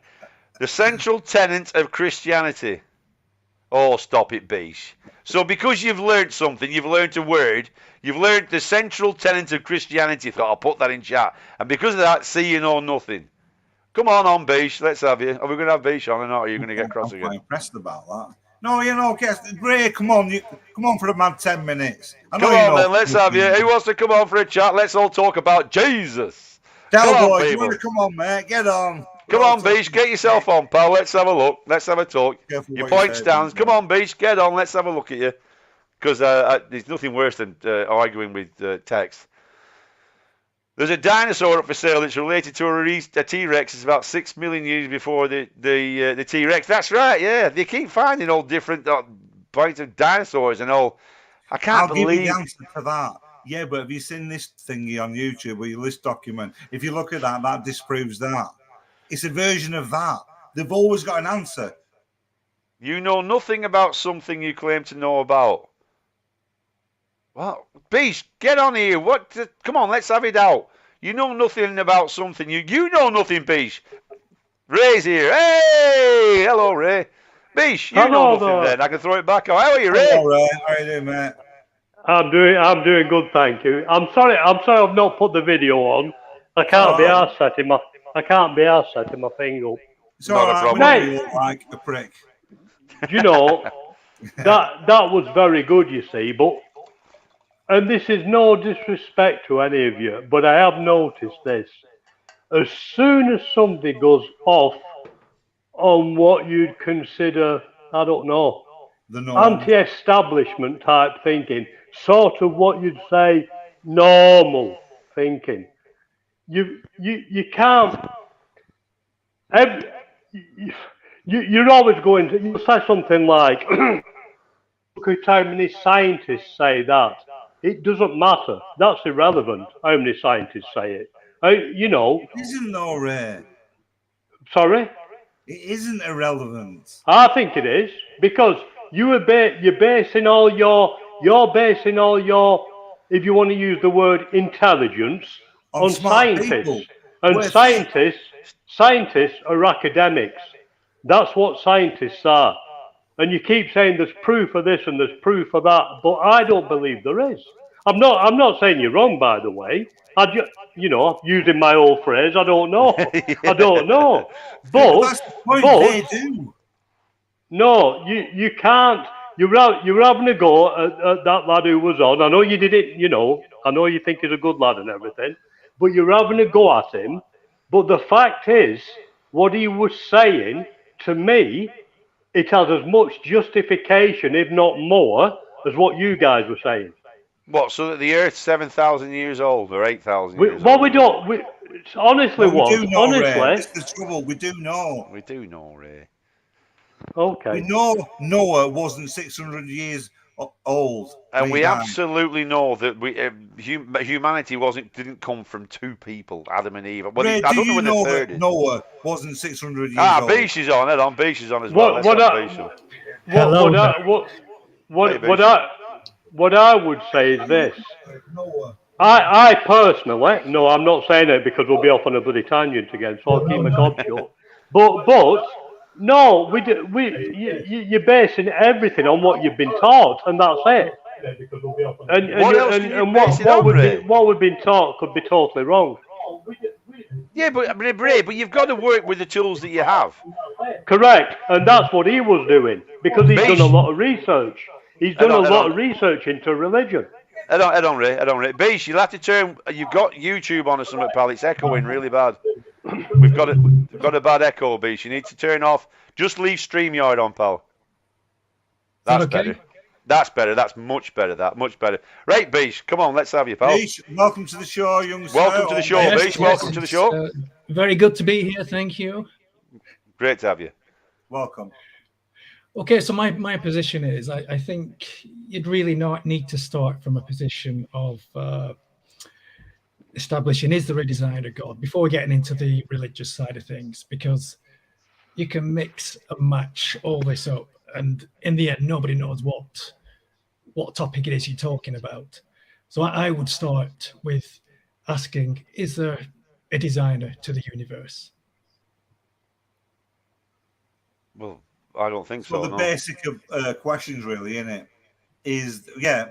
A: The central tenet of Christianity. Oh, stop it, Beesh. So because you've learnt something, you've learnt a word, you've learnt the central tenet of Christianity. Thought I'll put that in chat. And because of that, see you know nothing. Come on, Beesh. Let's have you. Are we going to have Beesh on or not? Or are you going to get cross
B: I'm
A: again?
B: quite impressed about that. No, you know, Ray, come on, come on for a mad 10 minutes.
A: Come on, then. Let's have you. Who wants to come on for a chat? Let's all talk about Jesus.
B: Tell
A: come
B: boys,
A: on,
B: you want to come on, mate? Get on.
A: Come on, Beach, get yourself on, pal. Let's have a look. Let's have a talk. Your point stands. Come on, Beach, get on. Let's have a look at you. Because there's nothing worse than arguing with text. There's a dinosaur up for sale that's related to a T-Rex. It's about 6 million years before the T-Rex. That's right, yeah. They keep finding all different points of dinosaurs and all. I can't believe...
B: I'll give you the answer to that. Yeah, but have you seen this thingy on YouTube where you list document? If you look at that, that disproves that. It's a version of that. They've always got an answer.
A: You know nothing about something you claim to know about. Well, Beast, get on here. Come on, let's have it out. You know nothing about something. You know nothing, Beast. Ray's here. Hey! Hello, Ray. Beast, you know nothing then. I can throw it back. How are you, Ray?
B: Hello, Ray. How are you doing, mate?
E: I'm doing good, thank you. I'm sorry I've not put the video on. I can't be arsed setting my thing up.
B: It's all right. You look like a prick.
E: You know, that was very good, you see, and this is no disrespect to any of you, but I have noticed this. As soon as somebody goes off on what you'd consider, I don't know, anti-establishment type thinking, sort of what you'd say normal thinking, you can't. You're always going to. You say something like, "Look at how many scientists say that." It doesn't matter. That's irrelevant. How many scientists say it? You know.
B: It isn't though, Ray.
E: Sorry.
B: It isn't irrelevant.
E: I think it is because you're basing all your, if you want to use the word intelligence, on scientists. People. And scientists are academics. That's what scientists are. And you keep saying there's proof of this and there's proof of that, but I don't believe there is. I'm not saying you're wrong, by the way. Using my old phrase, I don't know. I don't know. But
B: that's the point, they do.
E: No, you can't. You're having a go at that lad who was on. I know you did it, I know you think he's a good lad and everything, but you're having a go at him. But the fact is, what he was saying, to me, it has as much justification, if not more, as what you guys were saying.
A: What, so that the Earth's 7,000 years old or 8,000 years
E: well,
A: old?
E: We don't. Honestly,
B: we do know, Ray. This is the trouble. We do know.
A: We do know, Ray.
E: Okay.
B: We know Noah wasn't 600 years old.
A: And we absolutely know that humanity didn't come from two people, Adam and Eve. Well,
B: Ray,
A: I don't know when the third is.
B: Noah wasn't 600 years old.
A: Beesh is on. Head on. Beesh is on as well.
E: What I would say is this. I personally, no, I'm not saying it because we'll be off on a bloody tangent again, so I'll keep my gob shut. But no, you're basing everything on what you've been taught, and that's it. And what we've been taught could be totally wrong.
A: Yeah, but you've got to work with the tools that you have.
E: Correct, and that's what he was doing because he's done a lot of research. He's done a lot of research into religion.
A: Head on, Ray. Beesh, you'll have to turn. You've got YouTube on or something, pal. It's echoing really bad. We've got a bad echo, Beesh. You need to turn off. Just leave StreamYard on, pal. That's better. That's better. That's much better. Much better. Right, Beesh, come on, let's have you, pal.
B: Beesh, welcome to the show, young sir.
A: Welcome to the show, Beesh. Welcome to the show.
F: Very good to be here. Thank you.
A: Great to have you.
B: Welcome.
F: Okay, so my position is I think you'd really not need to start from a position of establishing is there a designer God before getting into the religious side of things, because you can mix and match all this up, and in the end, nobody knows what topic it is you're talking about. So I would start with asking, is there a designer to the universe?
A: Well, I don't think
B: So
A: so.
B: the
A: No.
B: basic of questions, really, isn't it? Is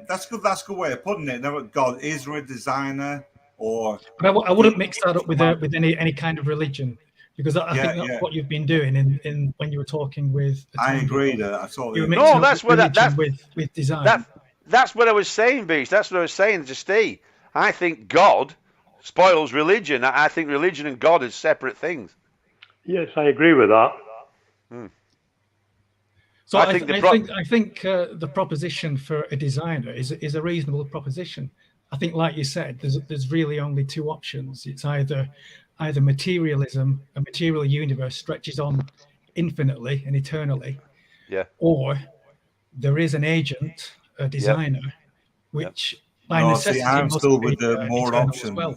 B: that's good. That's a good way of putting it. Never, God, is there a designer or?
F: But I wouldn't mix that up with any kind of religion, because I think that's what you've been doing in when you were talking with.
B: I agree that I totally.
F: You were
B: agree.
F: mixing
A: No, that's
F: up
A: what
F: religion
A: that's
F: with design.
A: That's what I was saying, Beach. That's what I was saying to Steve. I think God spoils religion. I think religion and God are separate things.
E: Yes, I agree with that.
F: So I think the proposition for a designer is a reasonable proposition. I think, like you said, there's really only two options. It's either materialism, a material universe stretches on infinitely and eternally,
A: Yeah.
F: or there is an agent, a designer, which by necessity
B: I'm
F: must
B: still
F: be
B: with the more
F: eternal
B: options.
F: as well.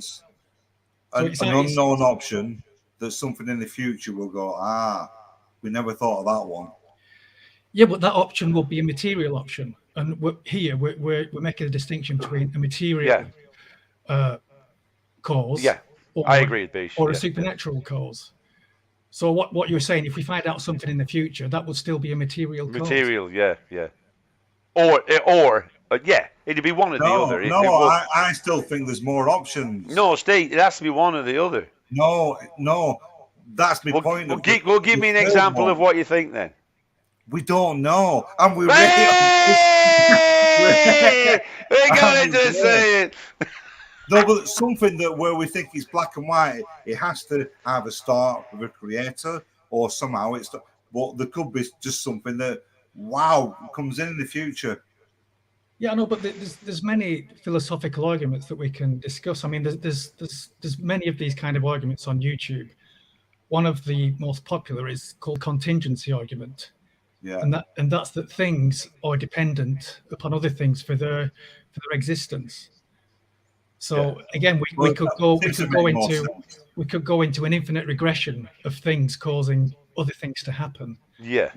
B: So an unknown option that something in the future will go, we never thought of that one.
F: Yeah, but that option will be a material option, and we're making a distinction between a material cause,
A: I agree with Beach,
F: or a supernatural cause. So what you're saying, if we find out something in the future, that would still be a material cause.
A: Material, yeah. Or it'd be one or the other.
B: I still think there's more options.
A: No, Steve, it has to be one or the other.
B: No, that's my point.
A: Well, give me an example of what you think then.
B: We don't know, and we
A: we got to say it.
B: No, but something that where we think is black and white, it has to have a start with a creator, or somehow it's. But there could be just something that comes in the future.
F: Yeah, no, but there's many philosophical arguments that we can discuss. I mean, there's many of these kind of arguments on YouTube. One of the most popular is called contingency argument.
B: Yeah.
F: And that's that things are dependent upon other things for their existence. So again, we could go into an infinite regression of things causing other things to happen.
A: Yeah.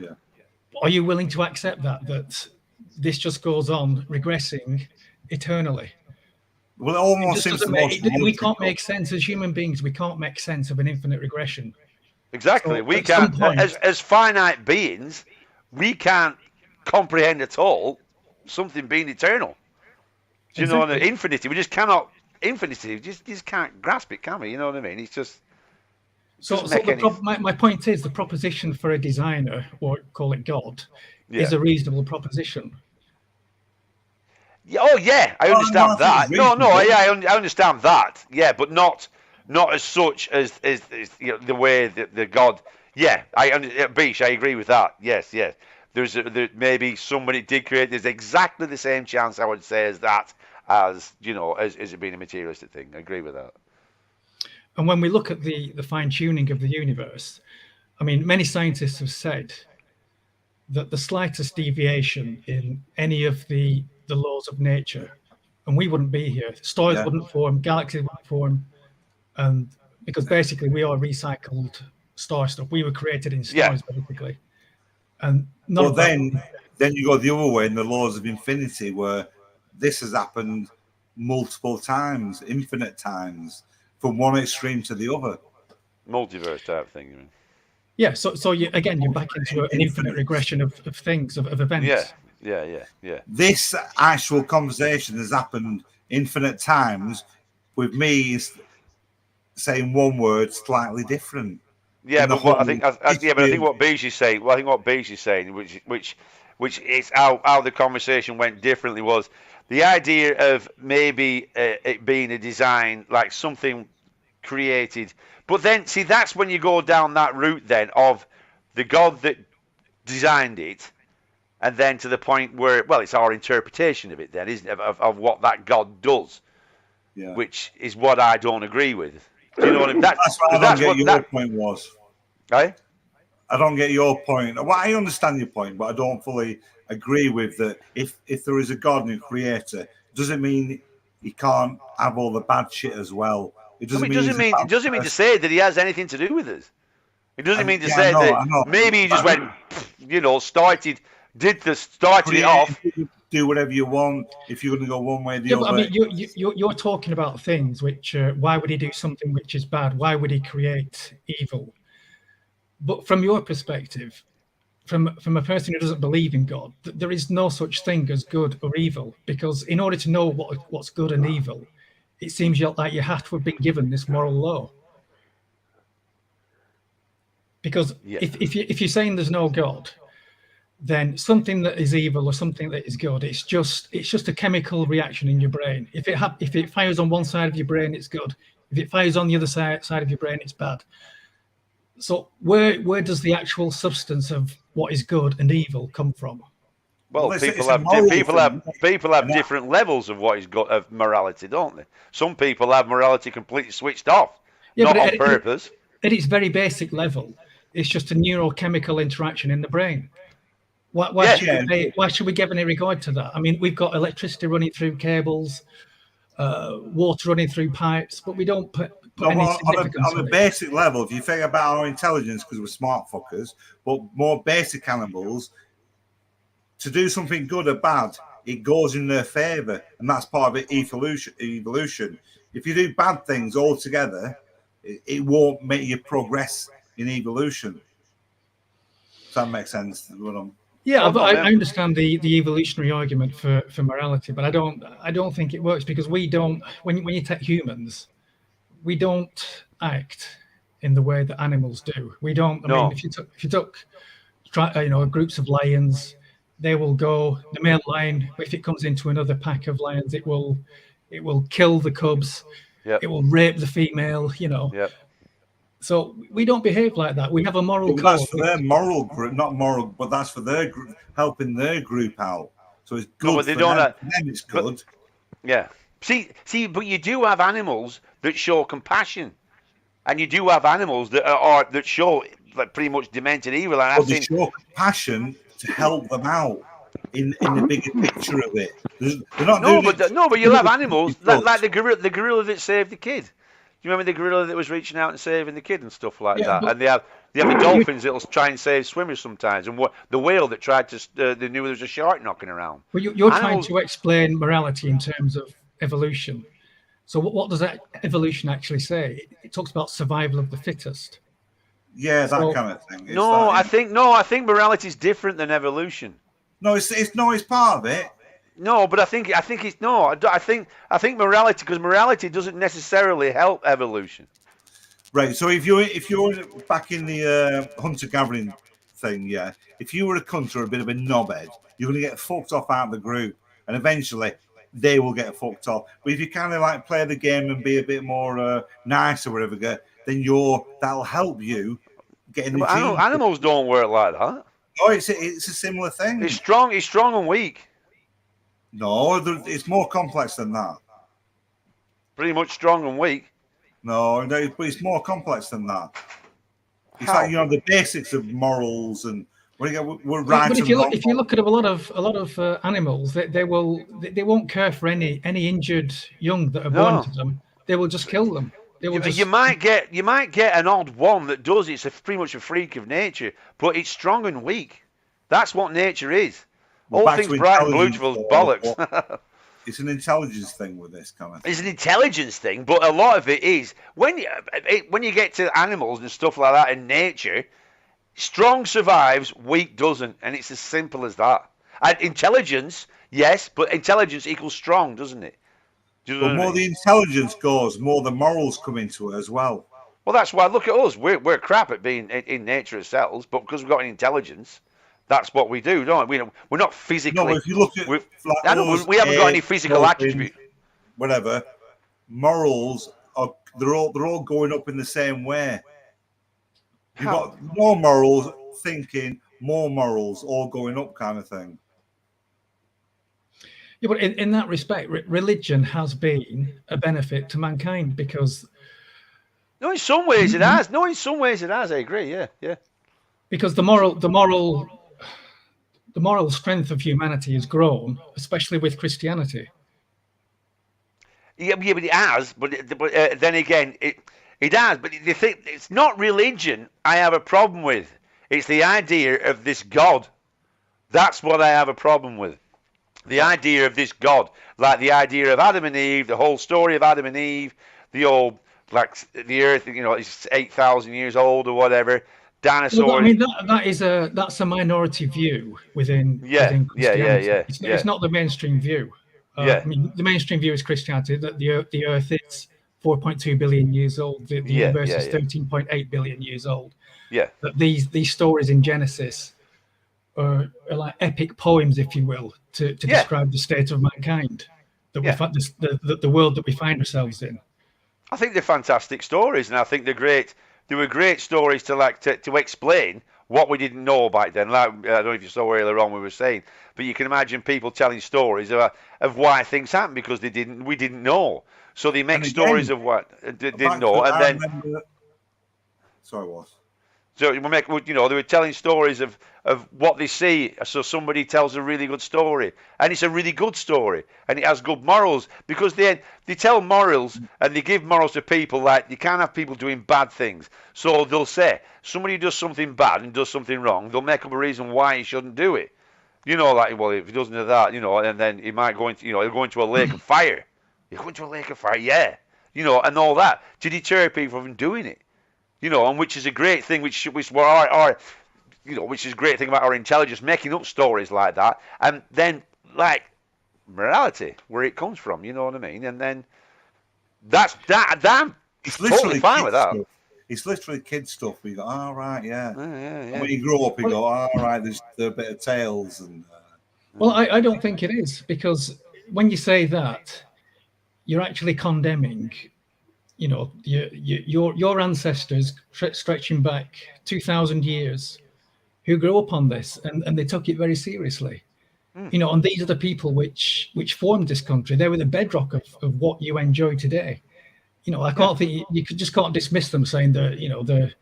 F: Are you willing to accept that this just goes on regressing eternally?
B: Well, it almost seems
F: we can't make sense as human beings. We can't make sense of an infinite regression.
A: Exactly. So we can't, as finite beings, we can't comprehend at all something being eternal. Do you know what I mean? Infinity. We just cannot. Infinity. Just can't grasp it, can we? You know what I mean? It's just.
F: My point is the proposition for a designer, or call it God, is a reasonable proposition.
A: Yeah, I understand that. I understand that. Yeah, but not as such as the way the God. Yeah, Beach, I agree with that. Yes. There maybe somebody did create. There's exactly the same chance, I would say, as that, as it being a materialistic thing. I agree with that.
F: And when we look at the fine tuning of the universe, I mean, many scientists have said that the slightest deviation in any of the laws of nature, and we wouldn't be here. Stars wouldn't form, galaxies wouldn't form, and because basically we are recycled star stuff. We were created in stars, basically. And
B: then you go the other way in the laws of infinity, where this has happened multiple times, infinite times, from one extreme to the other.
A: Multiverse type thing, you mean?
F: Yeah. So you're back into an infinite regression of things, of events.
A: Yeah.
B: This actual conversation has happened infinite times, with me saying one word slightly different.
A: Yeah, but I think what Beige is saying, which is how the conversation went differently, was the idea of maybe it being a design, like something created. But then, see, that's when you go down that route then of the God that designed it, and then to the point where, well, it's our interpretation of it then, isn't it, of what that God does, which is what I don't agree with. Do you know what I mean?
B: That's what I don't get your point was.
A: Right?
B: I don't get your point. Well, I understand your point, but I don't fully agree with that. If there is a God and a creator, doesn't mean he can't have all the bad shit as well. It doesn't mean
A: to say that he has anything to do with us. It doesn't mean to say that maybe he just went, started it off.
B: do whatever you want if you're going to go one way or the
F: Yeah,
B: other.
F: but I mean, you're talking about things which, why would he do something which is bad? Why would he create evil? But from your perspective, from a person who doesn't believe in God, there is no such thing as good or evil, because in order to know what's good and evil, it seems like you have to have been given this moral law. Because if you're saying there's no God, then something that is evil or something that is good, it's just a chemical reaction in your brain. If it fires on one side of your brain, it's good. If it fires on the other side of your brain, it's bad. So where does the actual substance of what is good and evil come from?
A: Well, people have different levels of what is good of morality, don't they? Some people have morality completely switched off, not on purpose.
F: At its very basic level, it's just a neurochemical interaction in the brain. Why should we give any regard to that? I mean, we've got electricity running through cables, water running through pipes, but we don't put any significance
B: on a basic level. If you think about our intelligence, because we're smart fuckers, but more basic animals, to do something good or bad, it goes in their favor, and that's part of it. Evolution. If you do bad things altogether, it won't make you progress in evolution. Does that make sense?
F: Yeah, but I understand the evolutionary argument for morality, but I don't think it works, because we don't. When you take humans, we don't act in the way that animals do. We don't. I mean, if you took groups of lions, they will go. The male lion, if it comes into another pack of lions, it will kill the cubs.
A: Yep.
F: It will rape the female.
A: Yep.
F: So we don't behave like that. We have a moral code.
B: That's for their moral group, not moral, but that's for their group, helping their group out. So it's good. But they don't. Them. It's good.
A: Yeah. See, but you do have animals that show compassion, and you do have animals that show like pretty much demented evil. And
B: they show compassion to help them out in the bigger picture of it. They're not
A: but you'll have animals like the gorilla that saved the kid. Do you remember the gorilla that was reaching out and saving the kid and stuff like that? And they have the dolphins that will try and save swimmers sometimes, and the whale that tried to they knew there was a shark knocking around.
F: Well, you're trying to explain morality in terms of evolution. So what does that evolution actually say? It talks about survival of the fittest.
B: Yeah, that kind of thing.
A: I think morality is different than evolution.
B: No, it's part of it.
A: No, but I think it's no. I think morality, because morality doesn't necessarily help evolution.
B: Right. So if you're back in the hunter gathering thing, yeah. If you were a cunt or a bit of a knobhead, you're going to get fucked off out of the group, and eventually they will get fucked off. But if you kind of like play the game and be a bit more nice or whatever, then that'll help you get in the team.
A: Animals don't work like that.
B: No, it's a similar thing.
A: It's strong and weak.
B: No, it's more complex than that.
A: Pretty much strong and weak.
B: No, but it's more complex than that. It's like the basics of morals and we're right.
F: But if you look at a lot of animals, they won't care for any injured young that are born to them. They will just kill them.
A: You might get an odd one that does. It's pretty much a freak of nature, but it's strong and weak. That's what nature is. All things bright and beautiful is bollocks.
B: It's an intelligence thing with this kind of thing.
A: It's an intelligence thing, but a lot of it is when you get to animals and stuff like that in nature, strong survives, weak doesn't, and it's as simple as that. And intelligence, yes, but intelligence equals strong, doesn't it?
B: The more the intelligence goes, more the morals come into it as well.
A: Well, that's why. Look at us. We're crap at being in nature ourselves, but because we've got an intelligence, that's what we do, don't we? We're not physically.
B: No, if you look at
A: we haven't got any physical attribute.
B: Whatever, morals they're all going up in the same way. You've got more morals thinking, more morals, all going up, kind of thing.
F: Yeah, but in that respect, religion has been a benefit to mankind because.
A: No, in some ways it has. I agree. Yeah.
F: Because the moral strength of humanity has grown, especially with Christianity.
A: Yeah, but it has. But then again, it has. But the thing, it's not religion I have a problem with. It's the idea of this God. That's what I have a problem with. The idea of this God, like the idea of Adam and Eve, the whole story of Adam and Eve, the old, like the earth, it's 8,000 years old or whatever, dinosaurs.
F: Well, I mean, that's a minority view within Christianity.
A: Yeah.
F: It's not the mainstream view.
A: Yeah.
F: I mean, the mainstream view is Christianity, that the earth is 4.2 billion years old. The universe is 13.8 billion years old.
A: Yeah.
F: That these stories in Genesis are like epic poems, if you will, to describe the state of mankind, that the world that we find ourselves in.
A: I think they're fantastic stories, and I think they're great. They were great stories to explain what we didn't know back then. Like, I don't know if you saw earlier on we were saying, but you can imagine people telling stories of why things happened because we didn't know. So they make stories of what they didn't know, and then.
B: Sorry, what?
A: So they were telling stories of what they see. So somebody tells a really good story, and it's a really good story, and it has good morals because they tell morals and they give morals to people. Like, you can't have people doing bad things. So they'll say somebody does something bad and does something wrong. They'll make up a reason why he shouldn't do it. Like, well, if he doesn't do that, and then he might go into, he'll go into a lake of fire. He'll go into a lake of fire, yeah, and all that to deter people from doing it. And which is a great thing, which is a great thing about our intelligence, making up stories like that, and then like morality, where it comes from, you know what I mean? And then I'm totally fine with that.
B: Stuff. It's literally kid stuff. You go, all right, yeah. And when you grow up, you go, all right, there's a bit of tales and.
F: Well, I don't think it is, because when you say that, you're actually condemning. Your ancestors stretching back 2,000 years, who grew up on this and they took it very seriously. And these are the people which formed this country. They were the bedrock of what you enjoy today. I can't think you just can't dismiss them saying that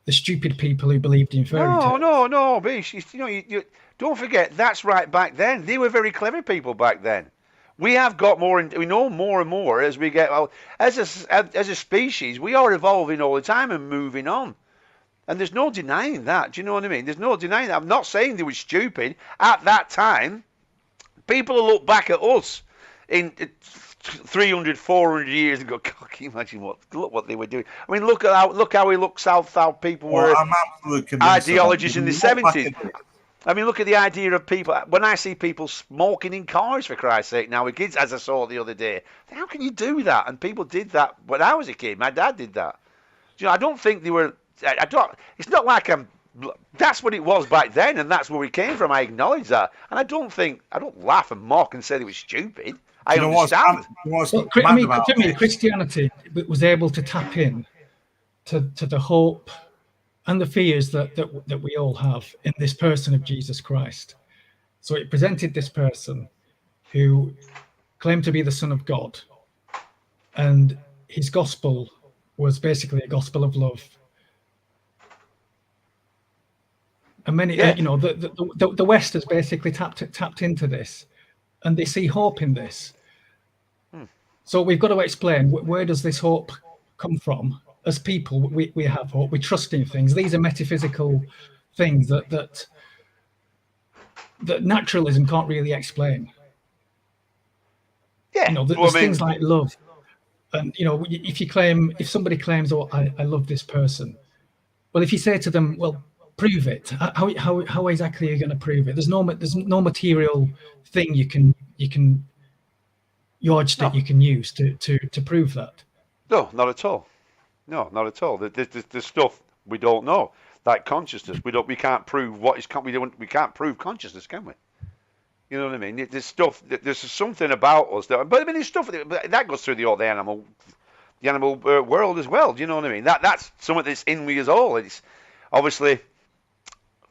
F: the stupid people who believed in fairy tales.
A: No, Bish. You don't forget that's right back then. They were very clever people back then. We have got more, and we know more and more as we get. Well, as a species, we are evolving all the time and moving on, and there's no denying that. Do you know what I mean? There's no denying that. I'm not saying they were stupid at that time. People will look back at us in 300, 400 years and go, God, can you imagine look what they were doing? I mean, look how we look south how people were ideologies in the 70s. I mean, look at the idea of people. When I see people smoking in cars, for Christ's sake, now with kids, as I saw the other day, how can you do that? And people did that when I was a kid. My dad did that. I don't think they were. It's not like that's what it was back then, and that's where we came from. I acknowledge that, and I don't laugh and mock and say they were stupid. I understand.
F: To me, Christianity was able to tap in to the hope and the fears that we all have in this person of Jesus Christ. So it presented this person who claimed to be the Son of God, and his gospel was basically a gospel of love. And many, the West has basically tapped into this, and they see hope in this. So we've got to explain, where does this hope come from? As people, we have hope. We trust in things. These are metaphysical things that naturalism can't really explain.
A: Yeah,
F: there's things like love, and if somebody claims, "Oh, I love this person," well, if you say to them, "Well, prove it," how exactly are you going to prove it? There's no material thing you can yardstick you can use to prove that.
A: No, not at all. No, not at all. There's stuff we don't know, like consciousness. We can't prove what is. We can't prove consciousness, can we? You know what I mean? There's stuff. There's something about us that. But I mean, there's stuff that goes through the animal world as well. Do you know what I mean? That's something that's in we as all. It's obviously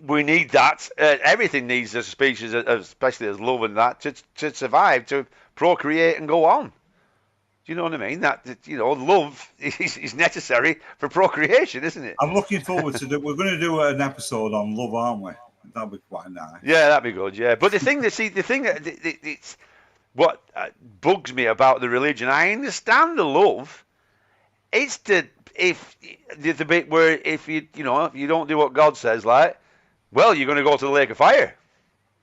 A: we need that. Everything needs as a species, especially as love and that, to survive, to procreate and go on. Do you know what I mean? That love is necessary for procreation, isn't it?
B: I'm looking forward to it. We're going to do an episode on love, aren't we? That'll be quite nice.
A: Yeah, that'd be good. Yeah, but the thing it's what bugs me about the religion. I understand the love. It's the bit where if you don't do what God says, like, well, you're going to go to the lake of fire.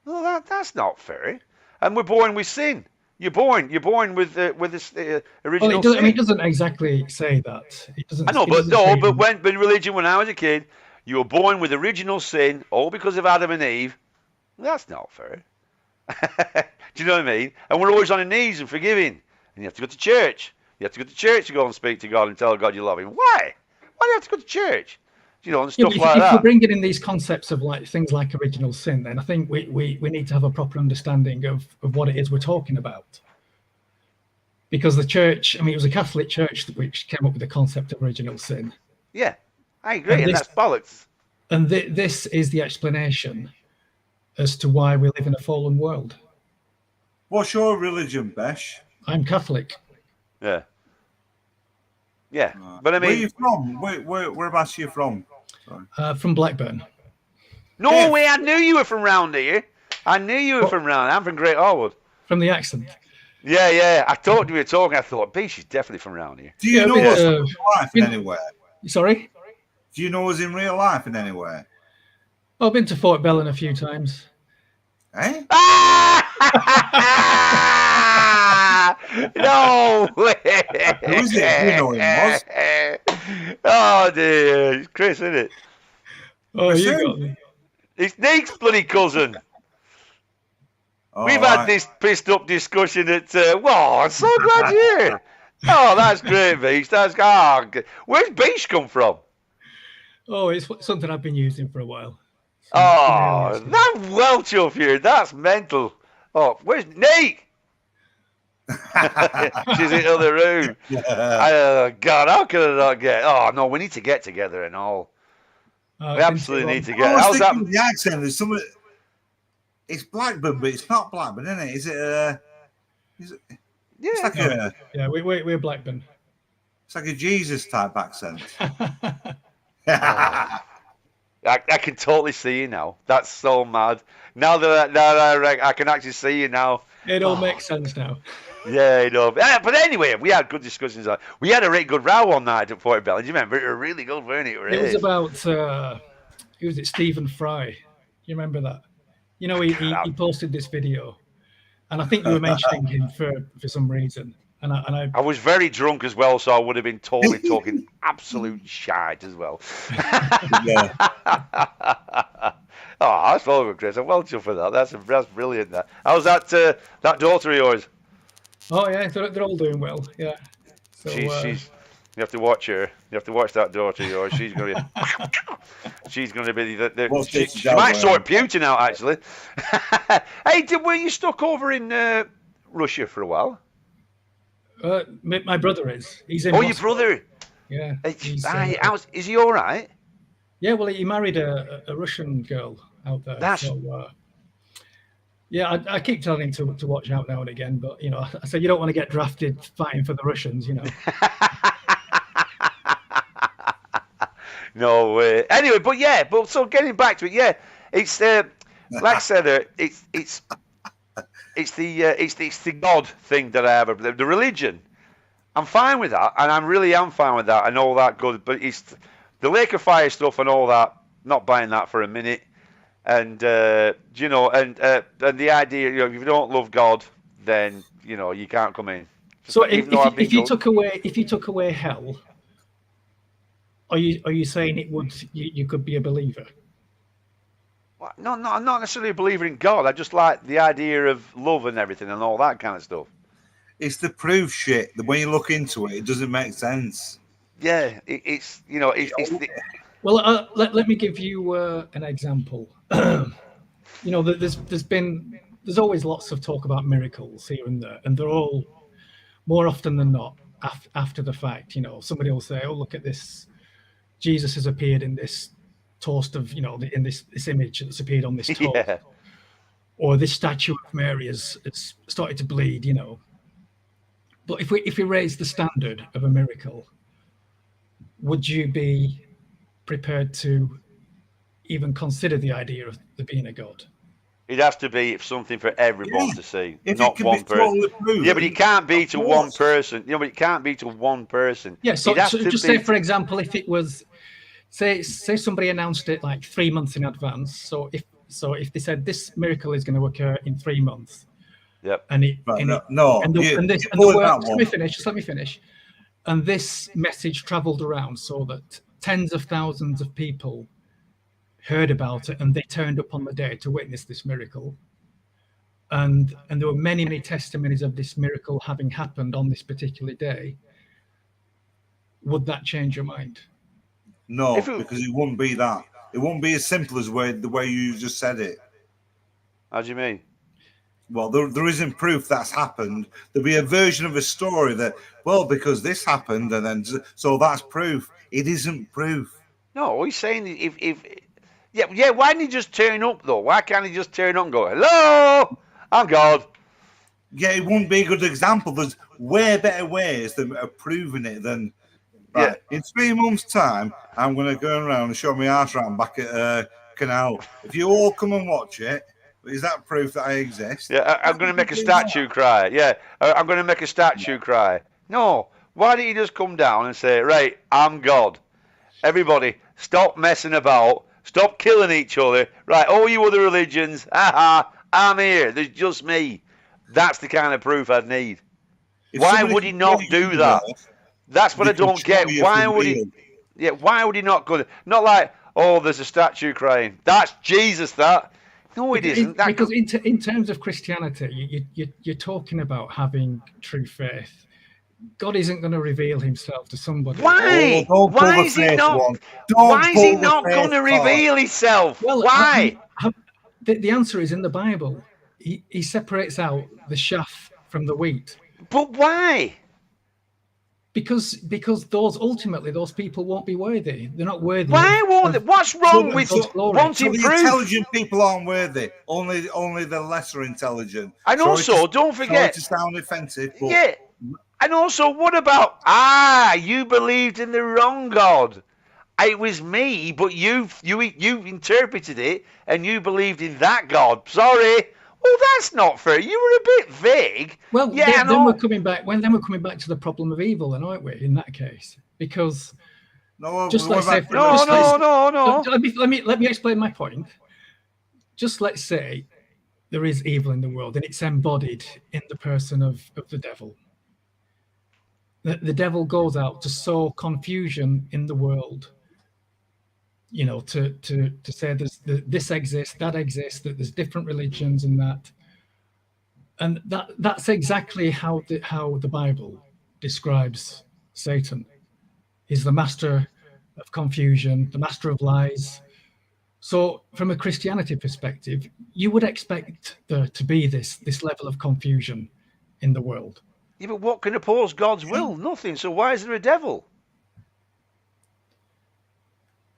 A: Well, that's not fair. and we're born with sin. You're born with this original
F: Well, it doesn't. I
A: sin.
F: mean, it doesn't exactly say that. It doesn't.
A: I know,
F: it
A: but
F: doesn't
A: no,
F: say
A: but
F: in-
A: when religion, when I was a kid, you were born with original sin, all because of Adam and Eve. That's not fair. Do you know what I mean? And we're always on our knees and forgiving. And you have to go to church. You have to go to church to go and speak to God and tell God you love Him. Why? Why do you have to go to church? You know, and
F: Yeah,
A: stuff
F: but
A: like
F: if
A: that.
F: we're bringing in these concepts of like things like original sin, then I think we need to have a proper understanding of what it is we're talking about. Because the church, I mean, it was a Catholic church which came up with the concept of original sin.
A: Yeah, I agree, and
F: this-
A: that's bollocks.
F: And this is the explanation as to why we live in a fallen world.
B: What's your religion, Besh?
F: I'm Catholic.
A: Yeah. Yeah, but I
B: Where are
A: mean,
B: you from? Whereabouts are you from?
F: From Blackburn.
A: no
B: Yeah.
A: way, I knew you were from round here. I knew you were from round. I'm from Great Harwood.
F: From the accent.
A: Yeah. I thought we were talking. I thought, B, she's definitely from round here.
B: Do you
F: Yeah,
B: know
F: but,
B: us in real life in
F: been-
B: anywhere?
F: Sorry?
B: Do you know us in real life in anywhere?
F: I've been to Fort Bellon a few times.
B: Eh?
A: No way.
B: Who is it? You know him, Moz.
A: Oh dear, it's Chris, isn't it?
F: Oh,
B: Chris
F: you
B: who?
F: got me.
A: It's Nick's bloody cousin.
B: Oh,
A: We've had
B: right.
A: this pissed up discussion at. Wow, I'm so glad you're here. Oh, that's great, Beach. Where's Beach come from?
F: Oh, it's something I've been using for a while.
A: Oh, that Welsh up here, that's mental. Oh, where's Nick? She's in the other room. God, how could I not get? Oh no, we need to get together and all. We absolutely need to get.
B: I was
A: How's that?
B: thinking the accent. There's some. It's Blackburn, but it's not Blackburn, isn't it? Is it? It's
A: Yeah,
B: like a.
F: Yeah, we're Blackburn.
B: It's like a Jesus type accent.
A: I can totally see you now. That's so mad. Now that I can actually see you now.
F: It all makes sense now.
A: Yeah, you know. But anyway, we had good discussions. We had a really good row one night at Fort Bell. Do you remember? It was really good, weren't it?
F: It was about who was it? Stephen Fry. You remember that? You know, he posted this video, and I think you were mentioning him for some reason. And
A: I was very drunk as well, so I would have been totally talking absolute shite as well.
B: Yeah.
A: Oh, that's well good, Chris. I'm well chuffed for that. That's brilliant. How's that daughter of yours?
F: Oh yeah, they're all doing well. Yeah. So
A: She's you have to watch her. You have to watch that daughter of yours. She's gonna be. She's gonna be she might sort Putin out actually. Hey, were you stuck over in Russia for a while?
F: my brother is. He's in.
A: Oh, your
F: Moscow.
A: brother.
F: Yeah.
A: Is he all right?
F: Yeah. Well, he married a Russian girl out there. So, yeah, I keep telling him to watch out now and again, but you know, I said you don't want to get drafted fighting for the Russians, you know.
A: No way. Anyway, but so getting back to it, yeah, it's like I said, it's the God thing that I have. The religion, I'm fine with that, and I really am fine with that, and all that good. But it's the Lake of Fire stuff and all that. Not buying that for a minute. And you know, and the idea, you know, if you don't love God, then you know you can't come in.
F: So if you took away hell, are you saying it would you could be a believer?
A: Well, no, I'm not necessarily a believer in God. I just like the idea of love and everything and all that kind of stuff.
B: It's the proof shit. The way you look into it, it doesn't make sense.
A: Yeah, it's you know it's the,
F: Well, let me give you an example. You know, there's always lots of talk about miracles here and there, and they're all more often than not after the fact. You know, somebody will say, "Oh, look at this! Jesus has appeared in this toast of, you know, in this image that's appeared on this toast,"
A: yeah.
F: or this statue of Mary has started to bleed. You know, but if we raise the standard of a miracle, would you be prepared to even consider the idea of there being a God?
A: It has to be something for everyone to see,
B: If
A: not
B: it can
A: one
B: be
A: person.
B: totally proven,
A: Yeah, but it can't be to
B: of
A: one
B: course.
A: person. You know, but it can't be to one person.
F: Yeah, so
A: It has to
F: just
A: be
F: say, for example, if it was, say somebody announced it like 3 months in advance. So if they said this miracle is going to occur in 3 months,
A: Yep.
F: And it,
B: Right,
F: and,
B: no,
F: it, and, the,
B: you-
F: and this,
B: you
F: and the
B: pulled
F: word,
B: that
F: just
B: one.
F: let me finish. And this message traveled around so that tens of thousands of people heard about it, and they turned up on the day to witness this miracle. And there were many, many testimonies of this miracle having happened on this particular day. Would that change your mind?
B: No,
A: If it-
B: because it wouldn't be that. It wouldn't be as simple as the way you just said it.
A: How do you mean?
B: Well, there isn't proof that's happened. There'll be a version of a story that, well, because this happened, and then so that's proof. It isn't proof.
A: No, he's saying if yeah. Why didn't he just turn up though? Why can't he just turn up and go, "Hello, I'm God"?
B: Yeah, it wouldn't be a good example. There's way better ways of proving it than right.
A: Yeah.
B: In 3 months' time, I'm going to go around and show my arse around back at Canal. If you all come and watch it, is that proof that I exist?
A: Yeah, I'm going to make a statue cry. Yeah, I'm going to make a statue cry. No, why didn't he just come down and say, right, I'm God. Everybody, stop messing about. Stop killing each other. Right, all you other religions, I'm here. There's just me. That's the kind of proof I'd need. Why would he not do that? That's what I don't get. Why would he? Yeah, why would he not go? Not like, oh, there's a statue crying. That's Jesus. That. No, it isn't.
F: Because in terms of Christianity, you're talking about having true faith. God isn't going to reveal himself to somebody.
A: Why? Why is he not? Why is he not going to reveal himself?
F: Well,
A: why?
F: The answer is in the Bible. He separates out the chaff from the wheat.
A: But why?
F: Because those people won't be worthy. They're not worthy.
A: Why won't they? What's wrong with wanting
B: the
A: proof?
B: Intelligent people aren't worthy. Only the lesser intelligent.
A: And also, don't forget.
B: Sorry to sound offensive, but
A: yeah. And also, what about you believed in the wrong God? It was me, but you interpreted it and you believed in that God. Sorry. Well, that's not fair. You were a bit vague.
F: Well,
A: yeah,
F: then we're coming back. Then we're coming back to the problem of evil, then, aren't we? In that case, because
B: no.
F: Let me explain my point. Just let's say there is evil in the world, and it's embodied in the person of the devil. The devil goes out to sow confusion in the world. You know, to say this exists, that exists, that there's different religions and that. And that's exactly how the Bible describes Satan. He's the master of confusion, the master of lies. So from a Christianity perspective, you would expect there to be this level of confusion in the world.
A: Yeah, but what can oppose God's will? Nothing. So why is there a devil?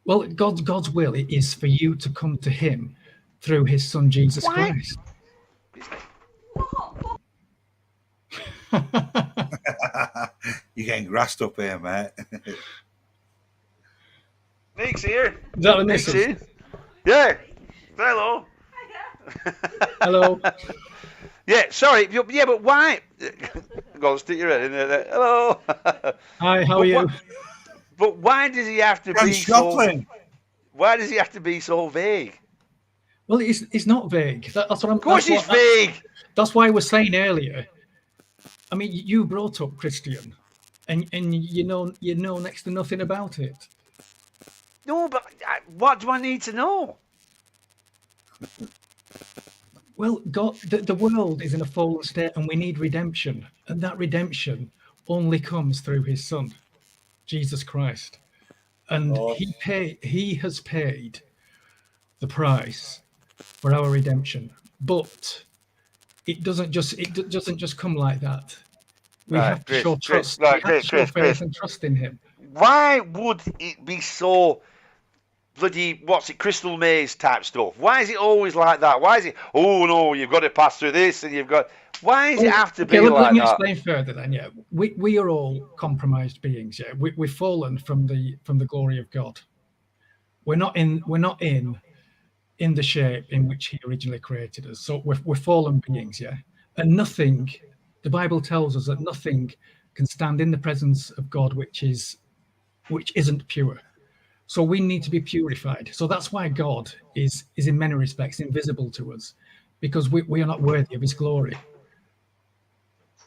F: Well, God's will is for you to come to him through his son, Jesus Christ.
B: You're getting grassed up here, mate.
A: Nick's here.
F: Is that the missus?
A: Yeah. Hello.
F: Hello.
A: Yeah, sorry. Yeah, but why? Go on, stick your head in there. Hello.
F: Hi, how are you?
A: But why does he have to be so? Why does he have to be so vague?
F: Well, it's not vague. That's what I'm.
A: Of course, it's vague.
F: That's why I was saying earlier. I mean, you brought up Christian, and you know next to nothing about it.
A: No, but what do I need to know?
F: Well, God, the world is in a fallen state, and we need redemption, and that redemption only comes through His Son, Jesus Christ, and He has paid the price for our redemption. But it doesn't just come like that. We have to show trust. We have to show faith and trust in Him.
A: Why would it be so bloody, Crystal Maze type stuff? Why is it always like that? Why is it, oh no, you've got to pass through this and you've got... Why does it have to be like that?
F: Let me explain further then, yeah. We are all compromised beings, yeah. We've fallen from the glory of God. We're not in the shape in which He originally created us. So we're fallen beings, yeah. And nothing, the Bible tells us that nothing can stand in the presence of God which isn't pure. So we need to be purified. So that's why God is in many respects invisible to us, because we are not worthy of His glory.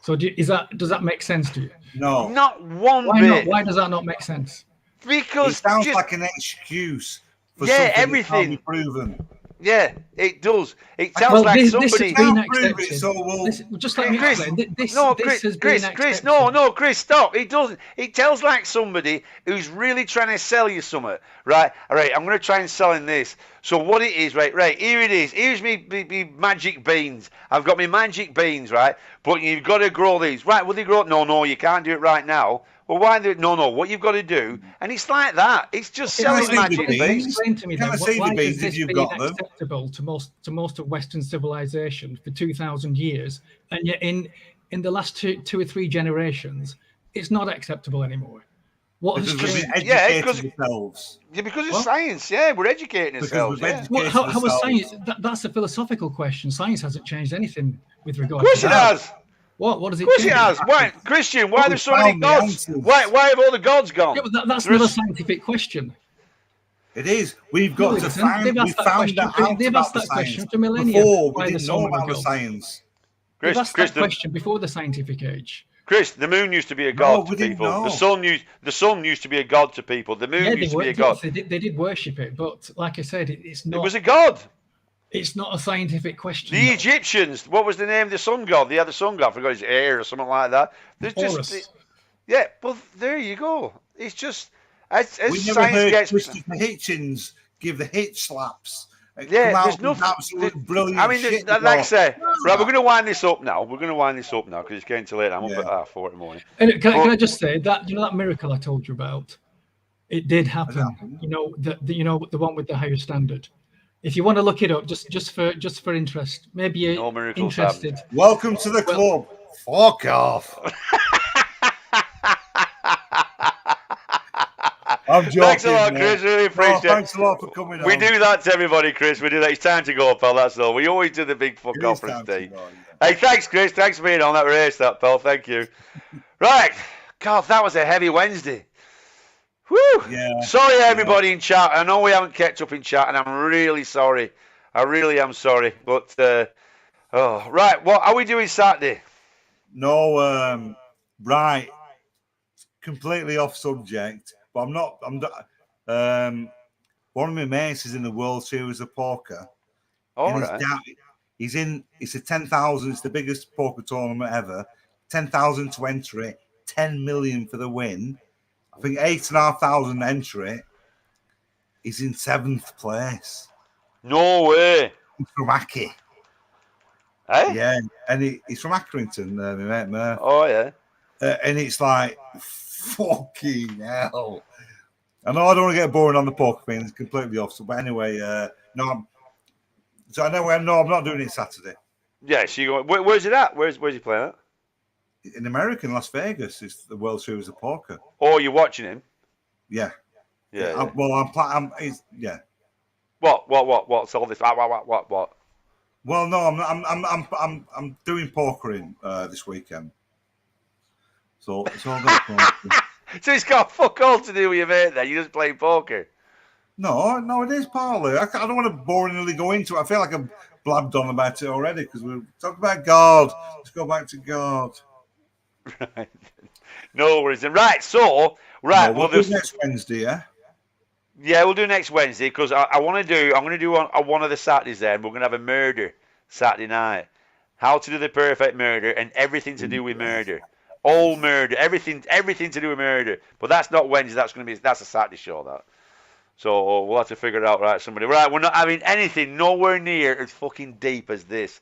F: So does that make sense to you?
B: No.
A: Not one
F: Why
A: bit.
F: not? Why does that not make sense?
A: Because
B: it sounds
A: just,
B: like an excuse for
A: Yeah,
B: something
A: everything.
B: that can't be proven.
A: yeah, it does. It sounds
F: Well,
A: like
F: this
A: somebody.
F: has been
B: Can't prove it,
F: accepted.
B: so we'll-
F: Just let me
A: Chris,
F: explain. This
A: no,
F: this has been
A: Chris,
F: accepted.
A: no, Chris, stop. It doesn't. It tells like somebody who's really trying to sell you something, right? All right, I'm going to try and sell in this. So what it is, right, here it is. Here's me magic beans. I've got me magic beans, right? But you've got to grow these. Right, will they grow? No, you can't do it right now. Well, why do it? No, what you've got to do, and it's like that. It's just
F: Can I
A: selling
B: see
A: magic
B: the
A: beans.
F: Explain to me
B: Can
F: then,
B: I see the
F: why
B: beans
F: has
B: if
F: this
B: you've
F: been
B: got them?
F: acceptable to most of Western civilization for 2,000 years, and yet in the last two or three generations, it's not acceptable anymore? What has
B: Because we've
F: changed?
B: been educated
A: because-
B: ourselves.
A: Yeah, because it's
F: What?
A: science. Yeah, we're educating
B: Because
A: ourselves.
B: we've
A: Yeah.
B: educated
F: How was
B: ourselves.
F: science? That's a philosophical question. Science hasn't changed anything with regard
A: Of course
F: to
A: it
F: that.
A: has.
F: What does it
A: Of course
F: change?
A: it has. Why, Christian? Why are there so many
B: found the
A: gods?
B: answers.
A: Why have all the gods gone?
F: Yeah, but that's
A: There
F: not a
A: is-
F: scientific question.
B: It is. We've got to
F: Listen,
B: find.
F: they've
B: We
F: asked that
B: found
F: question
B: that
F: for-
B: out
F: they've
B: about
F: asked
B: the
F: that
B: science.
F: question for millennia.
B: Before we
F: Why
B: didn't
F: there's so
B: know
F: many
B: about the
F: gods.
B: science.
F: They've asked
A: Chris,
F: that question before the scientific age.
A: Chris, the moon used to be a god to
B: we didn't
A: people.
B: know.
A: The sun used to be a god to people. The moon
F: Yeah,
A: used to be a god.
F: they did worship it, but like I said, it's
A: It
F: not.
A: was a god.
F: It's not a scientific question.
A: The Egyptians. What was the name of the sun god? They had a sun god. I forgot his hair or something like that. There's
F: Horus.
A: just yeah. Well, there you go. It's just as
B: We never
A: science
B: heard
A: gets.
B: Christopher Hitchens give the hitch slaps.
A: Yeah,
B: Come out
A: there's
B: with
A: nothing.
B: absolute brilliant
A: I mean,
B: shit.
A: like I say, right, we're going to wind this up now. We're going to wind this up now because it's getting too late. I'm
B: Yeah.
A: up at 4 in the morning.
F: And can I just say that that miracle I told you about, it did happen.
B: happened?
F: The one with the higher standard. If you want to look it up, just for interest, maybe you're
A: No miracles
F: interested.
B: Welcome to the club. Fuck off. I'm joking.
A: Thanks a lot,
B: mate.
A: Chris. Really
B: No,
A: appreciate it.
B: thanks a lot for coming on.
A: We do that to everybody, Chris. We do that. It's time to go, pal. That's all. We always do the big fuck
B: It
A: off
B: is
A: for
B: time to
A: Steve.
B: go, yeah.
A: Hey, thanks, Chris. Thanks for being on. That race, that pal. Thank you. Right. God, that was a heavy Wednesday. Whew.
B: Yeah.
A: Sorry, everybody in chat. I know we haven't kept up in chat, and I'm really sorry. I really am sorry. But, right. What are we doing Saturday?
B: No, right. Completely off subject, but I'm not. One of my mates is in the World Series of Poker.
A: All
B: and his
A: right.
B: dad, he's in. It's a 10,000. It's the biggest poker tournament ever. 10,000 to enter it. 10 million for the win. I think 8,500 enter it. He's in 7th place.
A: No way.
B: He's from Aki.
A: Eh?
B: Yeah, and he's from Accrington. My mate Murph.
A: Oh, yeah.
B: And it's like, fucking hell. I know I don't want to get boring on the poker thing. It's completely off. But anyway, no. I'm not doing it Saturday.
A: Yeah, so you go. Where's it at? Where's he playing at?
B: In America, in Las Vegas, it's the World Series of Poker.
A: Oh, you're watching him?
B: Yeah.
A: Yeah.
B: Yeah.
A: What? What's all this? What?
B: Well, no, I'm doing pokering this weekend. So it's all good.
A: So it's got fuck all to do with your mate then. You just play poker.
B: No, it is partly. I don't want to boringly go into it. I feel like I've blabbed on about it already because we're talking about God. Let's go back to God.
A: Right. No worries. Right. So
B: We'll do next Wednesday, yeah?
A: Yeah, we'll do next Wednesday because I want to do. I'm going to do on one of the Saturdays. Then we're going to have a murder Saturday night. How to do the perfect murder and everything to do with murder. All murder, everything to do with murder. But that's not Wednesday. That's a Saturday show. That. So we'll have to figure it out, right? Somebody, right? We're not having anything nowhere near as fucking deep as this,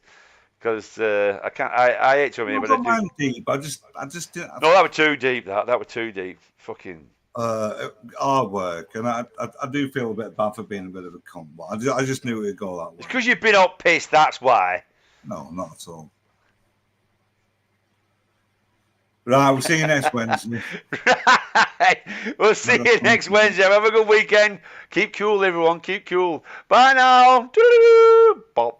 A: because I can't. I hate to admit it, but I do.
B: Deep. I just didn't.
A: No, that was too deep. That was too deep. Fucking.
B: Artwork, and I do feel a bit bad for being a bit of a cunt, but I just knew it would go that way.
A: It's because you've been up pissed. That's why.
B: No, not at all. Right, we'll see you next Wednesday.
A: Right. We'll see you next Wednesday. Have a good weekend. Keep cool, everyone. Keep cool. Bye now. Bop.